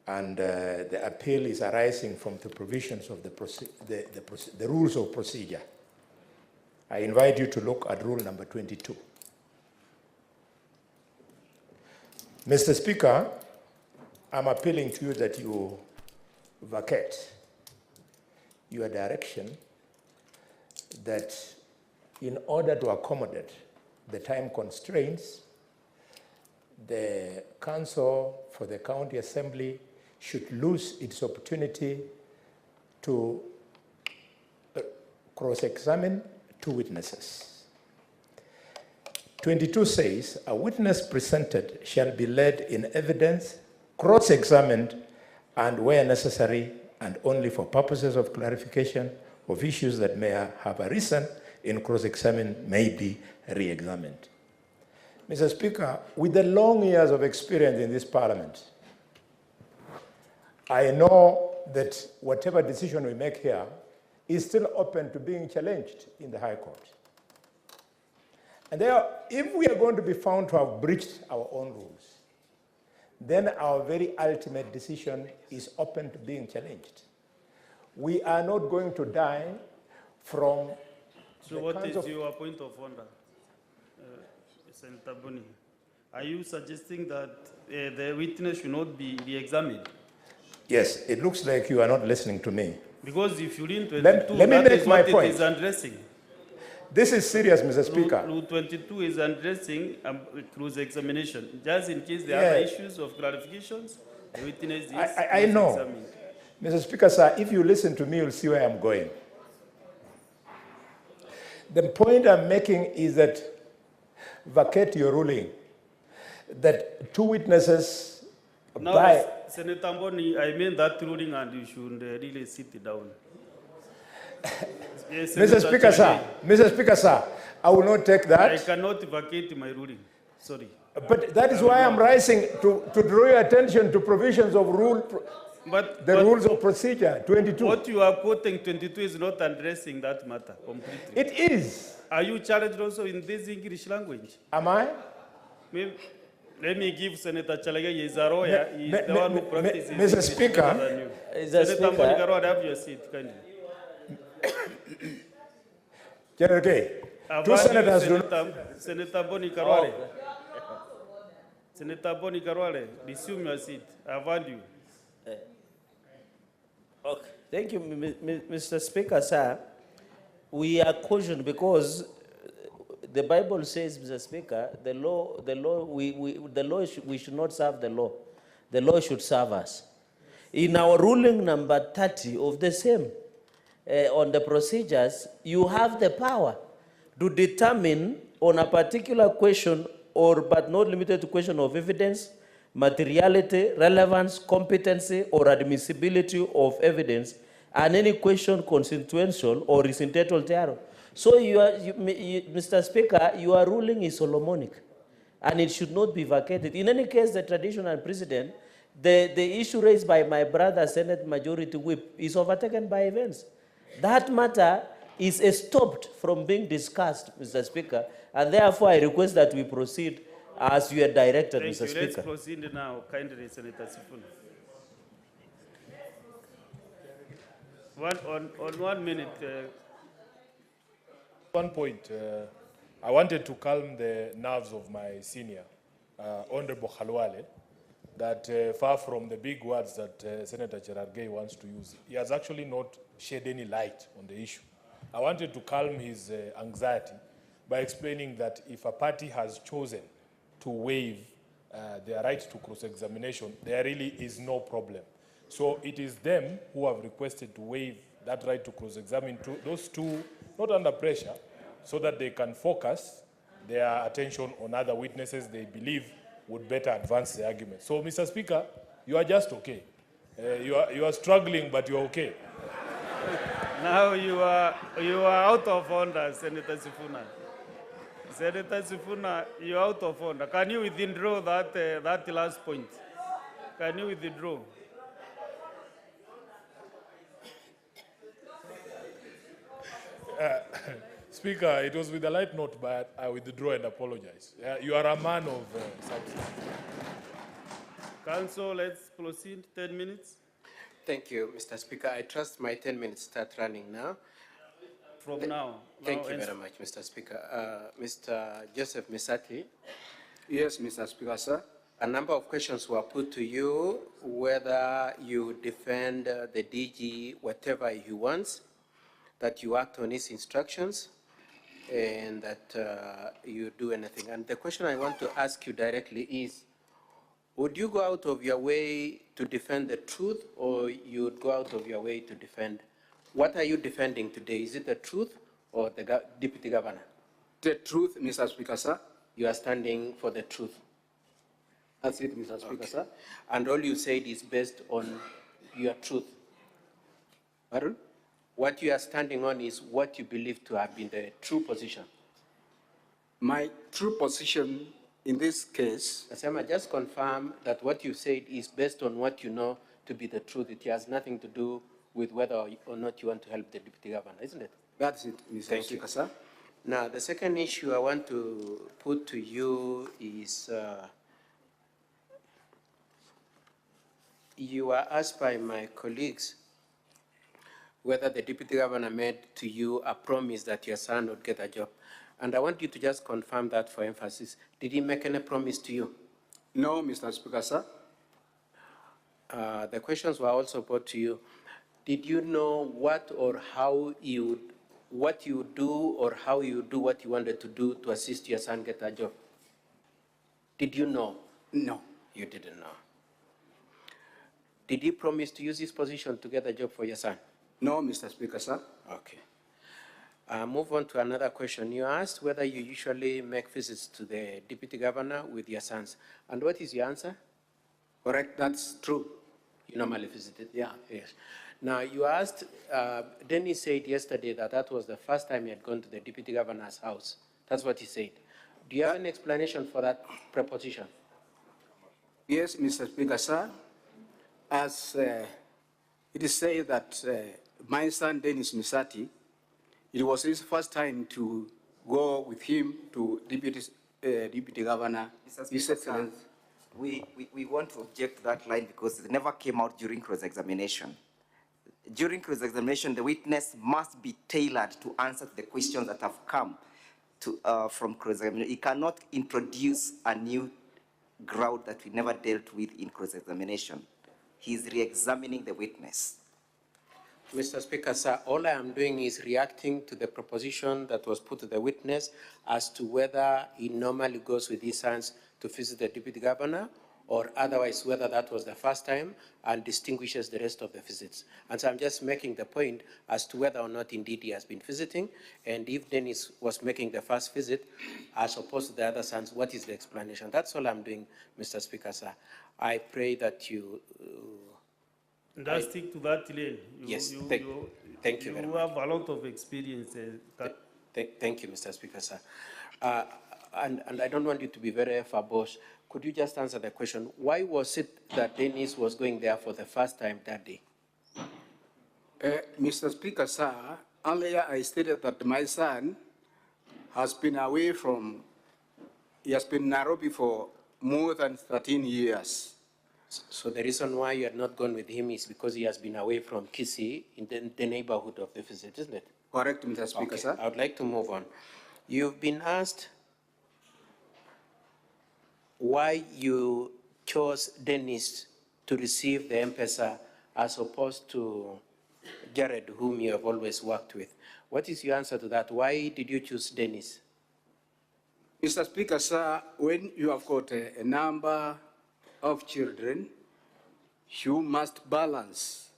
and the appeal is arising from the provisions of the rules of procedure. I invite you to look at rule number 22. Mr. Speaker, I'm appealing to you that you vacate your direction that in order to accommodate the time constraints, the Council for the County Assembly should lose its opportunity to cross-examine 2 witnesses. 22 says, a witness presented shall be led in evidence, cross-examined, and where necessary, and only for purposes of clarification of issues that may have arisen in cross-examination may be re-examined. Mr. Speaker, with the long years of experience in this parliament, I know that whatever decision we make here is still open to being challenged in the High Court. And there, if we are going to be found to have breached our own rules, then our very ultimate decision is open to being challenged. We are not going to die from. So what is your point of order, Senator Boni? Are you suggesting that the witness should not be re-examined? Yes, it looks like you are not listening to me. Because if you read 22, let me that make is my what point. it is addressing. This is serious, Mr. Speaker. Rule 22 is addressing close examination. Just in case there are other issues of clarifications, the witness is I know. examined. Mr. Speaker, sir, if you listen to me, you'll see where I'm going. The point I'm making is that vacate your ruling that 2 witnesses Now, Senator Mboni, I mean that ruling and you should really sit down. Yes, Mr. Speaker, sir, I will not take that. I cannot vacate my ruling. Sorry. But that is why I'm rising to draw your attention to provisions of the rules of procedure, 22. What you are quoting, 22, is not addressing that matter completely. It is. Are you challenged also in this English language? Am I? Let me give Senator Chalage, he is a lawyer, he is the one who practices Mr. English Speaker, better than you. Senator Mboni Karwale, have your seat, kindly. General K. Two senators do not. Senator Mboni Karwale. Senator Mboni Karwale, resume your seat. I want you. Okay. Thank you, Mr. Speaker, sir. We are cautioned because the Bible says, Mr. Speaker, we should not serve the law. The law should serve us. In our ruling number 30 of the same, on the procedures, you have the power to determine on a particular question, but not limited to question of evidence, materiality, relevance, competency, or admissibility of evidence, and any question consequential or is entitled thereof. So, Mr. Speaker, your ruling is Solomonic, and it should not be vacated. In any case, the traditional precedent, the issue raised by my brother, Senate Majority Whip, is overtaken by events. That matter is stopped from being discussed, Mr. Speaker, and therefore I request that we proceed as you are directed, Mr. Speaker. Let's proceed now, kindly, Senator Sifuna. On 1 minute. One point, I wanted to calm the nerves of my senior, Honorable Khalwale, that far from the big words that Senator Cherargei wants to use, he has actually not shed any light on the issue. I wanted to calm his anxiety by explaining that if a party has chosen to waive their right to cross-examination, there really is no problem. So it is them who have requested to waive that right to cross-examine, those two, not under pressure, so that they can focus their attention on other witnesses they believe would better advance the argument. So, Mr. Speaker, you are just okay. You are struggling, but you are okay. Now you are out of order, Senator Sifuna. Senator Sifuna, you are out of order. Can you withdraw that last point? Can you withdraw? Speaker, it was with a light note, but I withdraw and apologize. You are a man of substance. Council, let's proceed. 10 minutes. Thank you, Mr. Speaker. I trust my 10 minutes start running now. From now. Thank you very much, Mr. Speaker. Mr. Joseph Misati. Yes, Mr. Speaker, sir. A number of questions were put to you, whether you defend the DG whatever he wants, that you act on his instructions, and that you do anything. And the question I want to ask you directly is, would you go out of your way to defend the truth, or you would go out of your way to defend What are you defending today? Is it the truth or the deputy governor? The truth, Mr. Speaker, sir. You are standing for the truth. That's it, Mr. Speaker, sir. And all you said is based on your truth. Pardon? What you are standing on is what you believe to have been the true position. My true position in this case. Asema, just confirm that what you said is based on what you know to be the truth. It has nothing to do with whether or not you want to help the deputy governor, isn't it? That's it, Mr. Speaker, sir. Now, the second issue I want to put to you is you were asked by my colleagues whether the deputy governor made to you a promise that your son would get a job. And I want you to just confirm that for emphasis. Did he make any promise to you? No, Mr. Speaker, sir. The questions were also put to you. Did you know what or how what you do or how you do what you wanted to do to assist your son get a job? Did you know? No. You didn't know. Did he promise to use his position to get a job for your son? No, Mr. Speaker, sir. Okay. Move on to another question. You asked whether you usually make visits to the deputy governor with your sons. And what is your answer? Correct, that's true. You normally visited? Yeah. Yes. Now, you asked, Dennis said yesterday that that was the first time he had gone to the deputy governor's house. That's what he said. Do you have an explanation for that proposition? Yes, Mr. Speaker, sir. As it is said that my son, Dennis Misati, it was his first time to go with him to deputy governor. His Excellency, we want to object to that line because it never came out during cross-examination. During cross-examination, the witness must be tailored to answer the questions that have come from cross-examination. He cannot introduce a new ground that we never dealt with in cross-examination. He is re-examining the witness. Mr. Speaker, sir, all I am doing is reacting to the proposition that was put to the witness as to whether he normally goes with his sons to visit the deputy governor or otherwise whether that was the first time and distinguishes the rest of the visits. And so I'm just making the point as to whether or not indeed he has been visiting, and if Dennis was making the first visit as opposed to the other sons, what is the explanation? That's all I'm doing, Mr. Speaker, sir. I pray that you... And I stick to that lane. Yes, thank you very much. You have a lot of experience. Thank you, Mr. Speaker, sir. And I don't want you to be very verbose. Could you just answer the question? Why was it that Dennis was going there for the first time that day? Mr. Speaker, sir, earlier I stated that my son has been away from, he has been in Nairobi for more than 13 years. So the reason why you had not gone with him is because he has been away from Kisii in the neighborhood of the visit, isn't it? Correct, Mr. Speaker, sir. I would like to move on. You've been asked why you chose Dennis to receive the M-Pesa as opposed to Jared, whom you have always worked with. What is your answer to that? Why did you choose Dennis? Mr. Speaker, sir, when you have got a number of children, you must balance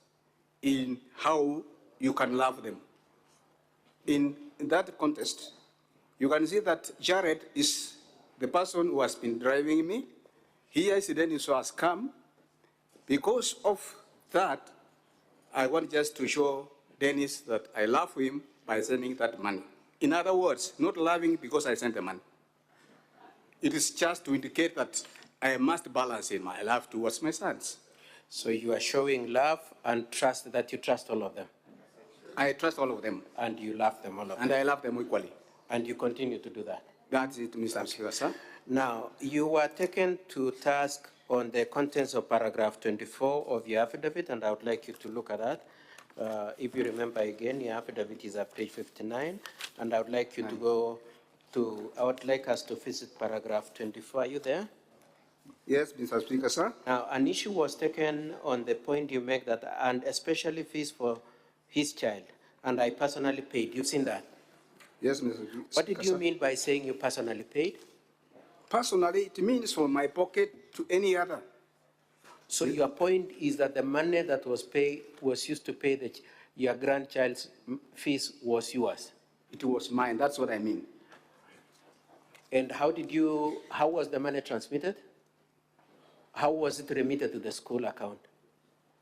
in how you can love them. In that context, you can see that Jared is the person who has been driving me. Here is Dennis who has come. Because of that, I want just to show Dennis that I love him by sending that money. In other words, not loving because I sent the money. It is just to indicate that I must balance in my love towards my sons. So you are showing love and trust, that you trust all of them? I trust all of them. And you love them, all of them? And I love them equally. And you continue to do that? That's it, Mr. Speaker, sir. Now, you were taken to task on the contents of paragraph 24 of your affidavit, and I would like you to look at that. If you remember again, your affidavit is at page 59, and I would like you to go to, I would like us to visit paragraph 24. Are you there? Yes, Mr. Speaker, sir. Now, an issue was taken on the point you make that, and especially fees for his child, and I personally paid. You've seen that? Yes, Mr. Speaker. What did you mean by saying you personally paid? Personally, it means from my pocket to any other. So your point is that the money that was paid was used to pay your grandchild's fees was yours? It was mine, that's what I mean. And how was the money transmitted? How was it remitted to the school account?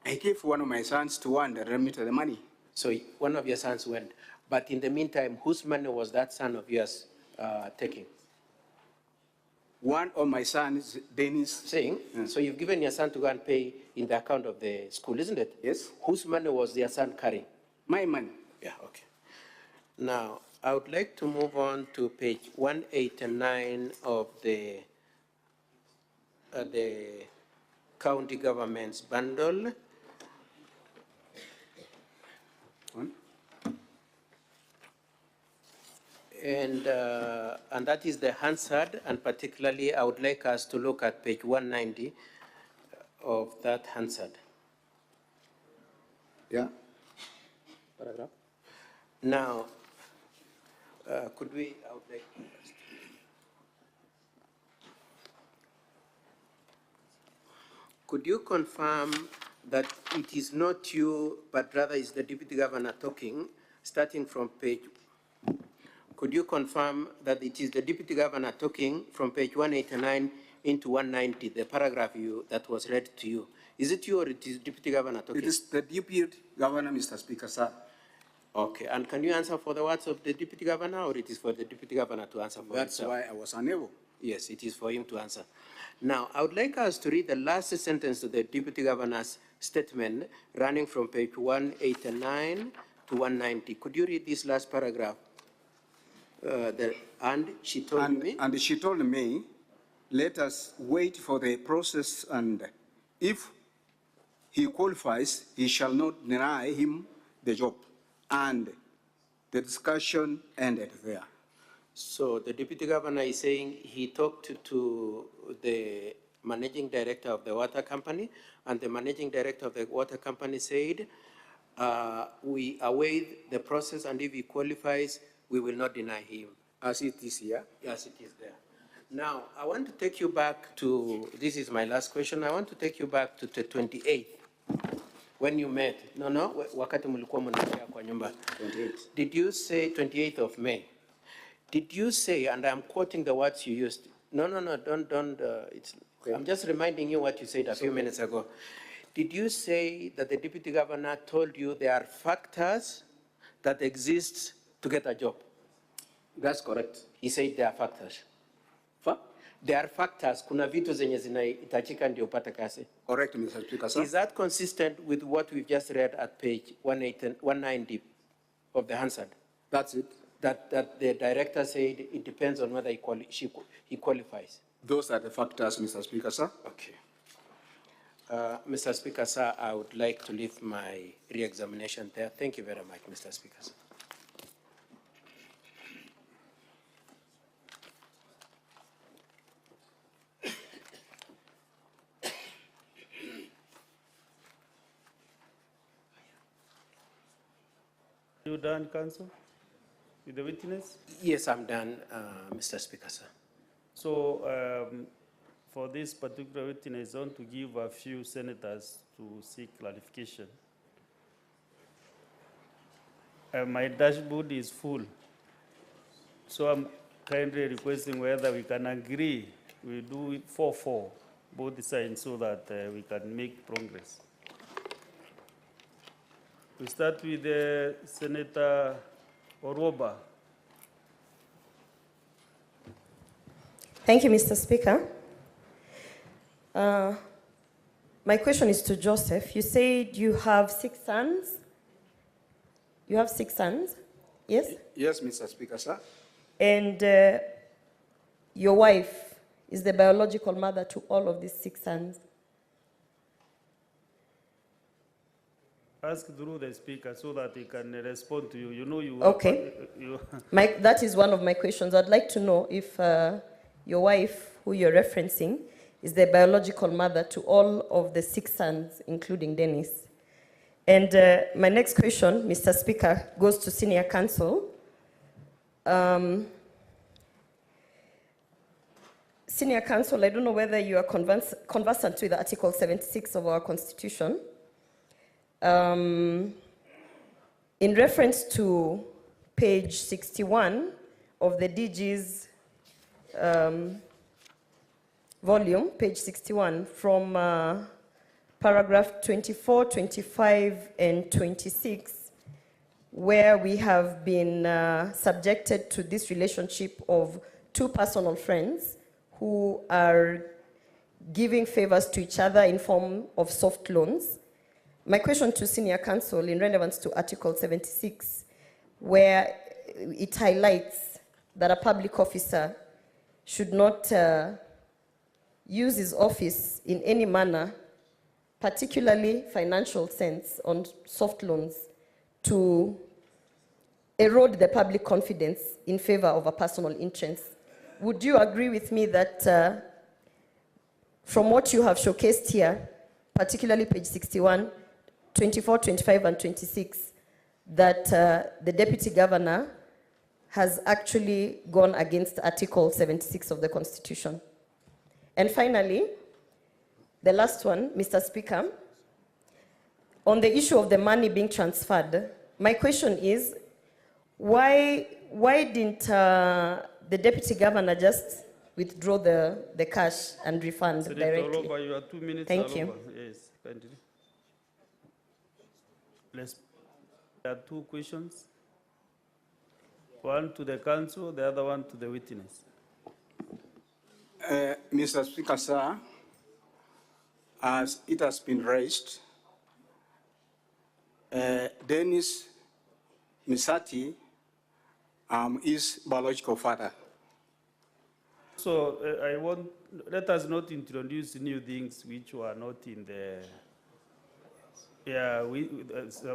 I gave one of my sons to one that remitted the money. So one of your sons went. But in the meantime, whose money was that son of yours taking? One of my sons, Dennis. Saying, so you've given your son to go and pay in the account of the school, isn't it? Yes. Whose money was your son carrying? My money. Yeah, okay. Now, I would like to move on to page 189 of the county government's bundle. And that is the Hansard, and particularly I would like us to look at page 190 of that Hansard. Yeah. Paragraph. Now, I would like could you confirm that it is not you, but rather is the deputy governor talking, starting from page? Could you confirm that it is the deputy governor talking from page 189 into 190, the paragraph that was read to you? Is it you or it is deputy governor talking? It is the deputy governor, Mr. Speaker, sir. Okay, and can you answer for the words of the deputy governor, or it is for the deputy governor to answer for That's himself? why I was unable. Yes, it is for him to answer. Now, I would like us to read the last sentence of the deputy governor's statement running from page 189 to 190. Could you read this last paragraph? And she told me? And she told me, let us wait for the process, and if he qualifies, he shall not deny him the job. And the discussion ended there. So the deputy governor is saying he talked to the managing director of the water company, and the managing director of the water company said, we await the process, and if he qualifies, we will not deny him. As it is here? Yes, it is there. Now, I want to take you back to, this is my last question, I want to take you back to the 28th, when you met. Wakati mulikuwa mnaongea kwa nyumba. 28. Did you say 28th of May? Did you say, and I'm quoting the words you used, don't, I'm just reminding you what you said a few minutes ago. Did you say that the deputy governor told you there are factors that exist to get a job? That's correct. He said there are factors. There are factors, kuna vitu zenye zinahitajika ndio upate kazi. Correct, Mr. Speaker, sir. Is that consistent with what we've just read at page 190 of the Hansard? That's it. That the director said it depends on whether he qualifies. Those are the factors, Mr. Speaker, sir. Okay. Mr. Speaker, sir, I would like to leave my re-examination there. Thank you very much, Mr. Speaker, sir. You done, Counsel, with the witness? Yes, I'm done, Mr. Speaker, sir. So, for this particular witness, I want to give a few senators to seek clarification. My dashboard is full, so I'm kindly requesting whether we can agree, we do it 4-4, both sides, so that we can make progress. We start with Senator Oroba. Thank you, Mr. Speaker. My question is to Joseph. You said you have 6 sons. You have 6 sons, yes? Yes, Mr. Speaker, sir. And your wife is the biological mother to all of these 6 sons. Ask through the speaker so that he can respond to you. You know you. Okay. That is one of my questions. I'd like to know if your wife, who you're referencing, is the biological mother to all of the 6 sons, including Dennis. And my next question, Mr. Speaker, goes to Senior Counsel. Senior Counsel, I don't know whether you are conversant with Article 76 of our Constitution. In reference to page 61 of the DG's volume, page 61, from paragraph 24, 25, and 26, where we have been subjected to this relationship of two personal friends who are giving favors to each other in form of soft loans. My question to senior counsel in relevance to Article 76, where it highlights that a public officer should not use his office in any manner, particularly financial sense, on soft loans to erode the public confidence in favor of a personal interest. Would you agree with me that from what you have showcased here, particularly page 61, 24, 25, and 26, that the Deputy Governor has actually gone against Article 76 of the Constitution? And finally, the last one, Mr. Speaker, on the issue of the money being transferred, my question is, why didn't the Deputy Governor just withdraw the cash and refund directly? Over, you are 2 minutes. Thank you. Over. Yes, continue. There are two questions. One to the council, the other one to the witness. Mr. Speaker, sir, as it has been raised, Dennis Misati is biological father. So let us not introduce new things which were not in the,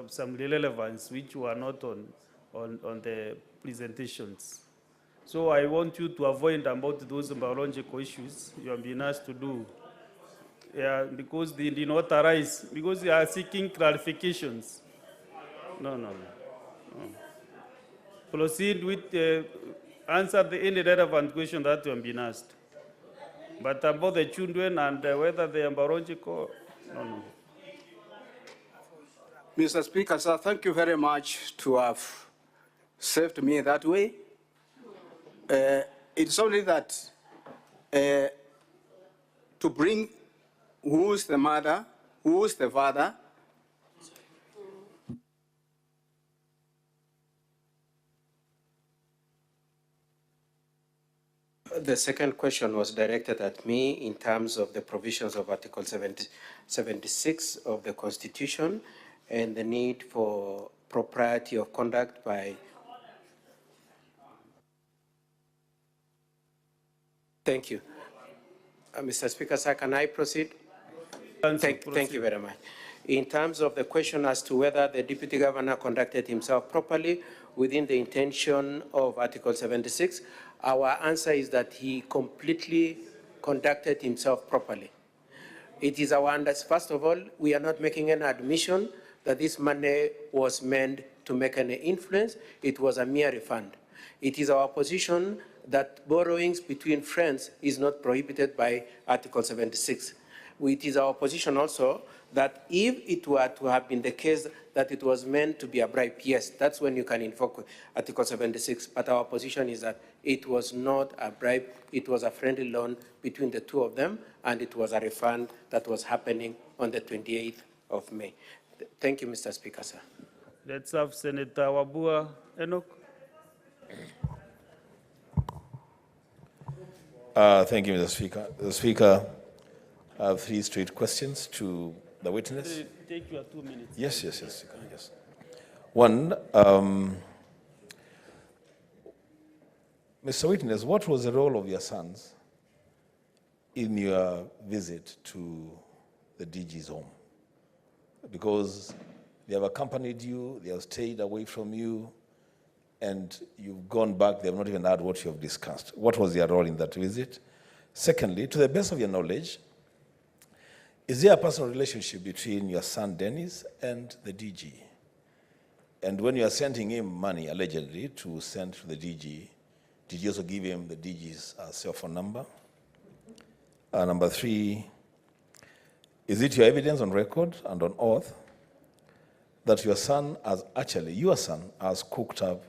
some relevance which were not on the presentations. So I want you to avoid about those biological issues you have been asked to do. Yeah, because they did not arise, because they are seeking clarifications. No. Proceed with answer any relevant question that you have been asked. But about the children and whether they are biological, no. Mr. Speaker, sir, thank you very much to have saved me that way. It's only that to bring who's the mother, who's the father. The second question was directed at me in terms of the provisions of Article 76 of the Constitution and the need for propriety of conduct by. Thank you. Mr. Speaker, sir, can I proceed? Thank you very much. In terms of the question as to whether the Deputy Governor conducted himself properly within the intention of Article 76, our answer is that he completely conducted himself properly. It is our understanding, first of all, we are not making an admission that this money was meant to make any influence. It was a mere refund. It is our position that borrowings between friends is not prohibited by Article 76. It is our position also that if it were to have been the case that it was meant to be a bribe, yes, that's when you can invoke Article 76. But our position is that it was not a bribe, it was a friendly loan between the two of them, and it was a refund that was happening on the 28th of May. Thank you, Mr. Speaker, sir. Let's have Senator Wambua Enoch. Thank you, Mr. Speaker. Mr. Speaker, I have three straight questions to the witness. Take your 2 minutes. Yes. One, Mr. Witness, what was the role of your sons in your visit to the DG's home? Because they have accompanied you, they have stayed away from you, and you've gone back, they have not even heard what you have discussed. What was their role in that visit? Secondly, to the best of your knowledge, is there a personal relationship between your son Dennis and the DG? And when you are sending him money, allegedly, to send to the DG, did you also give him the DG's cell phone number? Number three, is it your evidence on record and on oath that your son has cooked up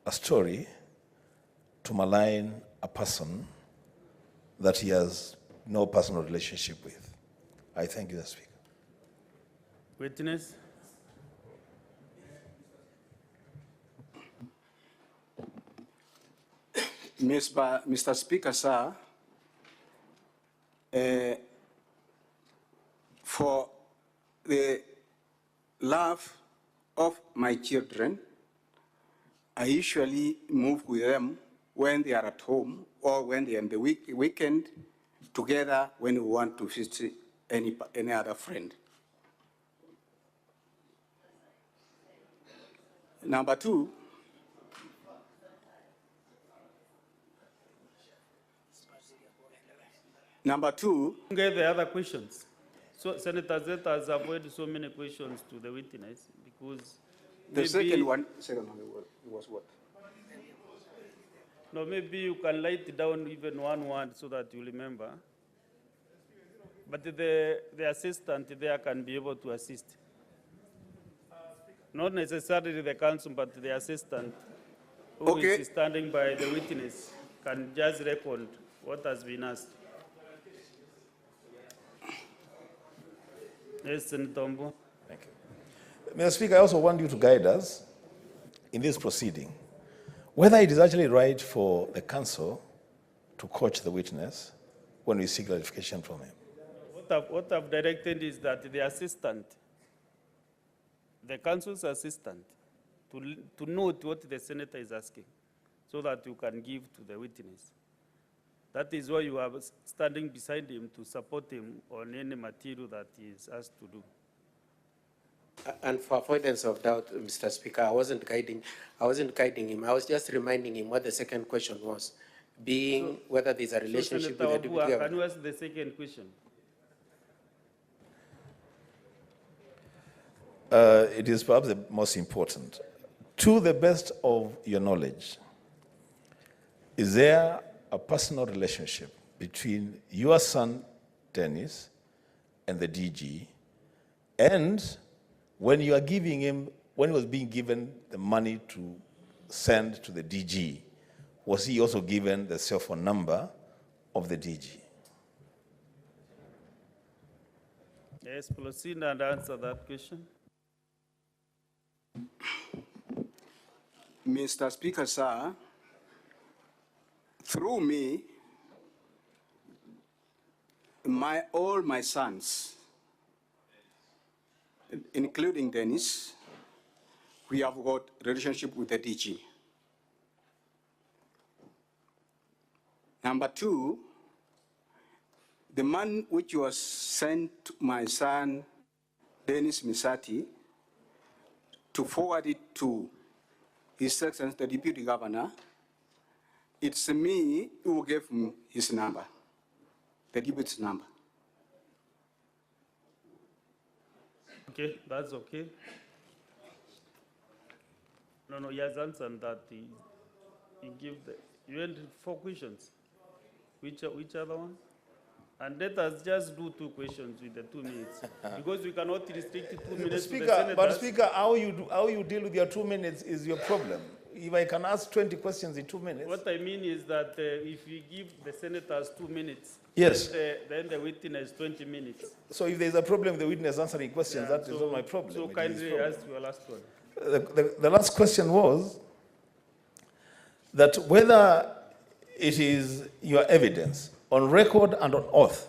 a story to malign a person that he has no personal relationship with. I thank you, Mr. Speaker. Witness. Mr. Speaker, sir, for the love of my children, I usually move with them when they are at home or when they are in the weekend together when we want to visit any other friend. Number two, Get the other questions. So Senator Zeta has avoided so many questions to the witness because the second one was what? No, maybe you can write down even one word so that you remember. But the assistant there can be able to assist. Not necessarily the counsel, but the assistant who is standing by the witness can just record what has been asked. Yes, Senator Ombo. Thank you. Mr. Speaker, I also want you to guide us in this proceeding, whether it is actually right for the counsel to coach the witness when we seek clarification from him. What I've directed is that the assistant, the counsel's assistant, to note what the senator is asking so that you can give to the witness. That is why you are standing beside him to support him on any material that he is asked to do. And for avoidance of doubt, Mr. Speaker, I wasn't guiding him. I was just reminding him what the second question was, being whether there's a relationship with the deputy governor. Can you ask the second question? It is perhaps the most important. To the best of your knowledge, is there a personal relationship between your son, Dennis, and the DG, and when you are giving him, when he was being given the money to send to the DG, was he also given the cell phone number of the DG? Yes, proceed and answer that question. Mr. Speaker, sir, through me, all my sons, including Dennis, we have got relationship with the DG. Number two, the man which was sent to my son, Dennis Misati, to forward it to His Excellency the Deputy Governor, it's me who gave him his number, the deputy's number. Okay, that's okay. No, he has answered that. He gave you had 4 questions. Which other one? And let us just do 2 questions with the 2 minutes. Because we cannot restrict 2 minutes to the senators. But Speaker, how you deal with your 2 minutes is your problem. If I can ask 20 questions in 2 minutes. What I mean is that if we give the senators 2 minutes, yes, then the witness 20 minutes. So if there's a problem with the witness answering questions, that is not my problem. So kindly ask your last one. The last question was that whether it is your evidence on record and on oath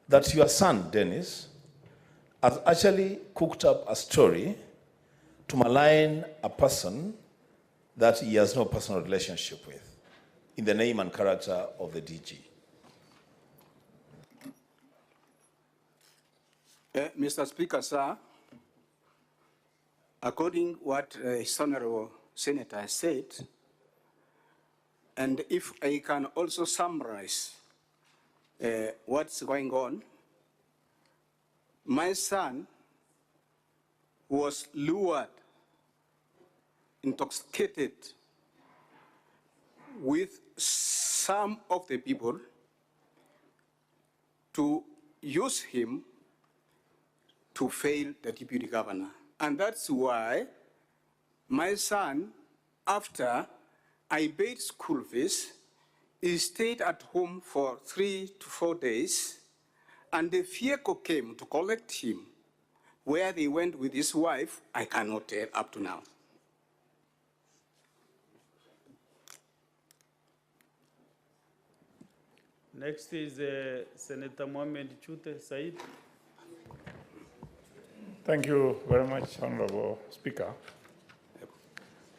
that your son, Dennis, has actually cooked up a story to malign a person that he has no personal relationship with, in the name and character of the DG. Mr. Speaker, sir, according what His Honorable Senator has said, and if I can also summarize what's going on, my son was lured, intoxicated with some of the people to use him to fail the deputy governor. And that's why my son, after I paid school fees, he stayed at home for 3 to 4 days, and the vehicle came to collect him. Where they went with his wife, I cannot tell up to now. Next is Senator Mohamed Chute Said. Thank you very much, Honorable Speaker.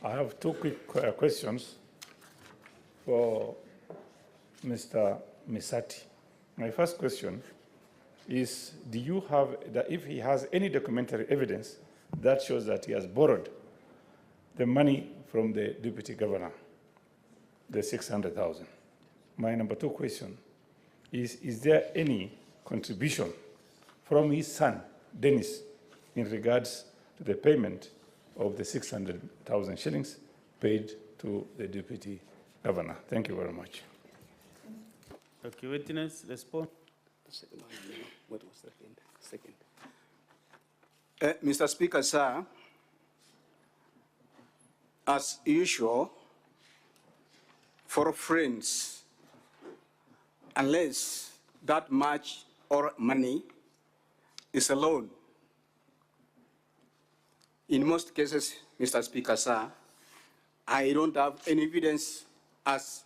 I have two quick questions for Mr. Misati. My first question is, do you have, if he has any documentary evidence that shows that he has borrowed the money from the deputy governor, the 600,000? My number two question is there any contribution from his son, Dennis, in regards to the payment of the 600,000 shillings paid to the deputy governor? Thank you very much. Okay, witness, respond. What was the second? Mr. Speaker, sir, as usual, for friends, unless that much or money is a loan, in most cases, Mr. Speaker, sir, I don't have any evidence as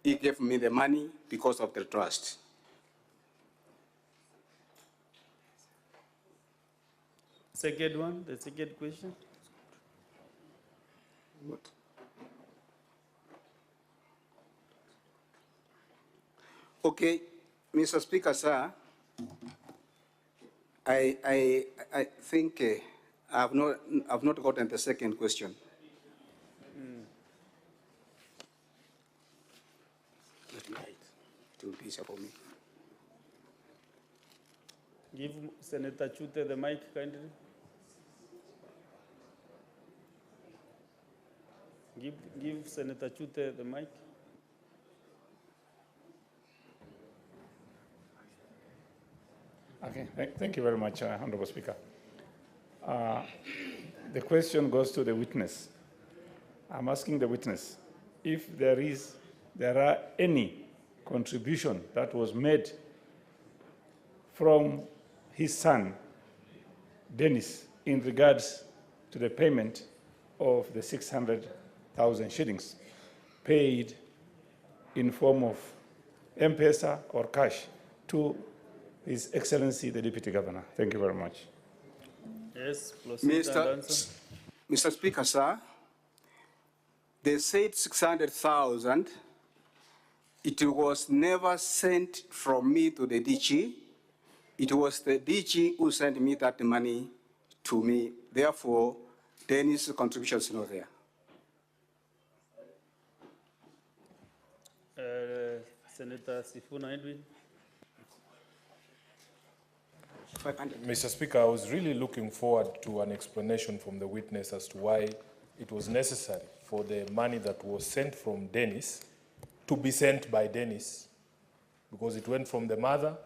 he gave me the money because of the trust. Second one, the second question. What? Okay, Mr. Speaker, sir, I think I've not gotten the second question. It will be easier for me. Give Senator Chute the mic, kindly. Give Senator Chute the mic. Okay, thank you very much, Honorable Speaker. The question goes to the witness. I'm asking the witness if there are any contribution that was made from his son, Dennis, in regards to the payment of the 600,000 shillings paid in form of M-Pesa or cash to His Excellency, the Deputy Governor. Thank you very much. Yes, proceed and answer. Mr. Speaker, sir, they said 600,000. It was never sent from me to the DG. It was the DG who sent me that money to me. Therefore, Dennis' contribution is not there. Senator Sifuna Edwin. Mr. Speaker, I was really looking forward to an explanation from the witness as to why it was necessary for the money that was sent from Dennis to be sent by Dennis, because it went from the mother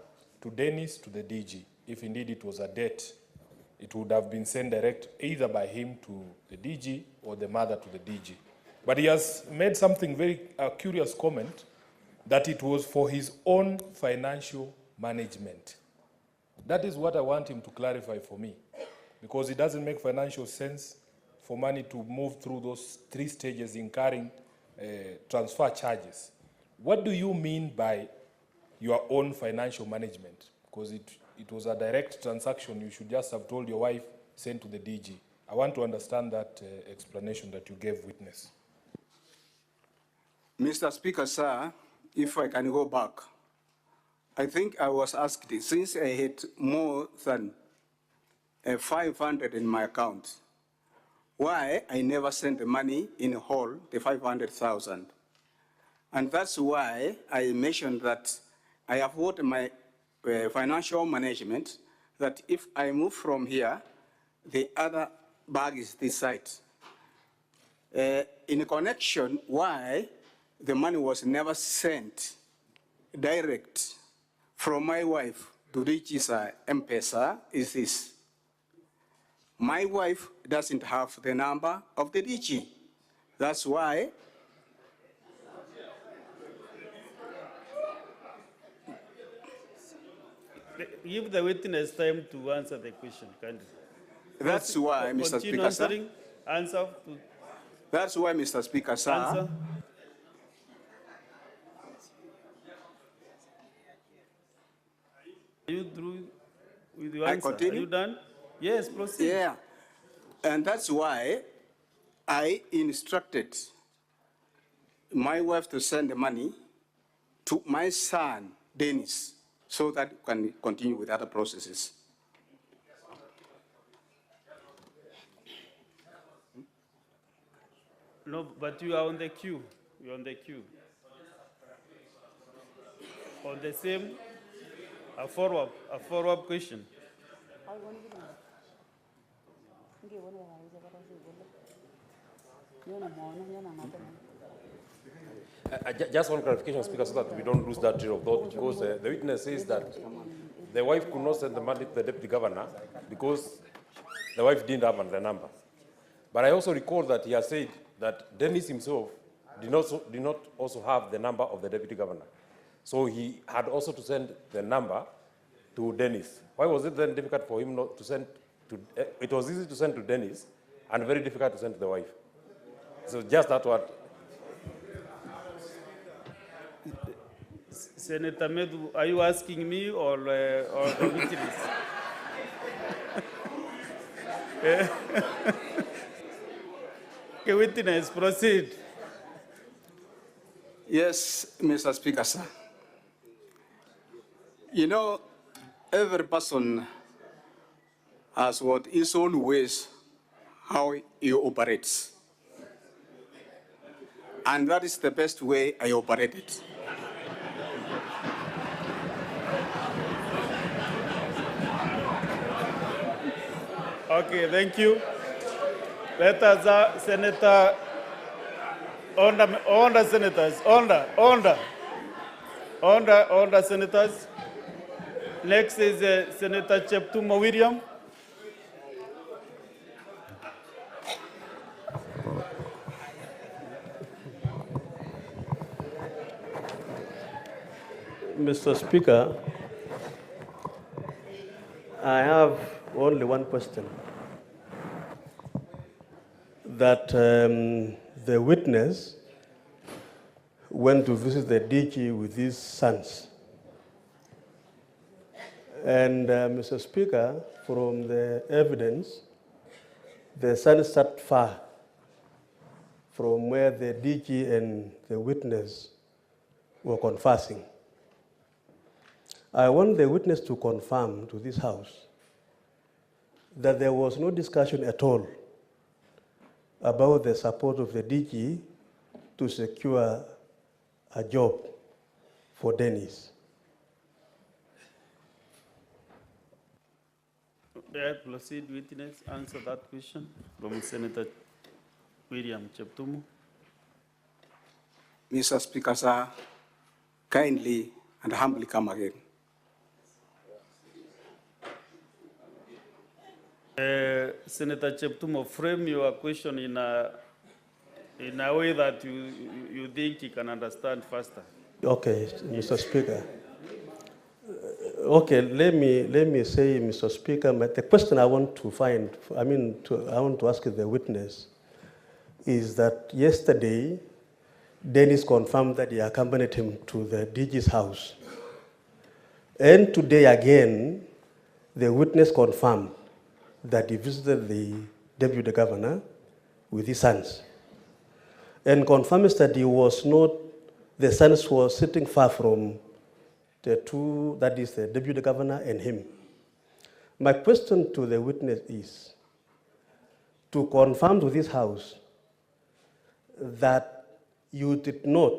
to Dennis to the DG. If indeed it was a debt, it would have been sent direct either by him to the DG or the mother to the DG. But he has made something very curious comment that it was for his own financial management. That is what I want him to clarify for me, because it doesn't make financial sense for money to move through those 3 stages incurring transfer charges. What do you mean by your own financial management? Because it was a direct transaction. You should just have told your wife, send to the DG. I want to understand that explanation that you gave witness. Mr. Speaker, sir, if I can go back, I think I was asked, since I had more than 500 in my account, why I never sent the money in whole, the 500,000. And that's why I mentioned that I have what my financial management, that if I move from here, the other bag is this side. In connection, why the money was never sent direct from my wife to DG's M-Pesa is this. My wife doesn't have the number of the DG. That's why give the witness time to answer the question, kindly. that's why, Mr. Continue Speaker, sir. answering. Answer. That's why, Mr. Speaker, sir. Answer. Are you through with your I answer? continue? Are you done? Yes, proceed. Yeah. And that's why I instructed my wife to send the money to my son, Dennis, so that we can continue with other processes. No, but you are on the queue. You're on the queue. On the same, a follow-up question. Just one clarification, Speaker, so that we don't lose that train of thought, because the witness says that the wife could not send the money to the deputy governor because the wife didn't have the number. But I also recall that he has said that Dennis himself did not also have the number of the deputy governor. So he had also to send the number to Dennis. Why was it then difficult for him not to send to, it was easy to send to Dennis and very difficult to send to the wife. So just that what. Senator Medu, are you asking me or the witness? Okay, witness, proceed. Yes, Mr. Speaker, sir. You know, every person has what his own ways how he operates. And that is the best way I operate it. Okay, thank you. Let us, Senator, order, senators, order, senators. Next is Senator Cheptumo William. Mr. Speaker, I have only one question. That the witness went to visit the DG with his sons. And Mr. Speaker, from the evidence, the sons sat far from where the DG and the witness were conversing. I want the witness to confirm to this House that there was no discussion at all about the support of the DG to secure a job for Dennis. May I proceed, witness, answer that question from Senator William Cheptumo. Mr. Speaker, sir, kindly and humbly come again. Senator Cheptumo, frame your question in a way that you think you can understand faster. Okay, Mr. Speaker. Okay, let me say, Mr. Speaker, but the question I want to find, I want to ask the witness, is that yesterday, Dennis confirmed that he accompanied him to the DG's house. And today again, the witness confirmed that he visited the deputy governor with his sons. And confirms that he was not, the sons were sitting far from the two, that is the deputy governor and him. My question to the witness is to confirm to this House that you did not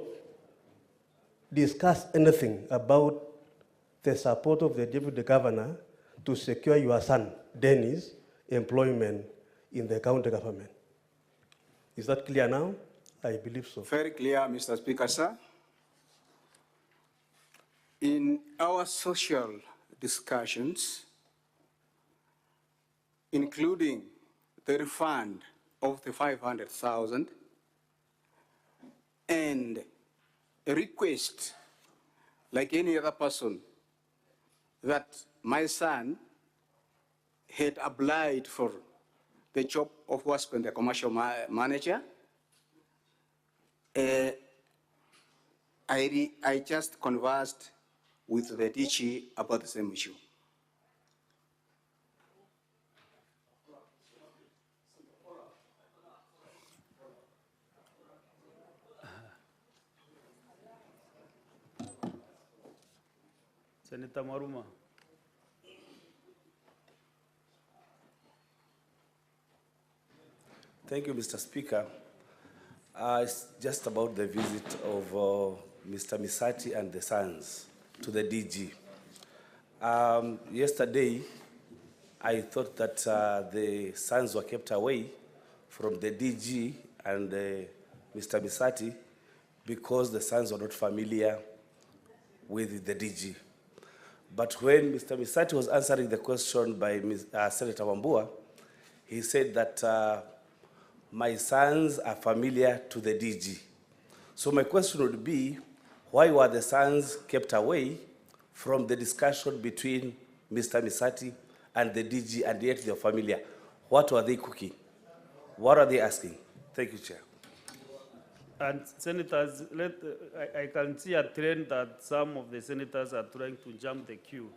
discuss anything about the support of the deputy governor to secure your son, Dennis, employment in the county government. Is that clear now? I believe so. Very clear, Mr. Speaker, sir. In our social discussions, including the refund of the 500,000 and a request, like any other person, that my son had applied for the job of WASP and the commercial manager. I just conversed with the DG about the same issue. Senator Maruma. Thank you, Mr. Speaker. It's just about the visit of Mr. Misati and the sons to the DG. Yesterday, I thought that the sons were kept away from the DG and Mr. Misati because the sons were not familiar with the DG. But when Mr. Misati was answering the question by Senator Wambua, he said that my sons are familiar to the DG. So my question would be, why were the sons kept away from the discussion between Mr. Misati and the DG, and yet they're familiar? What were they cooking? What are they asking? Thank you, Chair. And senators, I can see a trend that some of the senators are trying to jump the queue.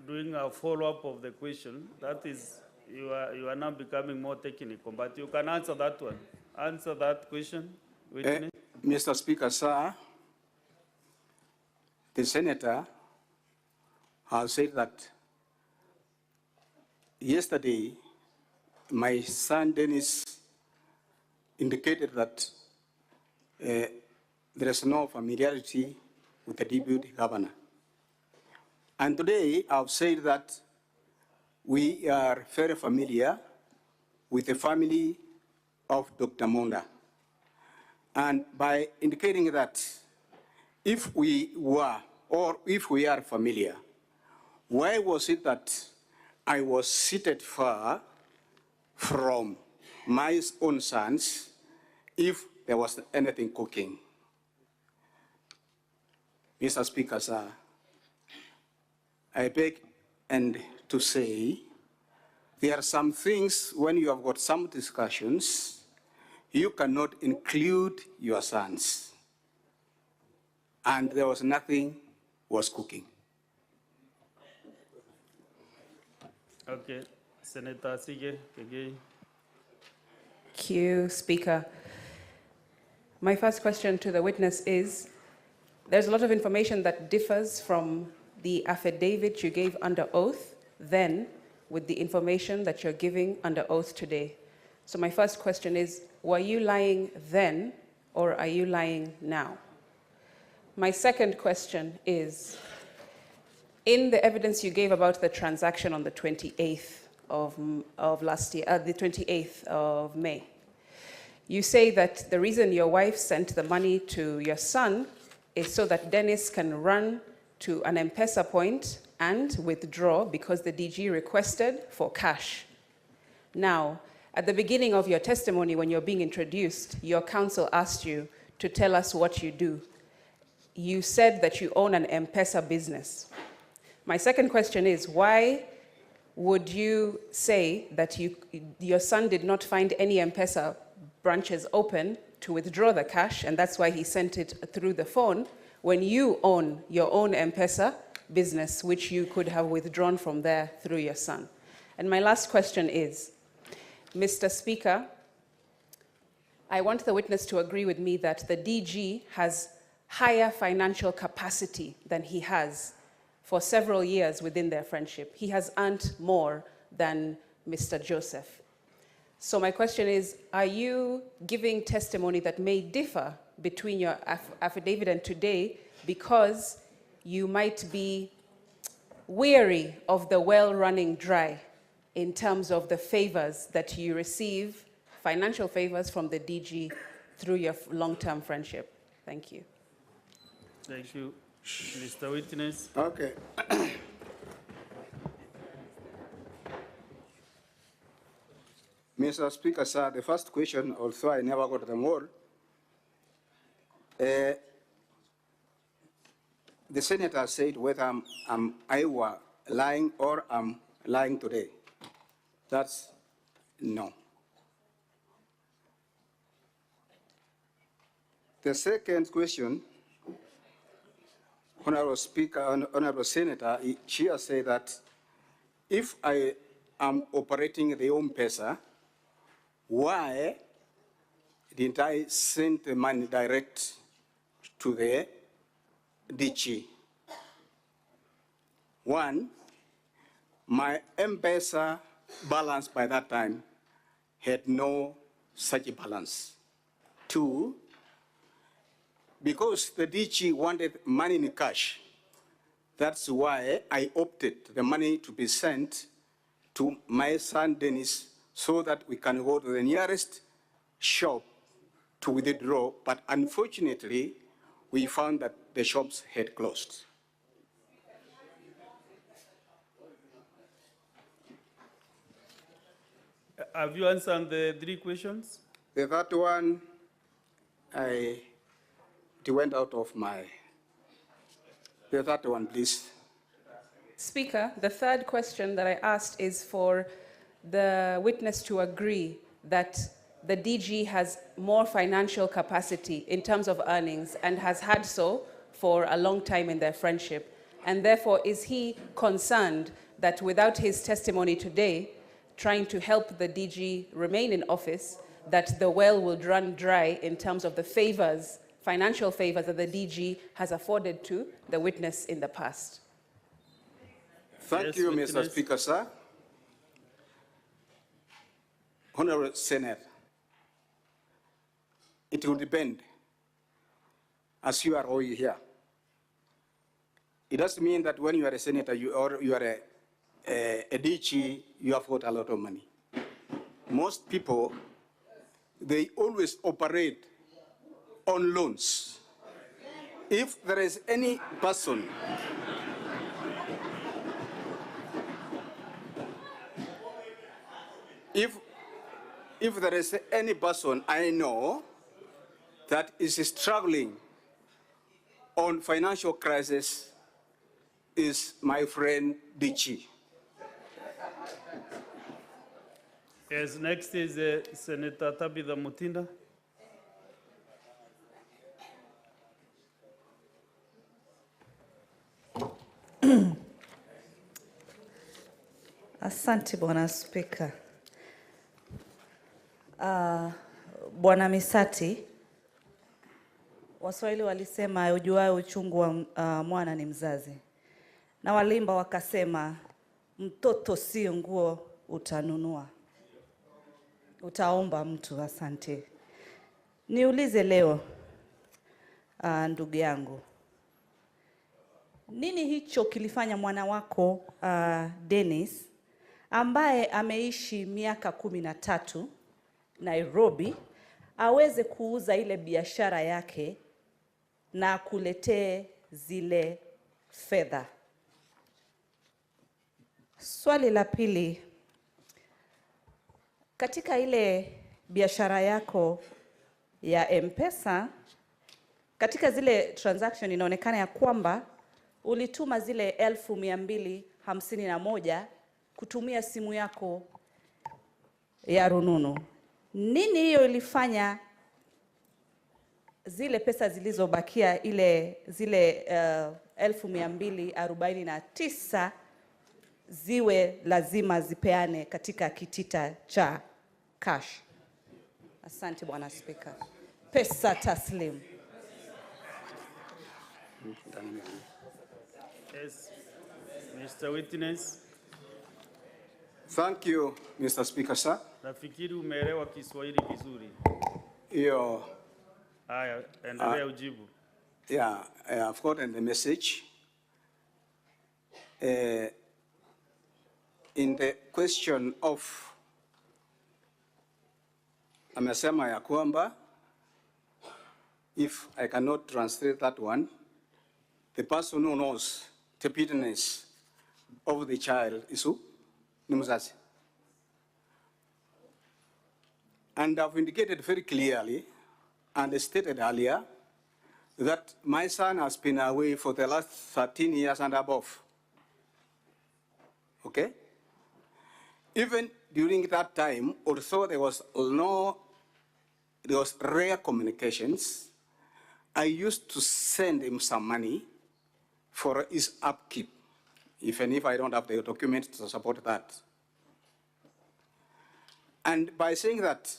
Doing a follow-up of the question, that is, you are now becoming more technical, but you can answer that one. Answer that question. Mr. Speaker, sir, the senator has said that yesterday my son Dennis indicated that there is no familiarity with the deputy governor. And today I've said that we are very familiar with the family of Dr. Monda. And by indicating that if we were, or if we are familiar, why was it that I was seated far from my own sons if there was anything cooking? Mr. Speaker, sir, I beg and to say there are some things when you have got some discussions, you cannot include your sons. And there was nothing was cooking. Okay, Senator Sige, again. Thank you, Speaker. My first question to the witness is, there's a lot of information that differs from the affidavit you gave under oath then with the information that you're giving under oath today. So my first question is, were you lying then or are you lying now? My second question is, in the evidence you gave about the transaction on the 28th of last year, the 28th of May, you say that the reason your wife sent the money to your son is so that Dennis can run to an M-Pesa point and withdraw because the DG requested for cash. Now, at the beginning of your testimony, when you're being introduced, your counsel asked you to tell us what you do. You said that you own an M-Pesa business. My second question is, why would you say that your son did not find any M-Pesa branches open to withdraw the cash, and that's why he sent it through the phone, when you own your own M-Pesa business, which you could have withdrawn from there through your son? And my last question is, Mr. Speaker, I want the witness to agree with me that the DG has higher financial capacity than he has for several years within their friendship. He has earned more than Mr. Joseph. So my question is, are you giving testimony that may differ between your affidavit and today because you might be weary of the well running dry in terms of the favors that you receive, financial favors from the DG through your long-term friendship? Thank you. Thank you. Mr. Witness. Okay. Mr. Speaker, sir, the first question, although I never got them all, the senator said whether I were lying or I'm lying today. That's no. The second question, Honorable Speaker, Honorable Senator, she has said that if I am operating the M-Pesa, why didn't I send the money direct to the DG? One, my M-Pesa balance by that time had no such balance. Two, because the DG wanted money in cash, that's why I opted the money to be sent to my son Dennis so that we can go to the nearest shop to withdraw, but unfortunately, we found that the shops had closed. Have you answered the 3 questions? The third one, it went out of my, the third one, please. Speaker, the third question that I asked is for the witness to agree that the DG has more financial capacity in terms of earnings and has had so for a long time in their friendship. And therefore, is he concerned that without his testimony today, trying to help the DG remain in office, that the well will run dry in terms of the favors, financial favors that the DG has afforded to the witness in the past? Thank you, Mr. Speaker, sir. Honorable Senate, it will depend, as you are all here. It doesn't mean that when you are a senator or you are a DG, you have got a lot of money. Most people, they always operate on loans. If there is any person if there is any person I know that is struggling on financial crisis, is my friend DG. Yes, next is Senator Tabitha Mutinda. Asante Bwana Spika. Bwana Misati, Waswahili walisema ujuaye uchungu wa mwana ni mzazi. Na walimba wakasema mtoto si nguo utanunua, utaomba mtu. Asante. Niulize leo, ndugu yangu, nini hicho kilifanya mwana wako Dennis, ambaye ameishi miaka 13 Nairobi, aweze kuuza ile biashara yake na kuletee zile fedha? Swali la pili, katika ile biashara yako ya M-Pesa, katika zile transaction inaonekana ya kwamba ulituma zile 1251 kutumia simu yako ya rununu. Nini hiyo ilifanya zile pesa zilizobakia zile 1249 ziwe lazima zipeane katika kitita cha cash? Asante Bwana Spika. Pesa taslim. Yes, Mr. Witness. Thank you, Mr. Speaker, sir. Nafikiri umeelewa Kiswahili vizuri. Yo. Haya, endelea ujibu. Yeah, I've gotten the message. In the question of, amesema ya kwamba, if I cannot translate that one, the person who knows the business of the child is who? Ni mzazi. And I've indicated very clearly and stated earlier that my son has been away for the last 13 years and above. Okay? Even during that time, although there was rare communications, I used to send him some money for his upkeep, even if I don't have the documents to support that. And by saying that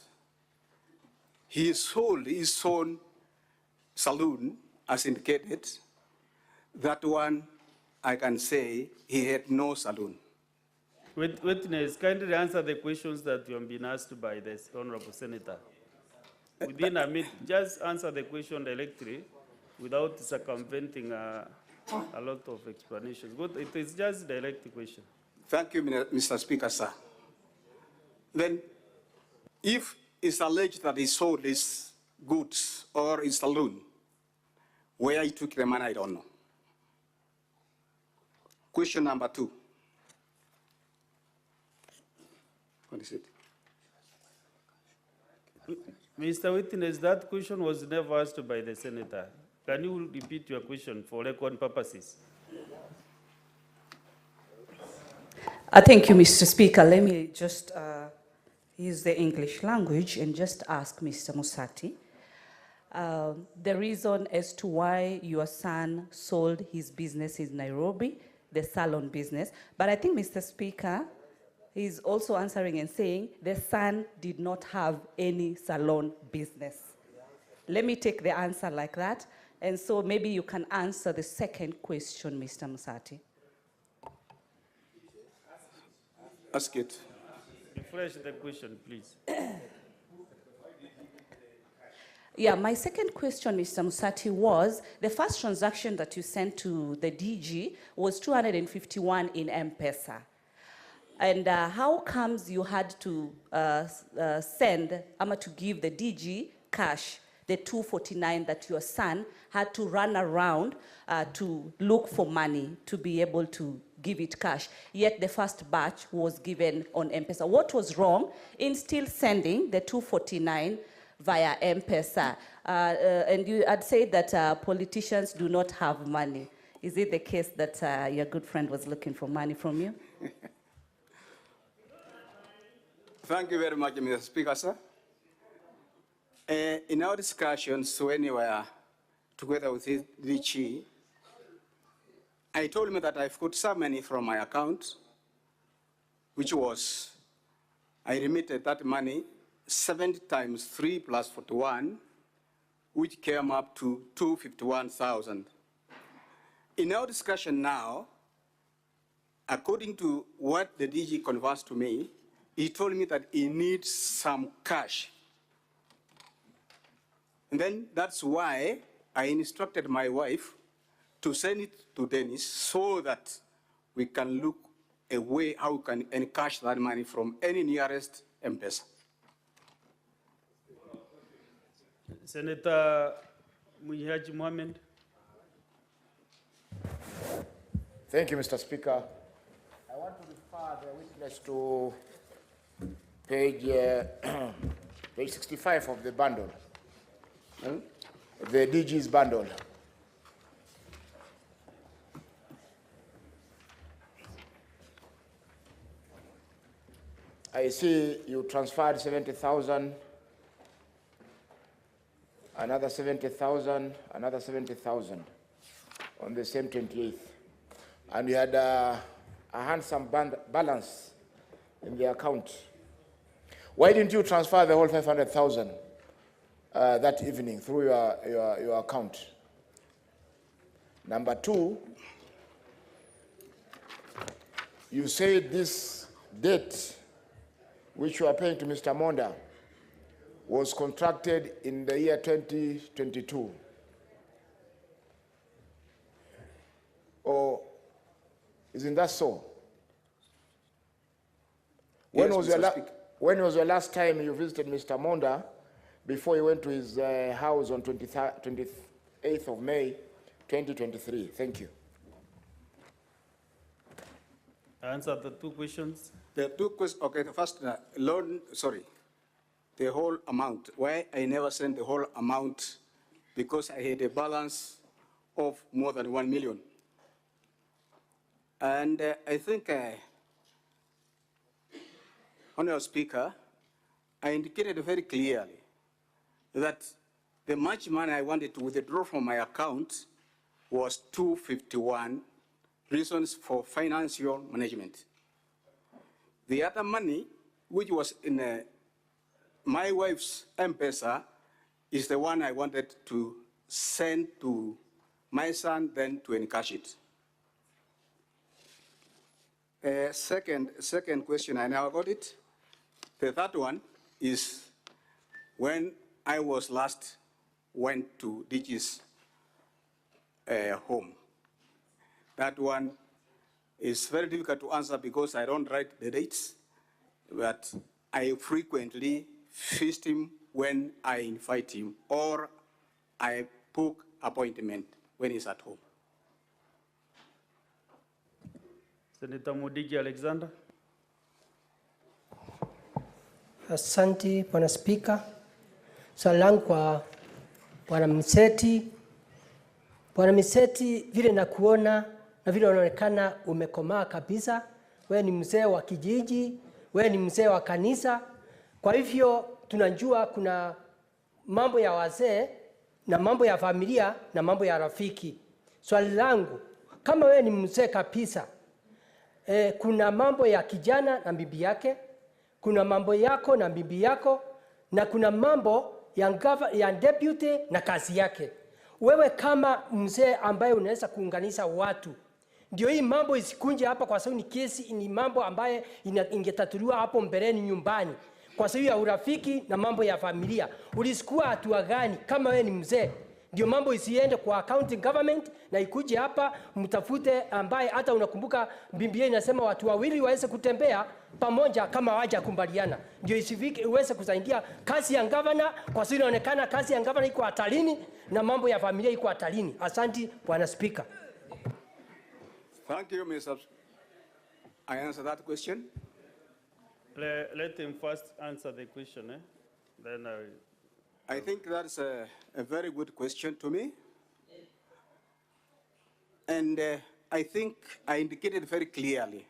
he sold his own saloon, as indicated, that one I can say he had no saloon. Witness, kindly answer the questions that you have been asked by the Honorable Senator. Within a minute, just answer the question directly without circumventing a lot of explanations. But it is just a direct question. Thank you, Mr. Speaker, sir. Then, if it's alleged that he sold his goods or his saloon, where he took the money, I don't know. Question number 2. What is it? Mr. Witness, that question was never asked by the Senator. Can you repeat your question for record purposes? Thank you, Mr. Speaker. Let me just use the English language and just ask Mr. Musati the reason as to why your son sold his business in Nairobi, the salon business. But I think, Mr. Speaker, he's also answering and saying the son did not have any salon business. Let me take the answer like that. And so maybe you can answer the second question, Mr. Musati. Ask it. Refresh the question, please. Yeah, my second question, Mr. Musati, was the first transaction that you sent to the DG was 251 in M-Pesa. And how comes you had to send, to give the DG cash, the 249 that your son had to run around to look for money to be able to give it cash, yet the first batch was given on M-Pesa? What was wrong in still sending the 249 via M-Pesa? And you had said that politicians do not have money. Is it the case that your good friend was looking for money from you? Thank you very much, Mr. Speaker, sir. In our discussions, when we were together with DG, I told him that I've got some money from my account, which was, I remitted that money 70 times 3 plus 41, which came up to 251,000. In our discussion now, according to what the DG conversed to me, he told me that he needs some cash. And then that's why I instructed my wife to send it to Dennis so that we can look a way how we can encash that money from any nearest M-Pesa. Senator Muhaji Mohammed. Thank you, Mr. Speaker. I want to refer the witness to page 65 of the bundle, the DG's bundle. I see you transferred 70,000, another 70,000, another 70,000 on the same 28th. And you had a handsome balance in the account. Why didn't you transfer the whole 500,000 that evening through your account? Number two, you said this debt which you are paying to Mr. Monda was contracted in the year 2022. Or isn't that so? When was your last time you visited Mr. Monda before he went to his house on 28th of May 2023? Thank you. Answer the two questions. The two questions, okay, the first loan, sorry, the whole amount. Why I never sent the whole amount? Because I had a balance of more than 1 million. And I think, Honourable Speaker, I indicated very clearly that the much money I wanted to withdraw from my account was 251 reasons for financial management. The other money, which was in my wife's M-Pesa, is the one I wanted to send to my son, then to encash it. Second question, I now got it. The third one is when I was last went to DG's home. That one is very difficult to answer because I don't write the dates, but I frequently visit him when I invite him, or I book appointment when he's at home. Senator Mudigi Alexander. Asante Bwana Spika. Swali langu kwa Bwana Mseti. Bwana Mseti, vile nakuona na vile unaonekana umekomaa kabisa. Wewe ni mzee wa kijiji, wewe ni mzee wa kanisa. Kwa hivyo tunajua kuna mambo ya wazee na mambo ya familia na mambo ya rafiki. Swali langu, kama wewe ni mzee kabisa, kuna mambo ya kijana na bibi yake, kuna mambo yako na bibi yako, na kuna mambo ya deputy na kazi yake. Wewe kama mzee ambaye unaweza kuunganisha watu, ndio hii mambo isikunje hapa, kwa sababu ni kesi, ni mambo ambaye ingetatuliwa hapo mbeleni nyumbani, kwa sababu ya urafiki na mambo ya familia. Ulisikua hatua gani kama wewe ni mzee? Ndio mambo isiende kwa county government na ikuje hapa mtafute ambaye hata unakumbuka Biblia inasema watu wawili waweze kutembea pamoja kama waja kumbaliana. Ndio isifike uweze kusaidia kazi ya governor, kwa sababu inaonekana kazi ya governor iko hatarini na mambo ya familia iko hatarini. Asante Bwana Speaker. Thank you, Mr. I answer that question. Let him first answer the question, then I think that's a very good question to me. And I think I indicated very clearly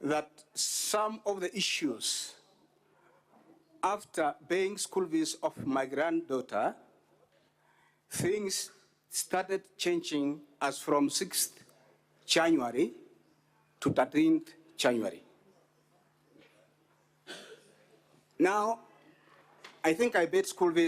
that some of the issues after paying school fees of my granddaughter, things started changing as from 6th January to 13th January. Now, I think I paid school fees